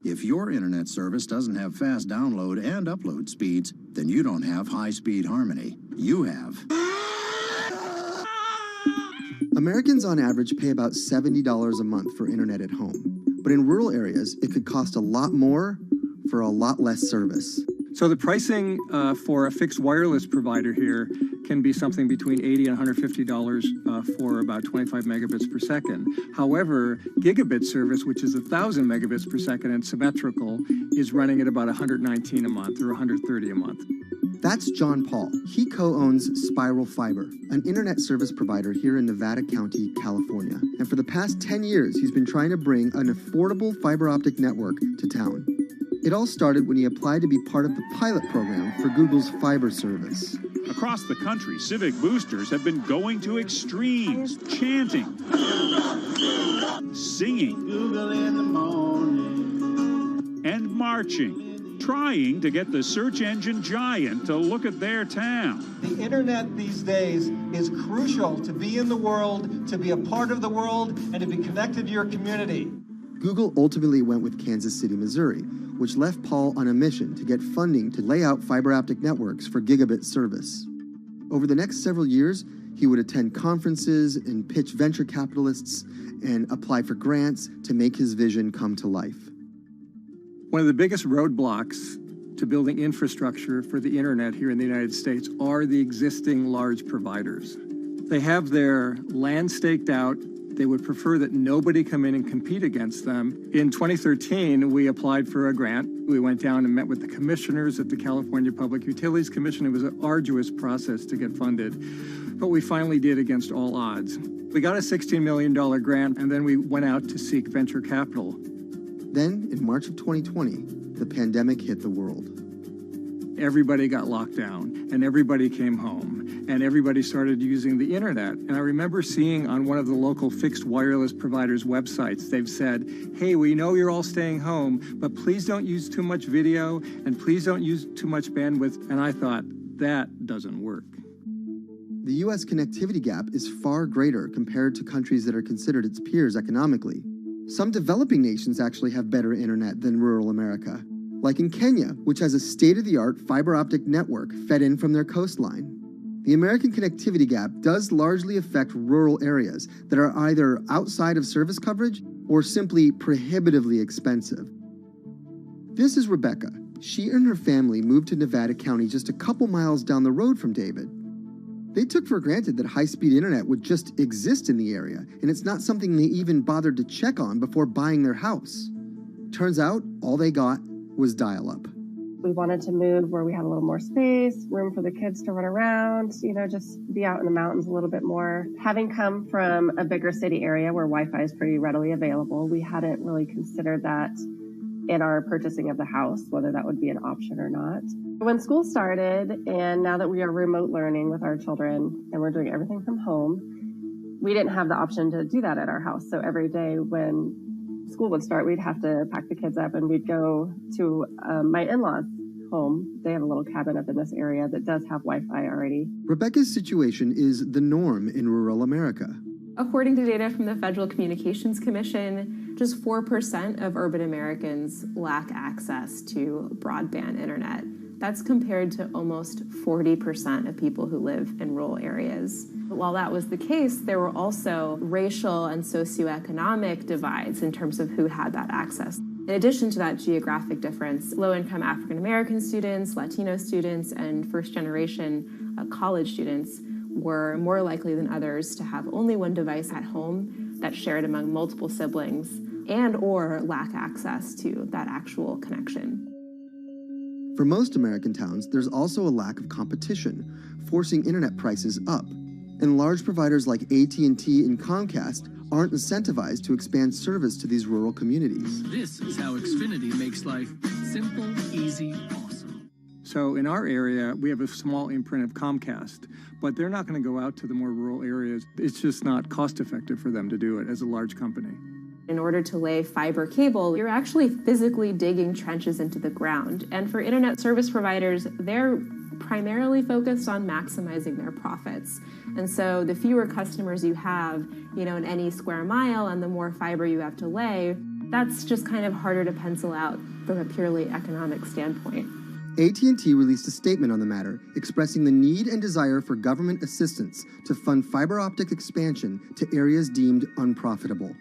If your internet service doesn't have fast download and upload speeds, then you don't have high-speed harmony. You have. Americans on average pay about $70 a month for internet at home. But in rural areas, it could cost a lot more for a lot less service. So the pricing for a fixed wireless provider here can be something between $80 and $150 for about 25 megabits per second. However, gigabit service, which is 1,000 megabits per second and symmetrical, is running at about $119 a month or $130 a month. That's John Paul. He co-owns Spiral Fiber, an internet service provider here in Nevada County, California. And for the past 10 years, he's been trying to bring an affordable fiber optic network to town. It all started when he applied to be part of the pilot program for Google's fiber service. Across the country, civic boosters have been going to extremes, chanting, singing, Google in the morning, and marching, trying to get the search engine giant to look at their town. The internet these days is crucial to be in the world, to be a part of the world, and to be connected to your community. Google ultimately went with Kansas City, Missouri, which left Paul on a mission to get funding to lay out fiber optic networks for gigabit service. Over the next several years, he would attend conferences and pitch venture capitalists and apply for grants to make his vision come to life. One of the biggest roadblocks to building infrastructure for the internet here in the United States are the existing large providers. They have their land staked out. They would prefer that nobody come in and compete against them. In 2013, we applied for a grant. We went down and met with the commissioners at the California Public Utilities Commission. It was an arduous process to get funded, but we finally did against all odds. We got a $16 million grant, and then we went out to seek venture capital. Then, in March of 2020, the pandemic hit the world. Everybody got locked down, and everybody came home, and everybody started using the internet. And I remember seeing on one of the local fixed wireless providers' websites, they've said, hey, we know you're all staying home, but please don't use too much video, and please don't use too much bandwidth. And I thought, that doesn't work. The U.S. connectivity gap is far greater compared to countries that are considered its peers economically. Some developing nations actually have better internet than rural America, like in Kenya, which has a state-of-the-art fiber optic network fed in from their coastline. The American connectivity gap does largely affect rural areas that are either outside of service coverage or simply prohibitively expensive. This is Rebecca. She and her family moved to Nevada County just a couple miles down the road from David. They took for granted that high-speed internet would just exist in the area, and it's not something they even bothered to check on before buying their house. Turns out, all they got was dial-up. We wanted to move where we had a little more space, room for the kids to run around, just be out in the mountains a little bit more. Having come from a bigger city area where Wi-Fi is pretty readily available, we hadn't really considered that in our purchasing of the house, whether that would be an option or not. When school started, and now that we are remote learning with our children and we're doing everything from home, we didn't have the option to do that at our house. So every day when school would start, we'd have to pack the kids up and we'd go to my in-laws' home. They have a little cabin up in this area that does have Wi-Fi already. Rebecca's situation is the norm in rural America. According to data from the Federal Communications Commission, just 4% of urban Americans lack access to broadband internet. That's compared to almost 40% of people who live in rural areas. But while that was the case, there were also racial and socioeconomic divides in terms of who had that access. In addition to that geographic difference, low-income African-American students, Latino students, and first-generation college students were more likely than others to have only one device at home that's shared among multiple siblings and or lack access to that actual connection. For most American towns, there's also a lack of competition, forcing internet prices up. And large providers like AT&T and Comcast aren't incentivized to expand service to these rural communities. This is how Xfinity makes life simple, easy, awesome. So in our area, we have a small imprint of Comcast, but they're not going to go out to the more rural areas. It's just not cost effective for them to do it as a large company. In order to lay fiber cable, you're actually physically digging trenches into the ground. And for internet service providers, they're primarily focused on maximizing their profits. And so the fewer customers you have, in any square mile and the more fiber you have to lay, that's just kind of harder to pencil out from a purely economic standpoint. AT&T released a statement on the matter, expressing the need and desire for government assistance to fund fiber optic expansion to areas deemed unprofitable.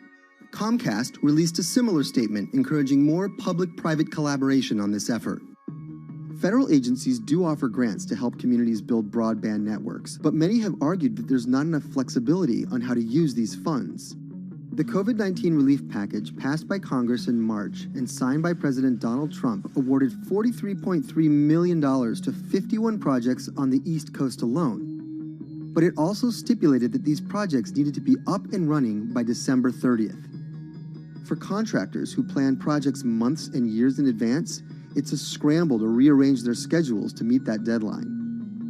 Comcast released a similar statement encouraging more public-private collaboration on this effort. Federal agencies do offer grants to help communities build broadband networks, but many have argued that there's not enough flexibility on how to use these funds. The COVID-19 relief package passed by Congress in March and signed by President Donald Trump awarded $43.3 million to 51 projects on the East Coast alone. But it also stipulated that these projects needed to be up and running by December 30th. For contractors who plan projects months and years in advance, it's a scramble to rearrange their schedules to meet that deadline.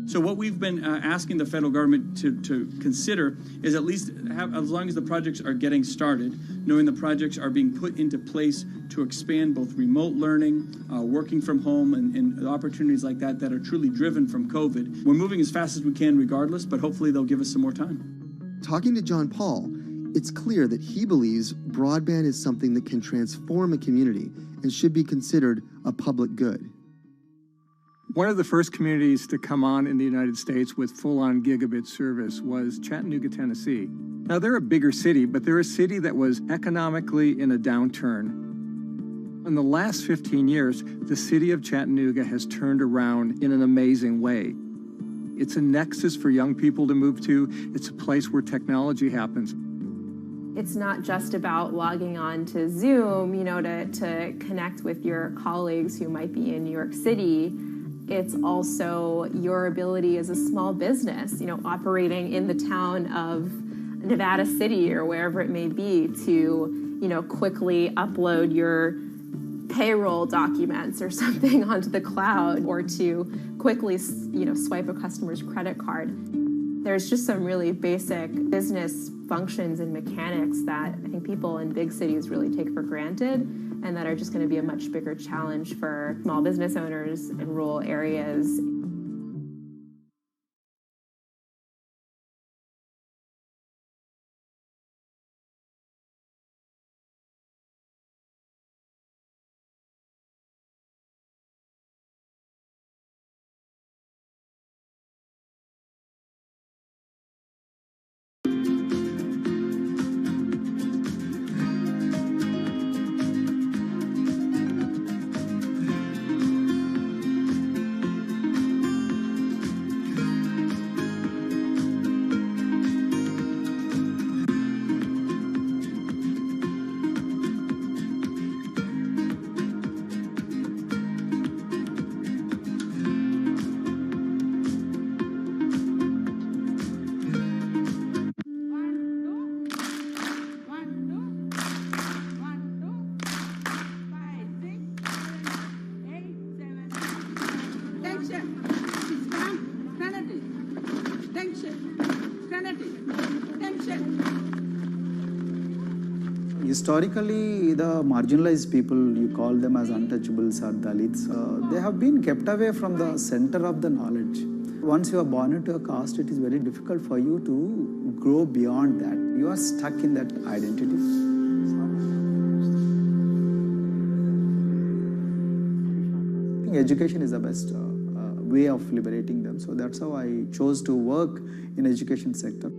So what we've been asking the federal government to consider is at least have, as long as the projects are getting started, knowing the projects are being put into place to expand both remote learning, working from home, and opportunities like that that are truly driven from COVID. We're moving as fast as we can regardless, but hopefully they'll give us some more time. Talking to John Paul, it's clear that he believes broadband is something that can transform a community and should be considered a public good. One of the first communities to come on in the United States with full-on gigabit service was Chattanooga, Tennessee. Now, they're a bigger city, but they're a city that was economically in a downturn. In the last 15 years, the city of Chattanooga has turned around in an amazing way. It's a nexus for young people to move to. It's a place where technology happens. It's not just about logging on to Zoom, to connect with your colleagues who might be in New York City. It's also your ability as a small business, operating in the town of Nevada City or wherever it may be to, quickly upload your payroll documents or something onto the cloud or to quickly, swipe a customer's credit card. There's just some really basic business functions and mechanics that I think people in big cities really take for granted and that are just going to be a much bigger challenge for small business owners in rural areas. Historically, the marginalized people, you call them as untouchables or Dalits, they have been kept away from the center of the knowledge. Once you are born into a caste, it is very difficult for you to grow beyond that. You are stuck in that identity. I think education is the best way of liberating them. So that's how I chose to work in education sector.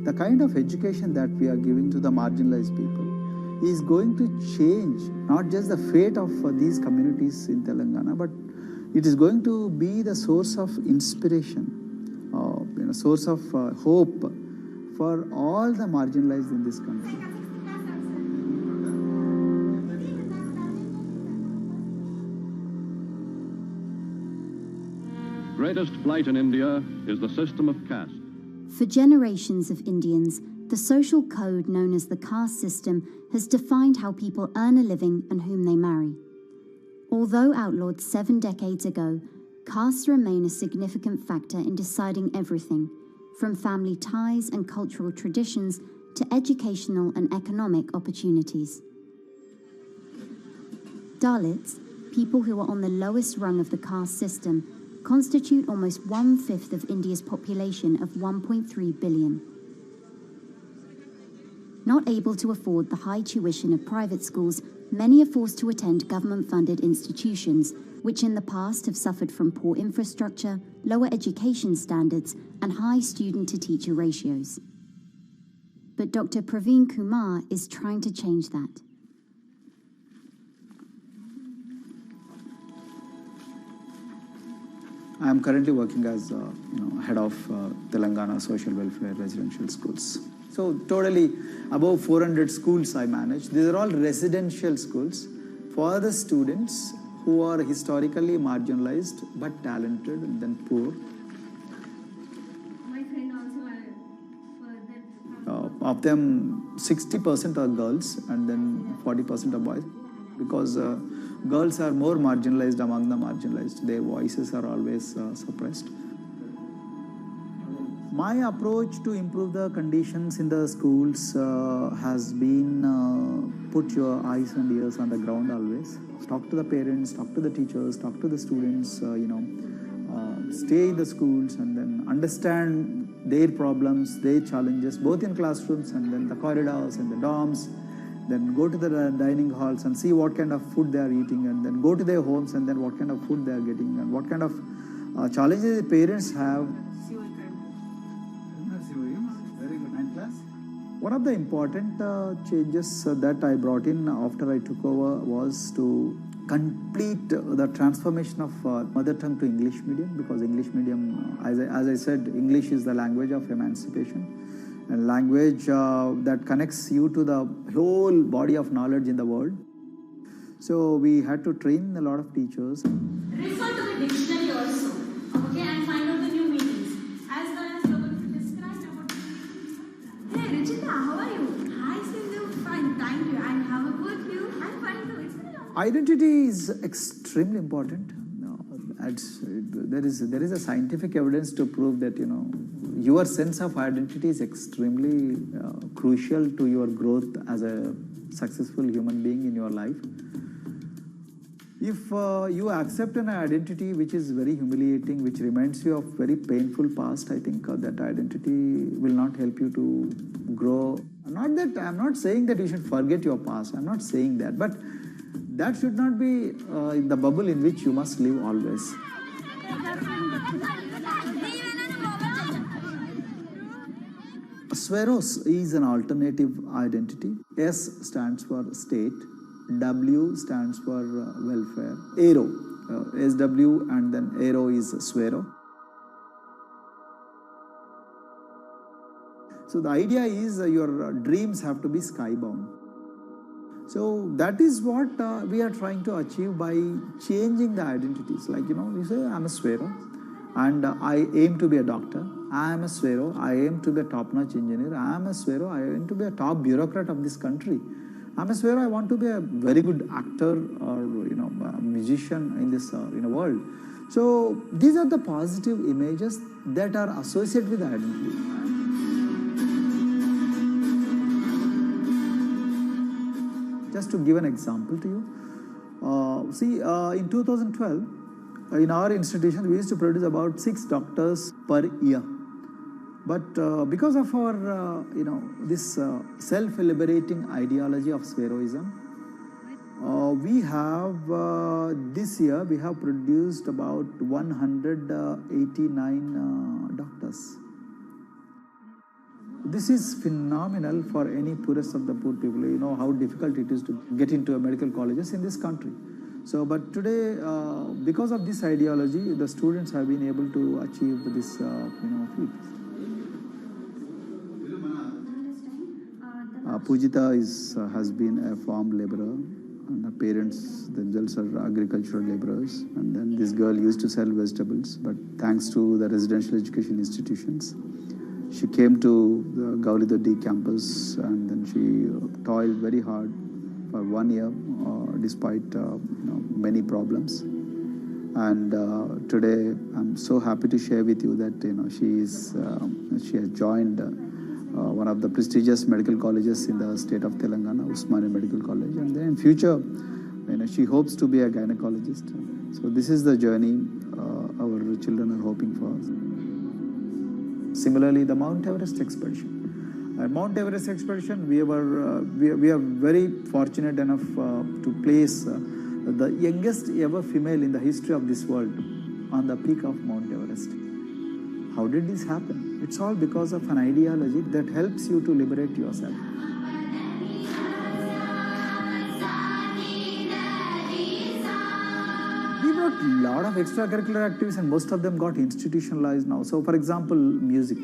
The kind of education that we are giving to the marginalized people is going to change not just the fate of these communities in Telangana, but it is going to be the source of inspiration, source of hope for all the marginalized in this country. Greatest flight in India is the system of caste. For generations of Indians, the social code known as the caste system has defined how people earn a living and whom they marry. Although outlawed 7 decades ago, castes remain a significant factor in deciding everything, from family ties and cultural traditions to educational and economic opportunities. Dalits, people who are on the lowest rung of the caste system, constitute almost 1/5 of India's population of 1.3 billion. Not able to afford the high tuition of private schools, many are forced to attend government-funded institutions, which in the past have suffered from poor infrastructure, lower education standards, and high student-to-teacher ratios. But Dr. Praveen Kumar is trying to change that. I am currently working as head of Telangana Social Welfare Residential Schools. So totally above 400 schools I manage. These are all residential schools for the students who are historically marginalized but talented and then poor. My friend also Of them, 60% are girls and then 40% are boys, because girls are more marginalized among the marginalized. Their voices are always suppressed. My approach to improve the conditions in the schools has been put your eyes and ears on the ground always. Talk to the parents, talk to the teachers, talk to the students, stay in the schools and then understand their problems, their challenges, both in classrooms and then the corridors and the dorms. Then go to the dining halls and see what kind of food they are eating, and then go to their homes and then what kind of food they are getting and what kind of challenges the parents have. One of the important changes that I brought in after I took over was to complete the transformation of mother tongue to English medium, because English medium, as I said, English is the language of emancipation. A language that connects you to the whole body of knowledge in the world. So we had to train a lot of teachers. Refer to the dictionary also, okay, and find out the new meanings. As well as you're going to describe about. Hey, Richita, how are you? Hi, Sindhu. Fine, thank you. And how about you? I'm fine too. It's been a long time. Identity is extremely important. There is a scientific evidence to prove that your sense of identity is extremely crucial to your growth as a successful human being in your life. If you accept an identity which is very humiliating, which reminds you of very painful past, I think that identity will not help you to grow. I'm not saying that you should forget your past. I'm not saying that, but that should not be in the bubble in which you must live always. Sweros is an alternative identity. S stands for state, W stands for welfare, Aero, SW and then Aero is Swero. So the idea is your dreams have to be skybound. So that is what we are trying to achieve by changing the identities. Like, you say, I'm a Swero and I aim to be a doctor. I am a Swero. I aim to be a top-notch engineer. I am a Swero. I aim to be a top bureaucrat of this country. I'm a Swero. I want to be a very good actor or a musician in this world. So these are the positive images that are associated with identity. Just to give an example to you, in 2012, in our institution, we used to produce about 6 doctors per year. But because of our, this self-liberating ideology of spheroism, we have, this year, we have produced about 189 doctors. This is phenomenal for any poorest of the poor people. You know how difficult it is to get into a medical colleges in this country. So, but today, because of this ideology, the students have been able to achieve this, feat. Pujita has been a farm laborer, and her parents themselves are agricultural laborers. And then this girl used to sell vegetables, but thanks to the residential education institutions, she came to the Gaulidoddi campus, and then she toiled very hard for 1 year, despite many problems. And today, I'm so happy to share with you that she has joined one of the prestigious medical colleges in the state of Telangana, Usmania Medical College, and then in future, she hopes to be a gynecologist. So this is the journey our children are hoping for. Similarly, the Mount Everest expedition. At Mount Everest expedition, we are very fortunate enough to place the youngest ever female in the history of this world on the peak of Mount Everest. How did this happen? It's all because of an ideology that helps you to liberate yourself. We brought a lot of extracurricular activities, and most of them got institutionalized now. So, for example, music.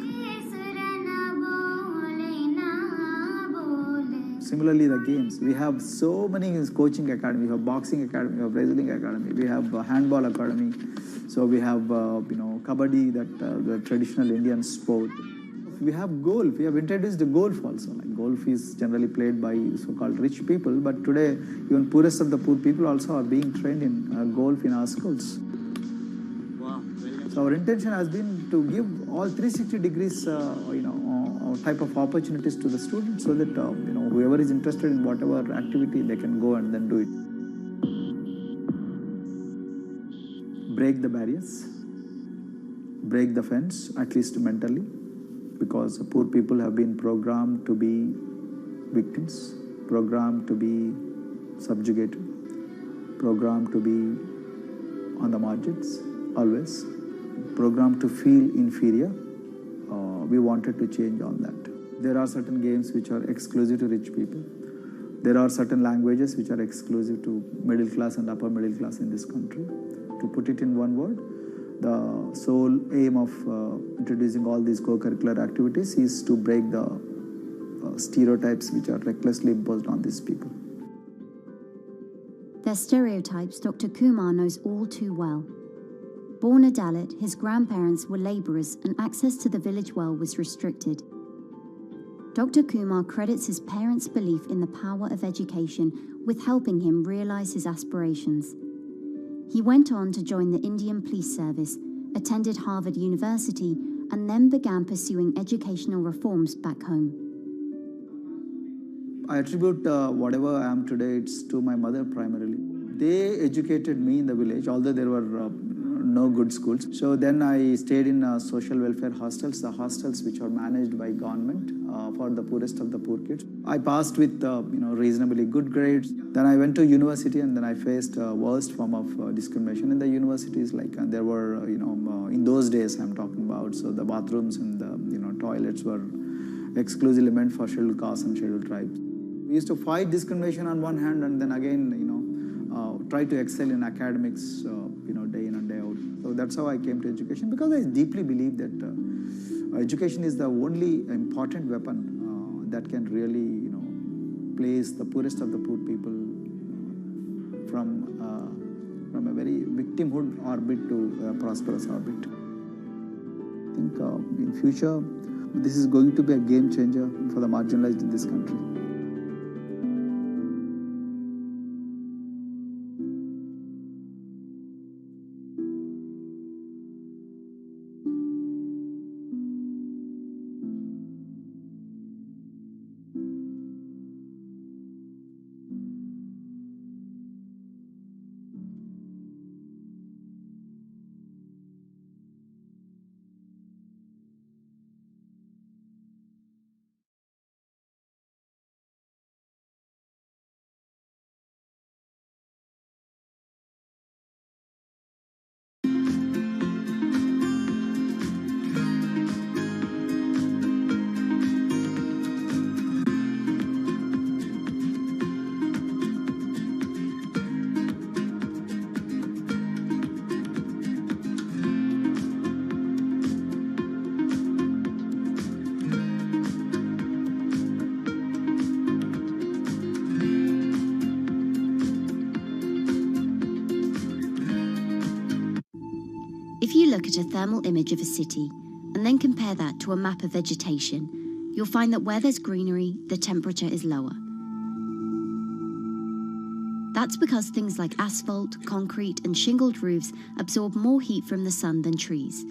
Similarly, the games. We have so many coaching academy. We have boxing academy, we have wrestling academy, we have handball academy. So we have, kabaddi, the traditional Indian sport. We have golf. We have introduced the golf also. Like golf is generally played by so-called rich people, but today even poorest of the poor people also are being trained in golf in our schools. Wow. So our intention has been to give all 360 degrees, type of opportunities to the students, so that whoever is interested in whatever activity, they can go and then do it. Break the barriers, break the fence, at least mentally, because poor people have been programmed to be victims, programmed to be subjugated, programmed to be on the margins, always, programmed to feel inferior. We wanted to change all that. There are certain games which are exclusive to rich people. There are certain languages which are exclusive to middle class and upper middle class in this country. To put it in one word, the sole aim of introducing all these co-curricular activities is to break the stereotypes which are recklessly imposed on these people. Their stereotypes Dr. Kumar knows all too well. Born a Dalit, his grandparents were labourers and access to the village well was restricted. Dr. Kumar credits his parents' belief in the power of education with helping him realise his aspirations. He went on to join the Indian Police Service, attended Harvard University, and then began pursuing educational reforms back home. I attribute whatever I am today, it's to my mother primarily. They educated me in the village, although there were no good schools. So then I stayed in social welfare hostels, the hostels which are managed by government for the poorest of the poor kids. I passed with reasonably good grades. Then I went to university, and then I faced worst form of discrimination in the universities. Like there were in those days I'm talking about. So the bathrooms and the toilets were exclusively meant for scheduled castes and scheduled tribes. We used to fight discrimination on one hand, and then again try to excel in academics day in and day out. So that's how I came to education, because I deeply believe that education is the only important weapon that can really place the poorest of the poor people from a very victimhood orbit to a prosperous orbit. I think in future this is going to be a game changer for the marginalized in this country. look at a thermal image of a city and then compare that to a map of vegetation, you'll find that where there's greenery, the temperature is lower. That's because things like asphalt, concrete, and shingled roofs absorb more heat from the sun than trees.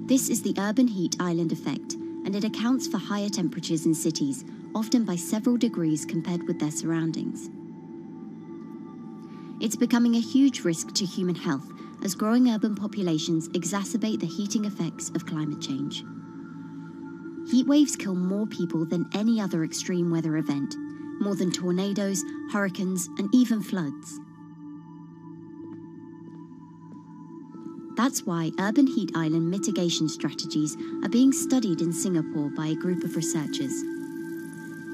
This is the urban heat island effect, and it accounts for higher temperatures in cities, often by several degrees compared with their surroundings. It's becoming a huge risk to human health as growing urban populations exacerbate the heating effects of climate change. Heat waves kill more people than any other extreme weather event, more than tornadoes, hurricanes, and even floods. That's why urban heat island mitigation strategies are being studied in Singapore by a group of researchers.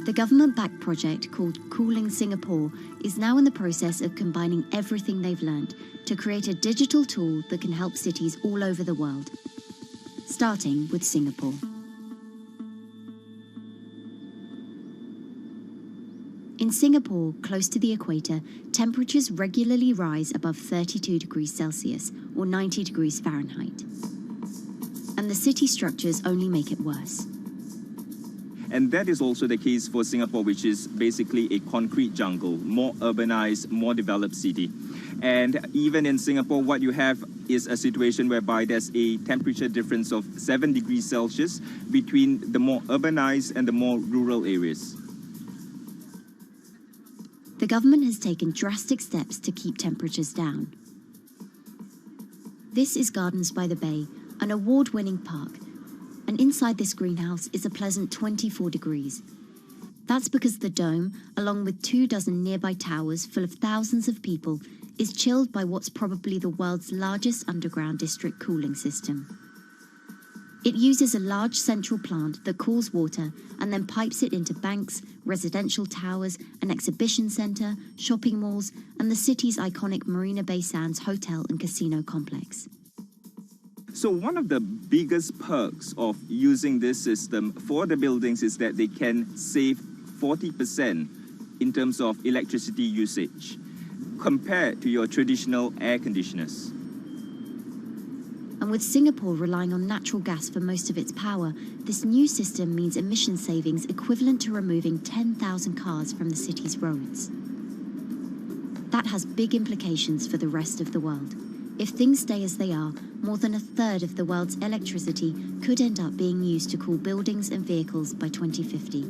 The government-backed project called Cooling Singapore is now in the process of combining everything they've learned to create a digital tool that can help cities all over the world, starting with Singapore. In Singapore, close to the equator, temperatures regularly rise above 32 degrees Celsius or 90 degrees Fahrenheit. And the city structures only make it worse. And that is also the case for Singapore, which is basically a concrete jungle, more urbanized, more developed city. And even in Singapore, what you have is a situation whereby there's a temperature difference of 7 degrees Celsius between the more urbanized and the more rural areas. The government has taken drastic steps to keep temperatures down. This is Gardens by the Bay, an award-winning park, and inside this greenhouse is a pleasant 24 degrees. That's because the dome, along with 24 nearby towers full of thousands of people, is chilled by what's probably the world's largest underground district cooling system. It uses a large central plant that cools water and then pipes it into banks, residential towers, an exhibition centre, shopping malls, and the city's iconic Marina Bay Sands hotel and casino complex. So one of the biggest perks of using this system for the buildings is that they can save 40% in terms of electricity usage compared to your traditional air conditioners. And with Singapore relying on natural gas for most of its power, this new system means emission savings equivalent to removing 10,000 cars from the city's roads. That has big implications for the rest of the world. If things stay as they are, more than a third of the world's electricity could end up being used to cool buildings and vehicles by 2050.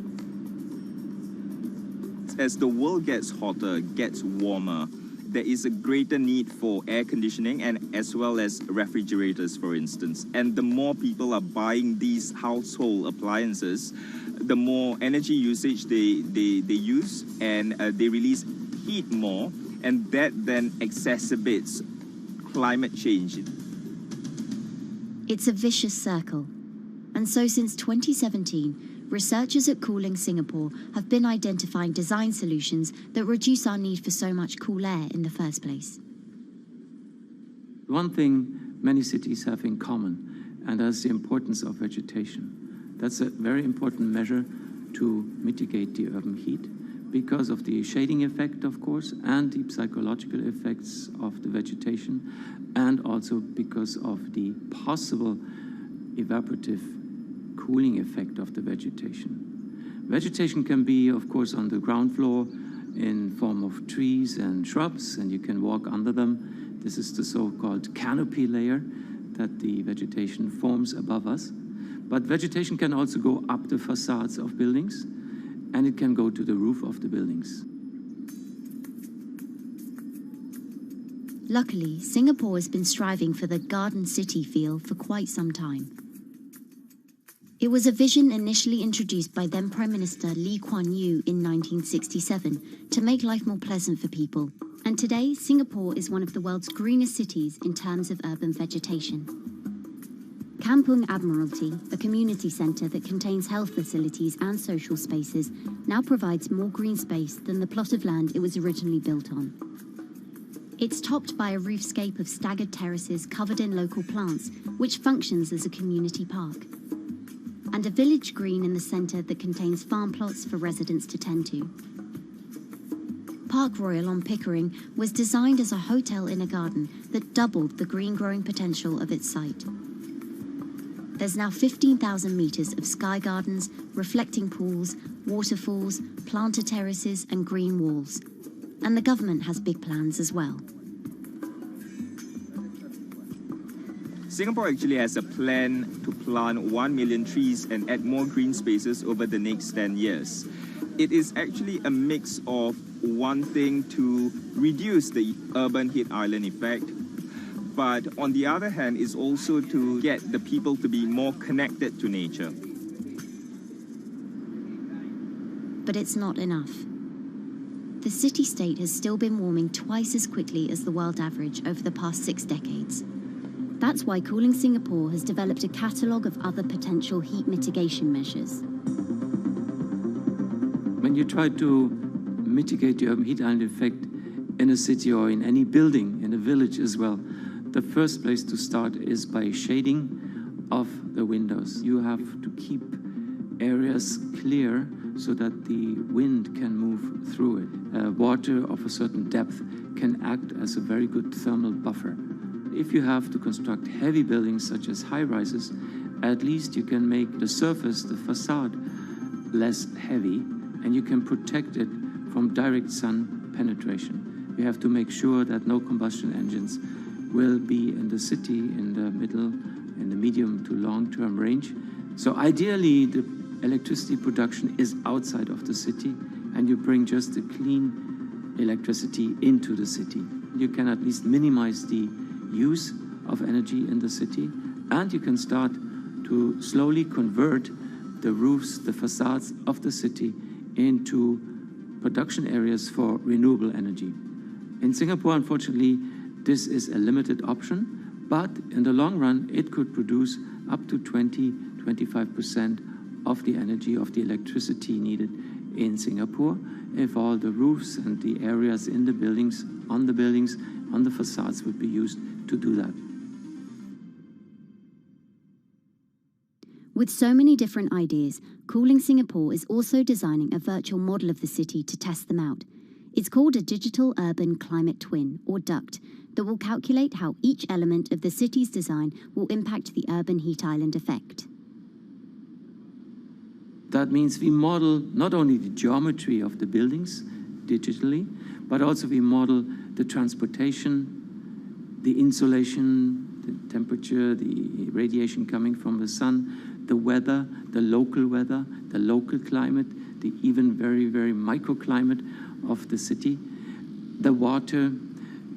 As the world gets hotter, gets warmer, there is a greater need for air conditioning and as well as refrigerators, for instance. And the more people are buying these household appliances, the more energy usage they use, and they release heat more, and that then exacerbates climate change. It's a vicious circle. And so since 2017, researchers at Cooling Singapore have been identifying design solutions that reduce our need for so much cool air in the first place. One thing many cities have in common, and that's the importance of vegetation. That's a very important measure to mitigate the urban heat because of the shading effect, of course, and the psychological effects of the vegetation, and also because of the possible evaporative cooling effect of the vegetation. Vegetation can be, of course, on the ground floor in form of trees and shrubs, and you can walk under them. This is the so-called canopy layer that the vegetation forms above us. But vegetation can also go up the facades of buildings, and it can go to the roof of the buildings. Luckily, Singapore has been striving for the garden city feel for quite some time. It was a vision initially introduced by then Prime Minister Lee Kuan Yew in 1967 to make life more pleasant for people. And today, Singapore is one of the world's greenest cities in terms of urban vegetation. Kampung Admiralty, a community centre that contains health facilities and social spaces, now provides more green space than the plot of land it was originally built on. It's topped by a roofscape of staggered terraces covered in local plants, which functions as a community park. And a village green in the centre that contains farm plots for residents to tend to. Park Royal on Pickering was designed as a hotel in a garden that doubled the green growing potential of its site. There's now 15,000 metres of sky gardens, reflecting pools, waterfalls, planted terraces and green walls. And the government has big plans as well. Singapore actually has a plan to plant 1 million trees and add more green spaces over the next 10 years. It is actually a mix of wanting to reduce the urban heat island effect, but on the other hand is also to get the people to be more connected to nature. But it's not enough. The city-state has still been warming twice as quickly as the world average over the past 6 decades. That's why Cooling Singapore has developed a catalogue of other potential heat mitigation measures. When you try to mitigate the urban heat island effect in a city or in any building, in a village as well, the first place to start is by shading of the windows. You have to keep areas clear so that the wind can move through it. Water of a certain depth can act as a very good thermal buffer. If you have to construct heavy buildings such as high-rises, at least you can make the surface, the facade, less heavy, and you can protect it from direct sun penetration. We have to make sure that no combustion engines will be in the city in the middle, in the medium to long-term range. So ideally, the electricity production is outside of the city, and you bring just the clean electricity into the city. You can at least minimize the use of energy in the city, and you can start to slowly convert the roofs, the facades of the city into production areas for renewable energy. In Singapore, unfortunately, this is a limited option, but in the long run, it could produce up to 20-25% of the energy, of the electricity needed in Singapore if all the roofs and the areas in the buildings, on the facades would be used to do that. With so many different ideas, Cooling Singapore is also designing a virtual model of the city to test them out. It's called a Digital Urban Climate Twin, or DUCT, that will calculate how each element of the city's design will impact the urban heat island effect. That means we model not only the geometry of the buildings digitally, but also we model the transportation, the insulation, the temperature, the radiation coming from the sun, the weather, the local climate, the even very, very microclimate of the city, the water,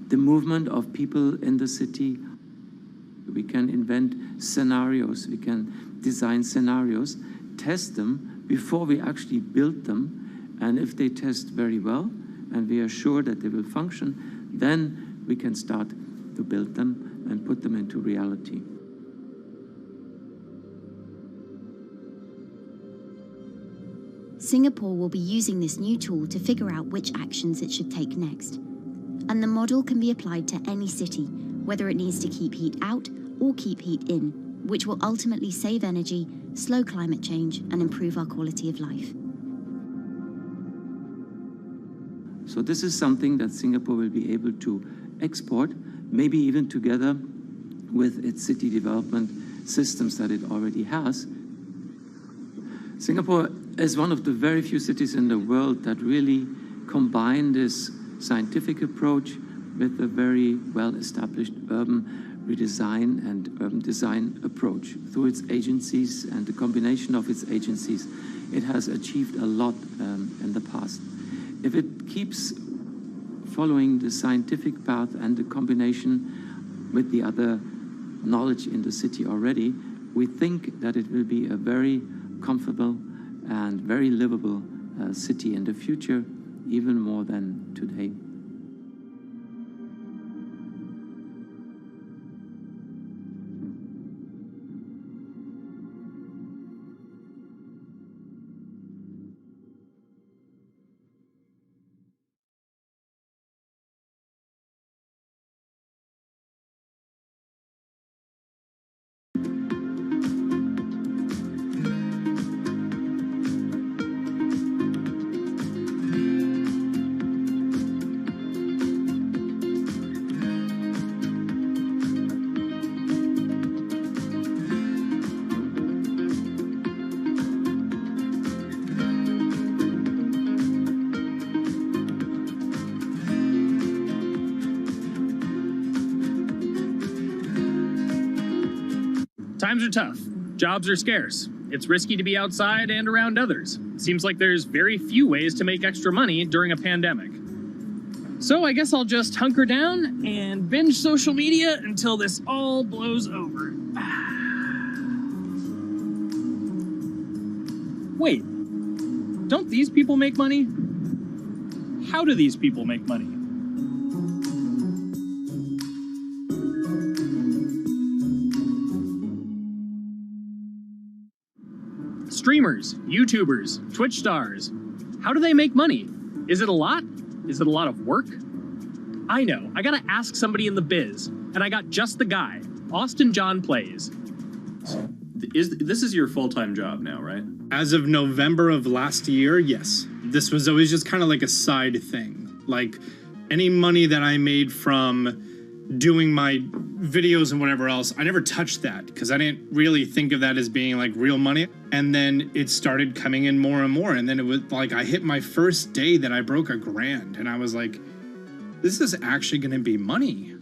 the movement of people in the city. We can invent scenarios, we can design scenarios, test them before we actually build them, and if they test very well, and we are sure that they will function, then we can start to build them and put them into reality. Singapore will be using this new tool to figure out which actions it should take next. And the model can be applied to any city, whether it needs to keep heat out or keep heat in, which will ultimately save energy, slow climate change, and improve our quality of life. So this is something that Singapore will be able to export, maybe even together with its city development systems that it already has. Singapore is one of the very few cities in the world that really combine this scientific approach with a very well-established urban redesign and urban design approach. Through its agencies and the combination of its agencies, it has achieved a lot in the past. If it keeps following the scientific path and the combination with the other knowledge in the city already, we think that it will be a very comfortable and very livable city in the future, even more than today. Times are tough. Jobs are scarce. It's risky to be outside and around others. Seems like there's very few ways to make extra money during a pandemic. So I guess I'll just hunker down and binge social media until this all blows over. Wait, don't these people make money? How do these people make money? Streamers, YouTubers, Twitch stars. How do they make money? Is it a lot? Is it a lot of work? I know, I gotta ask somebody in the biz, and I got just the guy. Austin John Plays. This is your full-time job now, right? As of November of last year, yes. This was always just kind of like a side thing. Like, any money that I made from doing my videos and whatever else, I never touched that because I didn't really think of that as being like real money. And then it started coming in more and more. And then it was like I hit my first day that I broke $1,000 and I was like, this is actually going to be money.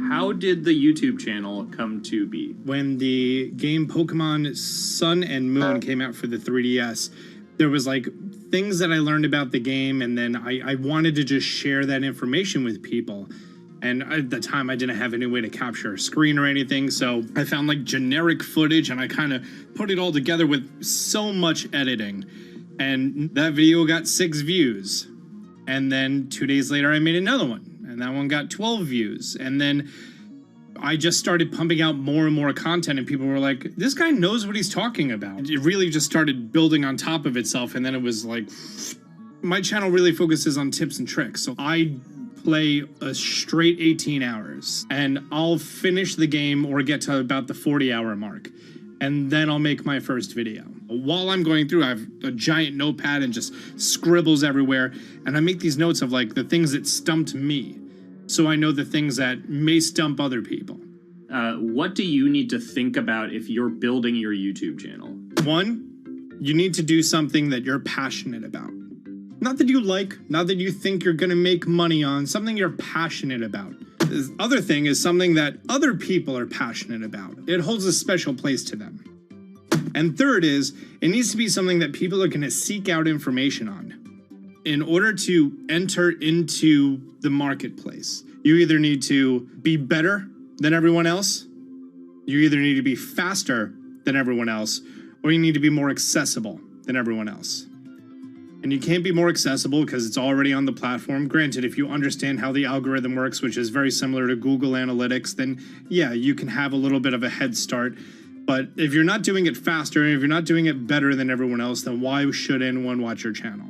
How did the YouTube channel come to be? When the game Pokemon Sun and Moon came out for the 3DS, there was like things that I learned about the game, and then I wanted to just share that information with people. And at the time, I didn't have any way to capture a screen or anything, so I found like generic footage, and I kind of put it all together with so much editing. And that video got 6 views. And then 2 days later, I made another one, and that one got 12 views. And then I just started pumping out more and more content, and people were like, this guy knows what he's talking about. It really just started building on top of itself, and then it was like, my channel really focuses on tips and tricks. So I play a straight 18 hours, and I'll finish the game or get to about the 40-hour mark, and then I'll make my first video. While I'm going through, I have a giant notepad and just scribbles everywhere, and I make these notes of like the things that stumped me, so I know the things that may stump other people. What do you need to think about if you're building your YouTube channel? 1, you need to do something that you're passionate about. Not that you like, not that you think you're going to make money on, something you're passionate about. The other thing is something that other people are passionate about. It holds a special place to them. And third is, it needs to be something that people are going to seek out information on. In order to enter into the marketplace, you either need to be better than everyone else, you either need to be faster than everyone else, or you need to be more accessible than everyone else. And you can't be more accessible because it's already on the platform. Granted, if you understand how the algorithm works, which is very similar to Google Analytics, then yeah, you can have a little bit of a head start. But if you're not doing it faster, and if you're not doing it better than everyone else, then why should anyone watch your channel?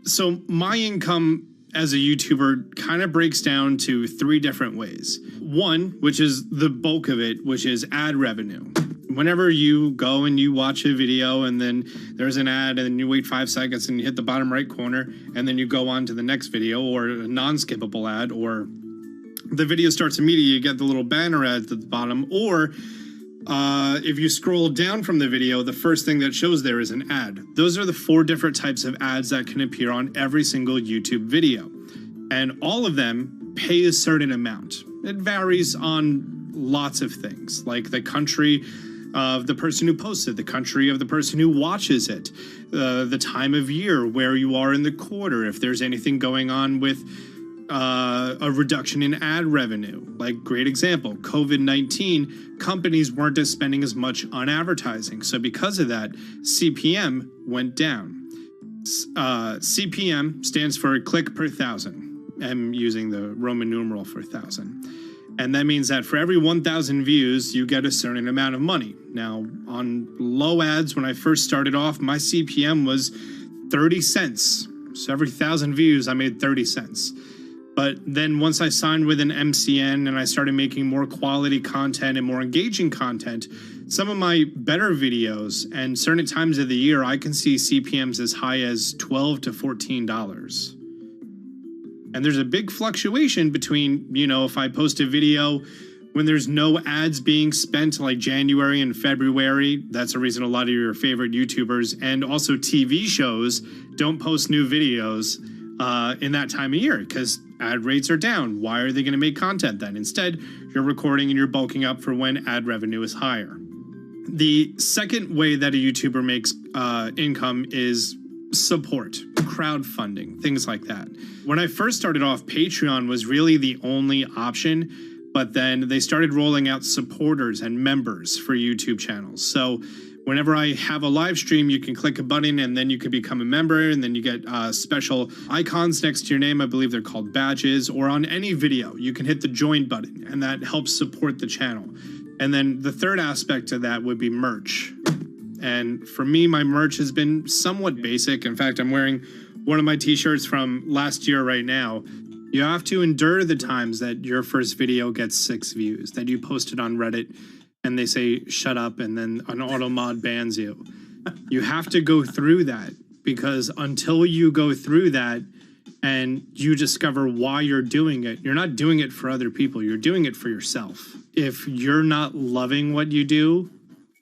So my income as a YouTuber kind of breaks down to 3 different ways. 1, which is the bulk of it, which is ad revenue. Whenever you go and you watch a video and then there's an ad and then you wait 5 seconds and you hit the bottom right corner and then you go on to the next video, or a non-skippable ad, or the video starts immediately, you get the little banner ads at the bottom, or if you scroll down from the video, the first thing that shows there is an ad. Those are the 4 different types of ads that can appear on every single YouTube video. And all of them pay a certain amount. It varies on lots of things, like the country of the person who posts it, the country of the person who watches it, the time of year, where you are in the quarter, if there's anything going on with a reduction in ad revenue. Like, great example, COVID-19, companies weren't spending as much on advertising. So because of that, CPM went down. CPM stands for click per thousand. I'm using the Roman numeral for 1,000. And that means that for every 1,000 views, you get a certain amount of money. Now, on low ads, when I first started off, my CPM was 30 cents. So every 1,000 views, I made 30 cents. But then once I signed with an MCN and I started making more quality content and more engaging content, some of my better videos and certain times of the year, I can see CPMs as high as $12 to $14. And there's a big fluctuation between, you know, if I post a video when there's no ads being spent, like January and February, that's the reason a lot of your favorite YouTubers and also TV shows don't post new videos in that time of year because ad rates are down. Why are they going to make content then? Instead, you're recording and you're bulking up for when ad revenue is higher. The second way that a YouTuber makes income is support, crowdfunding, things like that. When I first started off, Patreon was really the only option, but then they started rolling out supporters and members for YouTube channels. So whenever I have a live stream, you can click a button and then you can become a member, and then you get special icons next to your name. I believe they're called badges, or on any video, you can hit the join button, and that helps support the channel. And then the third aspect of that would be merch. And for me, my merch has been somewhat basic. In fact, I'm wearing one of my t-shirts from last year right now. You have to endure the times that your first video gets 6 views, that you post it on Reddit and they say, shut up, and then an auto mod bans you. You have to go through that, because until you go through that and you discover why you're doing it, you're not doing it for other people, you're doing it for yourself. If you're not loving what you do,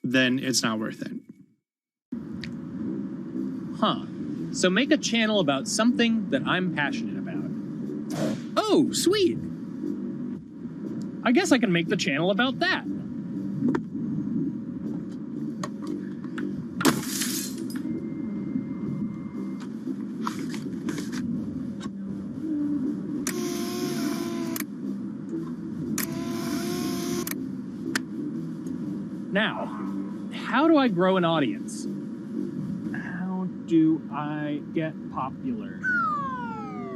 then it's not worth it. Huh. So make a channel about something that I'm passionate about. Oh, sweet. I guess I can make the channel about that. Now, how do I grow an audience? How do I get popular?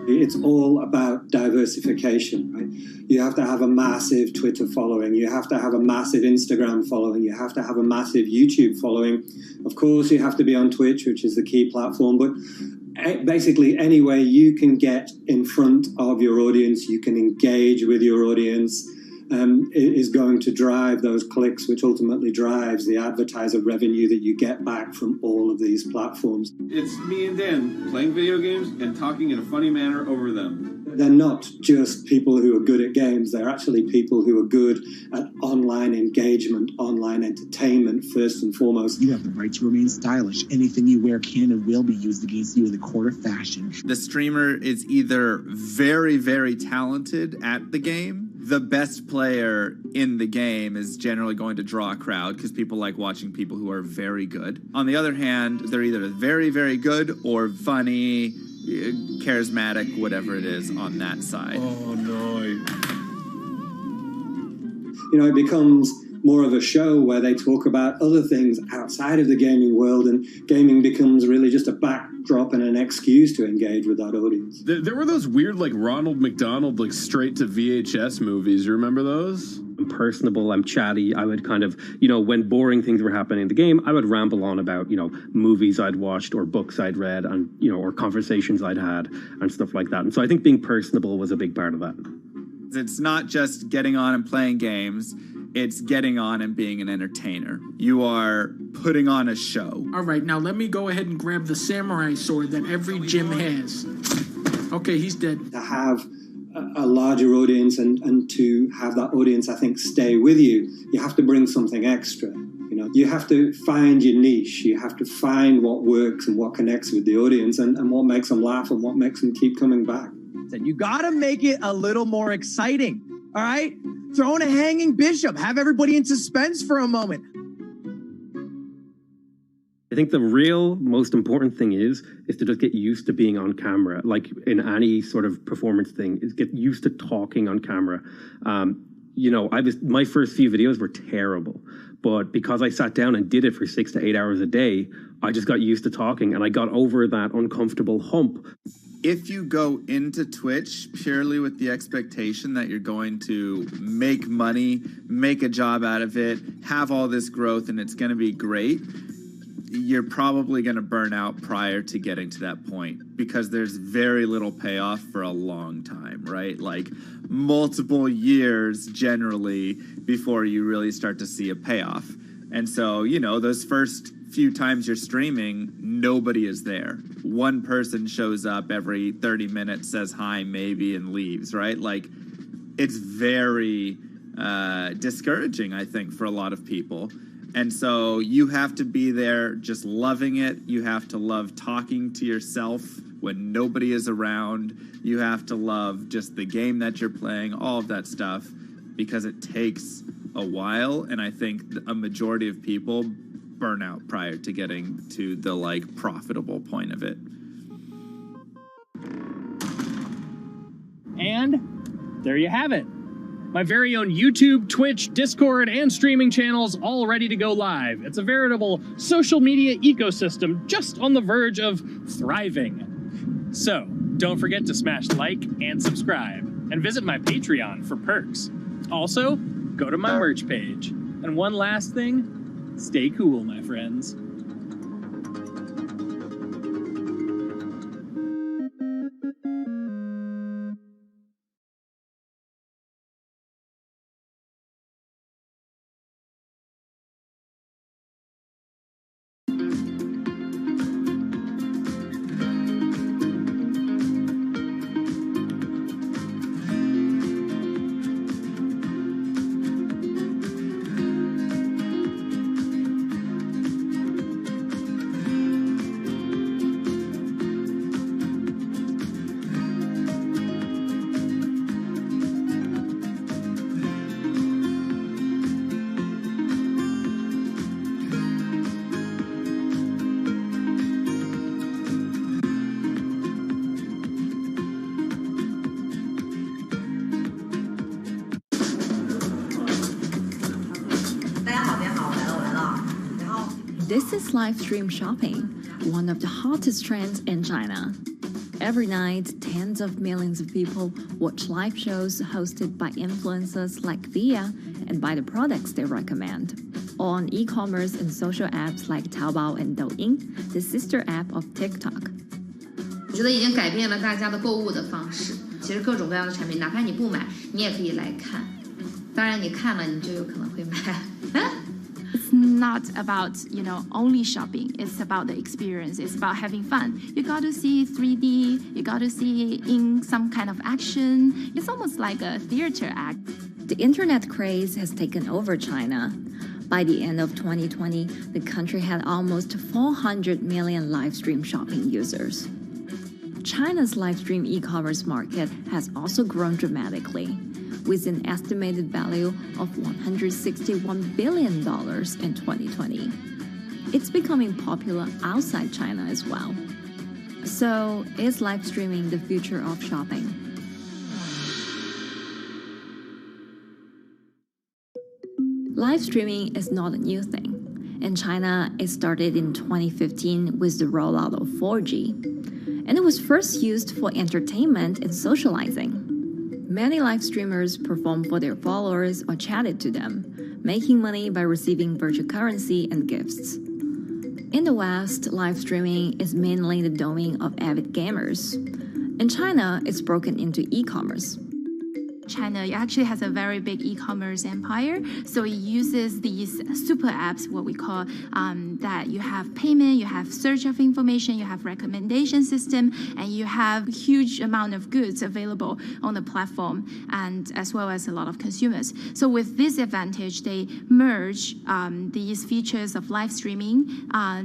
It's all about diversification, right? You have to have a massive Twitter following. You have to have a massive Instagram following. You have to have a massive YouTube following. Of course, you have to be on Twitch, which is the key platform. But basically, any way you can get in front of your audience, you can engage with your audience, is going to drive those clicks, which ultimately drives the advertiser revenue that you get back from all of these platforms. It's me and Dan playing video games and talking in a funny manner over them. They're not just people who are good at games. They're actually people who are good at online engagement, online entertainment, first and foremost. You have the right to remain stylish. Anything you wear can and will be used against you in the court of fashion. The streamer is either very, very talented at the game. The best player in the game is generally going to draw a crowd because people like watching people who are very good. On the other hand, they're either very, very good or funny, charismatic, whatever it is on that side. Oh, no. You know, it becomes more of a show where they talk about other things outside of the gaming world, and gaming becomes really just a backdrop and an excuse to engage with that audience. There were those weird, like, Ronald McDonald, like, straight to VHS movies. You remember those? I'm personable, I'm chatty. I would kind of, when boring things were happening in the game, I would ramble on about, movies I'd watched or books I'd read and, or conversations I'd had and stuff like that. And so I think being personable was a big part of that. It's not just getting on and playing games. It's getting on and being an entertainer. You are putting on a show. All right, now let me go ahead and grab the samurai sword that every gym has. Okay, he's dead. To have a larger audience and to have that audience, I think, stay with you, you have to bring something extra. You have to find your niche. You have to find what works and what connects with the audience and what makes them laugh and what makes them keep coming back. You got to make it a little more exciting, all right? Throw in a hanging bishop. Have everybody in suspense for a moment. I think the real most important thing is to just get used to being on camera. Like in any sort of performance thing, is get used to talking on camera. My first few videos were terrible, but because I sat down and did it for 6 to 8 hours a day, I just got used to talking and I got over that uncomfortable hump. If you go into Twitch purely with the expectation that you're going to make money, make a job out of it, have all this growth, and it's going to be great, you're probably going to burn out prior to getting to that point because there's very little payoff for a long time, right? Like multiple years generally before you really start to see a payoff. And so, those first few times you're streaming, nobody is there. One person shows up every 30 minutes, says hi, maybe, and leaves, right? Like, it's very discouraging, I think, for a lot of people. And so you have to be there just loving it. You have to love talking to yourself when nobody is around. You have to love just the game that you're playing, all of that stuff, because it takes a while, and I think a majority of people burn out prior to getting to the like profitable point of it. And there you have it. My very own YouTube, Twitch, Discord, and streaming channels all ready to go live. It's a veritable social media ecosystem just on the verge of thriving. So, don't forget to smash like and subscribe, and visit my Patreon for perks. Also, go to my merch page. And one last thing, stay cool, my friends. This is live stream shopping, one of the hottest trends in China. Every night, tens of millions of people watch live shows hosted by influencers like Via and buy the products they recommend. On e-commerce and social apps like Taobao and Douyin, the sister app of TikTok. 我觉得已经改变了大家的购物的方式。其实各种各样的产品，哪怕你不买，你也可以来看。当然，你看了，你就有可能会买。It's not about, only shopping. It's about the experience. It's about having fun. You got to see 3D. You got to see in some kind of action. It's almost like a theater act. The internet craze has taken over China. By the end of 2020, the country had almost 400 million live stream shopping users. China's live stream e-commerce market has also grown dramatically, with an estimated value of $161 billion in 2020. It's becoming popular outside China as well. So, is live streaming the future of shopping? Live streaming is not a new thing. In China, it started in 2015 with the rollout of 4G. And it was first used for entertainment and socializing. Many live streamers performed for their followers or chatted to them, making money by receiving virtual currency and gifts. In the West, live streaming is mainly the domain of avid gamers. In China, it's broken into e-commerce. China actually has a very big e-commerce empire, so it uses these super apps, what we call that you have payment, you have search of information, you have recommendation system, and you have huge amount of goods available on the platform, and as well as a lot of consumers. So with this advantage, they merge these features of live streaming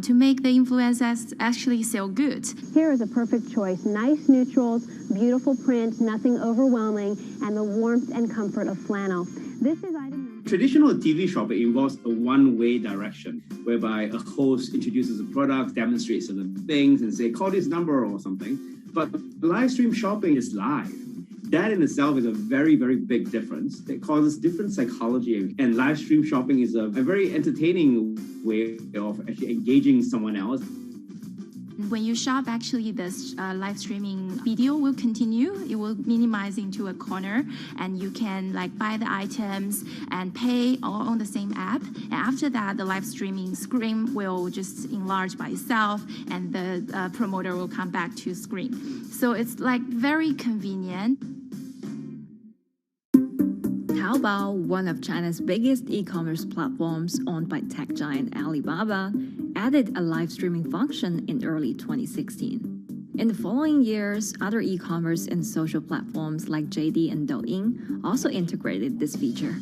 to make the influencers actually sell goods. Here is a perfect choice: nice neutrals, beautiful print, nothing overwhelming, and the warmth and comfort of flannel. This is item. Traditional TV shopping involves a one-way direction, whereby a host introduces a product, demonstrates certain things, and say, call this number or something. But live stream shopping is live. That in itself is a very, very big difference. It causes different psychology. And live stream shopping is a very entertaining way of actually engaging someone else. When you shop, actually, this live streaming video will continue. It will minimize into a corner, and you can buy the items and pay all on the same app. And after that, the live streaming screen will just enlarge by itself, and the promoter will come back to screen. So it's very convenient. Taobao, one of China's biggest e-commerce platforms owned by tech giant Alibaba, added a live streaming function in early 2016. In the following years, other e-commerce and social platforms like JD and Douyin also integrated this feature.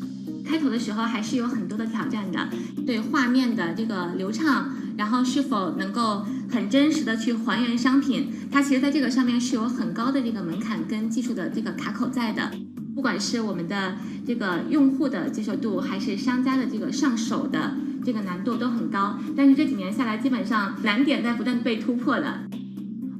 开头的时候还是有很多的挑战的，对画面的这个流畅，然后是否能够很真实的去还原商品，它其实在这个上面是有很高的这个门槛跟技术的这个卡口在的。不管是我们的这个用户的接受度，还是商家的这个上手的这个难度都很高。但是这几年下来，基本上难点在不断被突破的。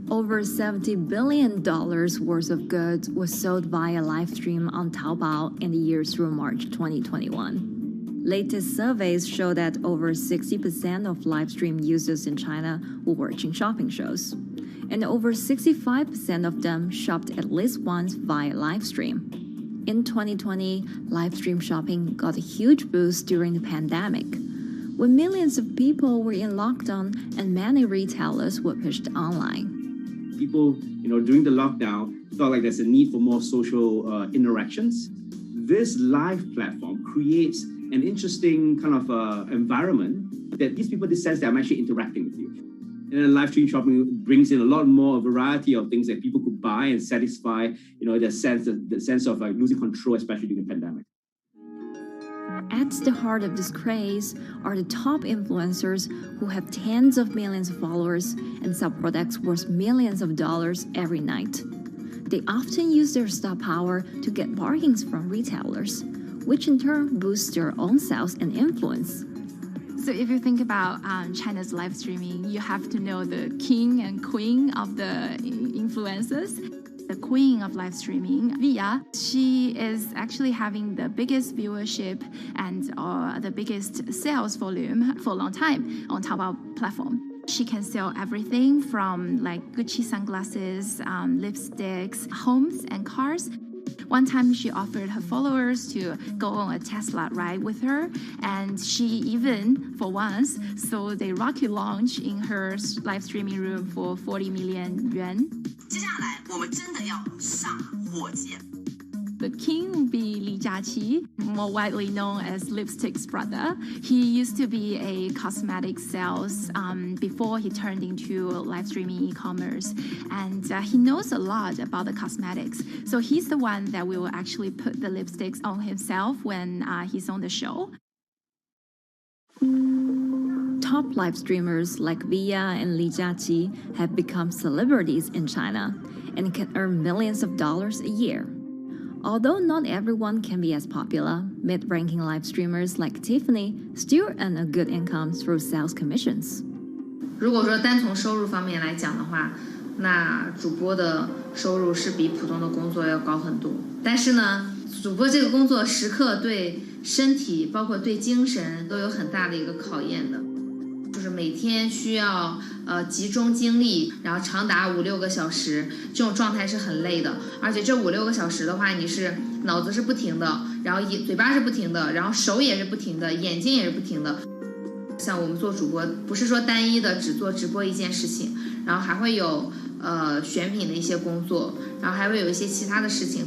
Over $70 billion worth of goods was sold via live stream on Taobao in the year through March 2021. Latest surveys show that over 60% of live stream users in China were watching shopping shows, and over 65% of them shopped at least once via live stream. In 2020, live stream shopping got a huge boost during the pandemic, when millions of people were in lockdown and many retailers were pushed online. People, during the lockdown, felt like there's a need for more social interactions. This live platform creates an interesting kind of environment that gives people the sense that I'm actually interacting with you. And then live stream shopping brings in a lot more variety of things that people could buy and satisfy, the sense of like losing control, especially during the pandemic. At the heart of this craze are the top influencers who have tens of millions of followers and sell products worth millions of dollars every night. They often use their star power to get bargains from retailers, which in turn boosts their own sales and influence. So if you think about China's live streaming, you have to know the king and queen of the influencers. The queen of live streaming, Via, she is actually having the biggest viewership and the biggest sales volume for a long time on Taobao platform. She can sell everything from like Gucci sunglasses, lipsticks, homes and cars. One time she offered her followers to go on a Tesla ride with her, and she even, for once, sold a rocket launch in her live streaming room for 40 million yuan. The king will be Li Jiaqi, more widely known as Lipstick's brother. He used to be a cosmetic sales before he turned into live streaming e-commerce. And he knows a lot about the cosmetics. So he's the one that will actually put the lipsticks on himself when he's on the show. Top live streamers like Via and Li Jiaqi have become celebrities in China and can earn millions of dollars a year. Although not everyone can be as popular, mid-ranking live streamers like Tiffany still earn a good income through sales commissions. 如果说单从收入方面来讲的话，那主播的收入是比普通的工作要高很多。但是呢，主播这个工作时刻对身体，包括对精神都有很大的一个考验的。就是每天需要集中精力，然后长达5-6个小时，这种状态是很累的。而且这5-6个小时的话，你是脑子是不停的，然后嘴巴是不停的，然后手也是不停的，眼睛也是不停的。像我们做主播，不是说单一的只做直播一件事情，然后还会有选品的一些工作，然后还会有一些其他的事情。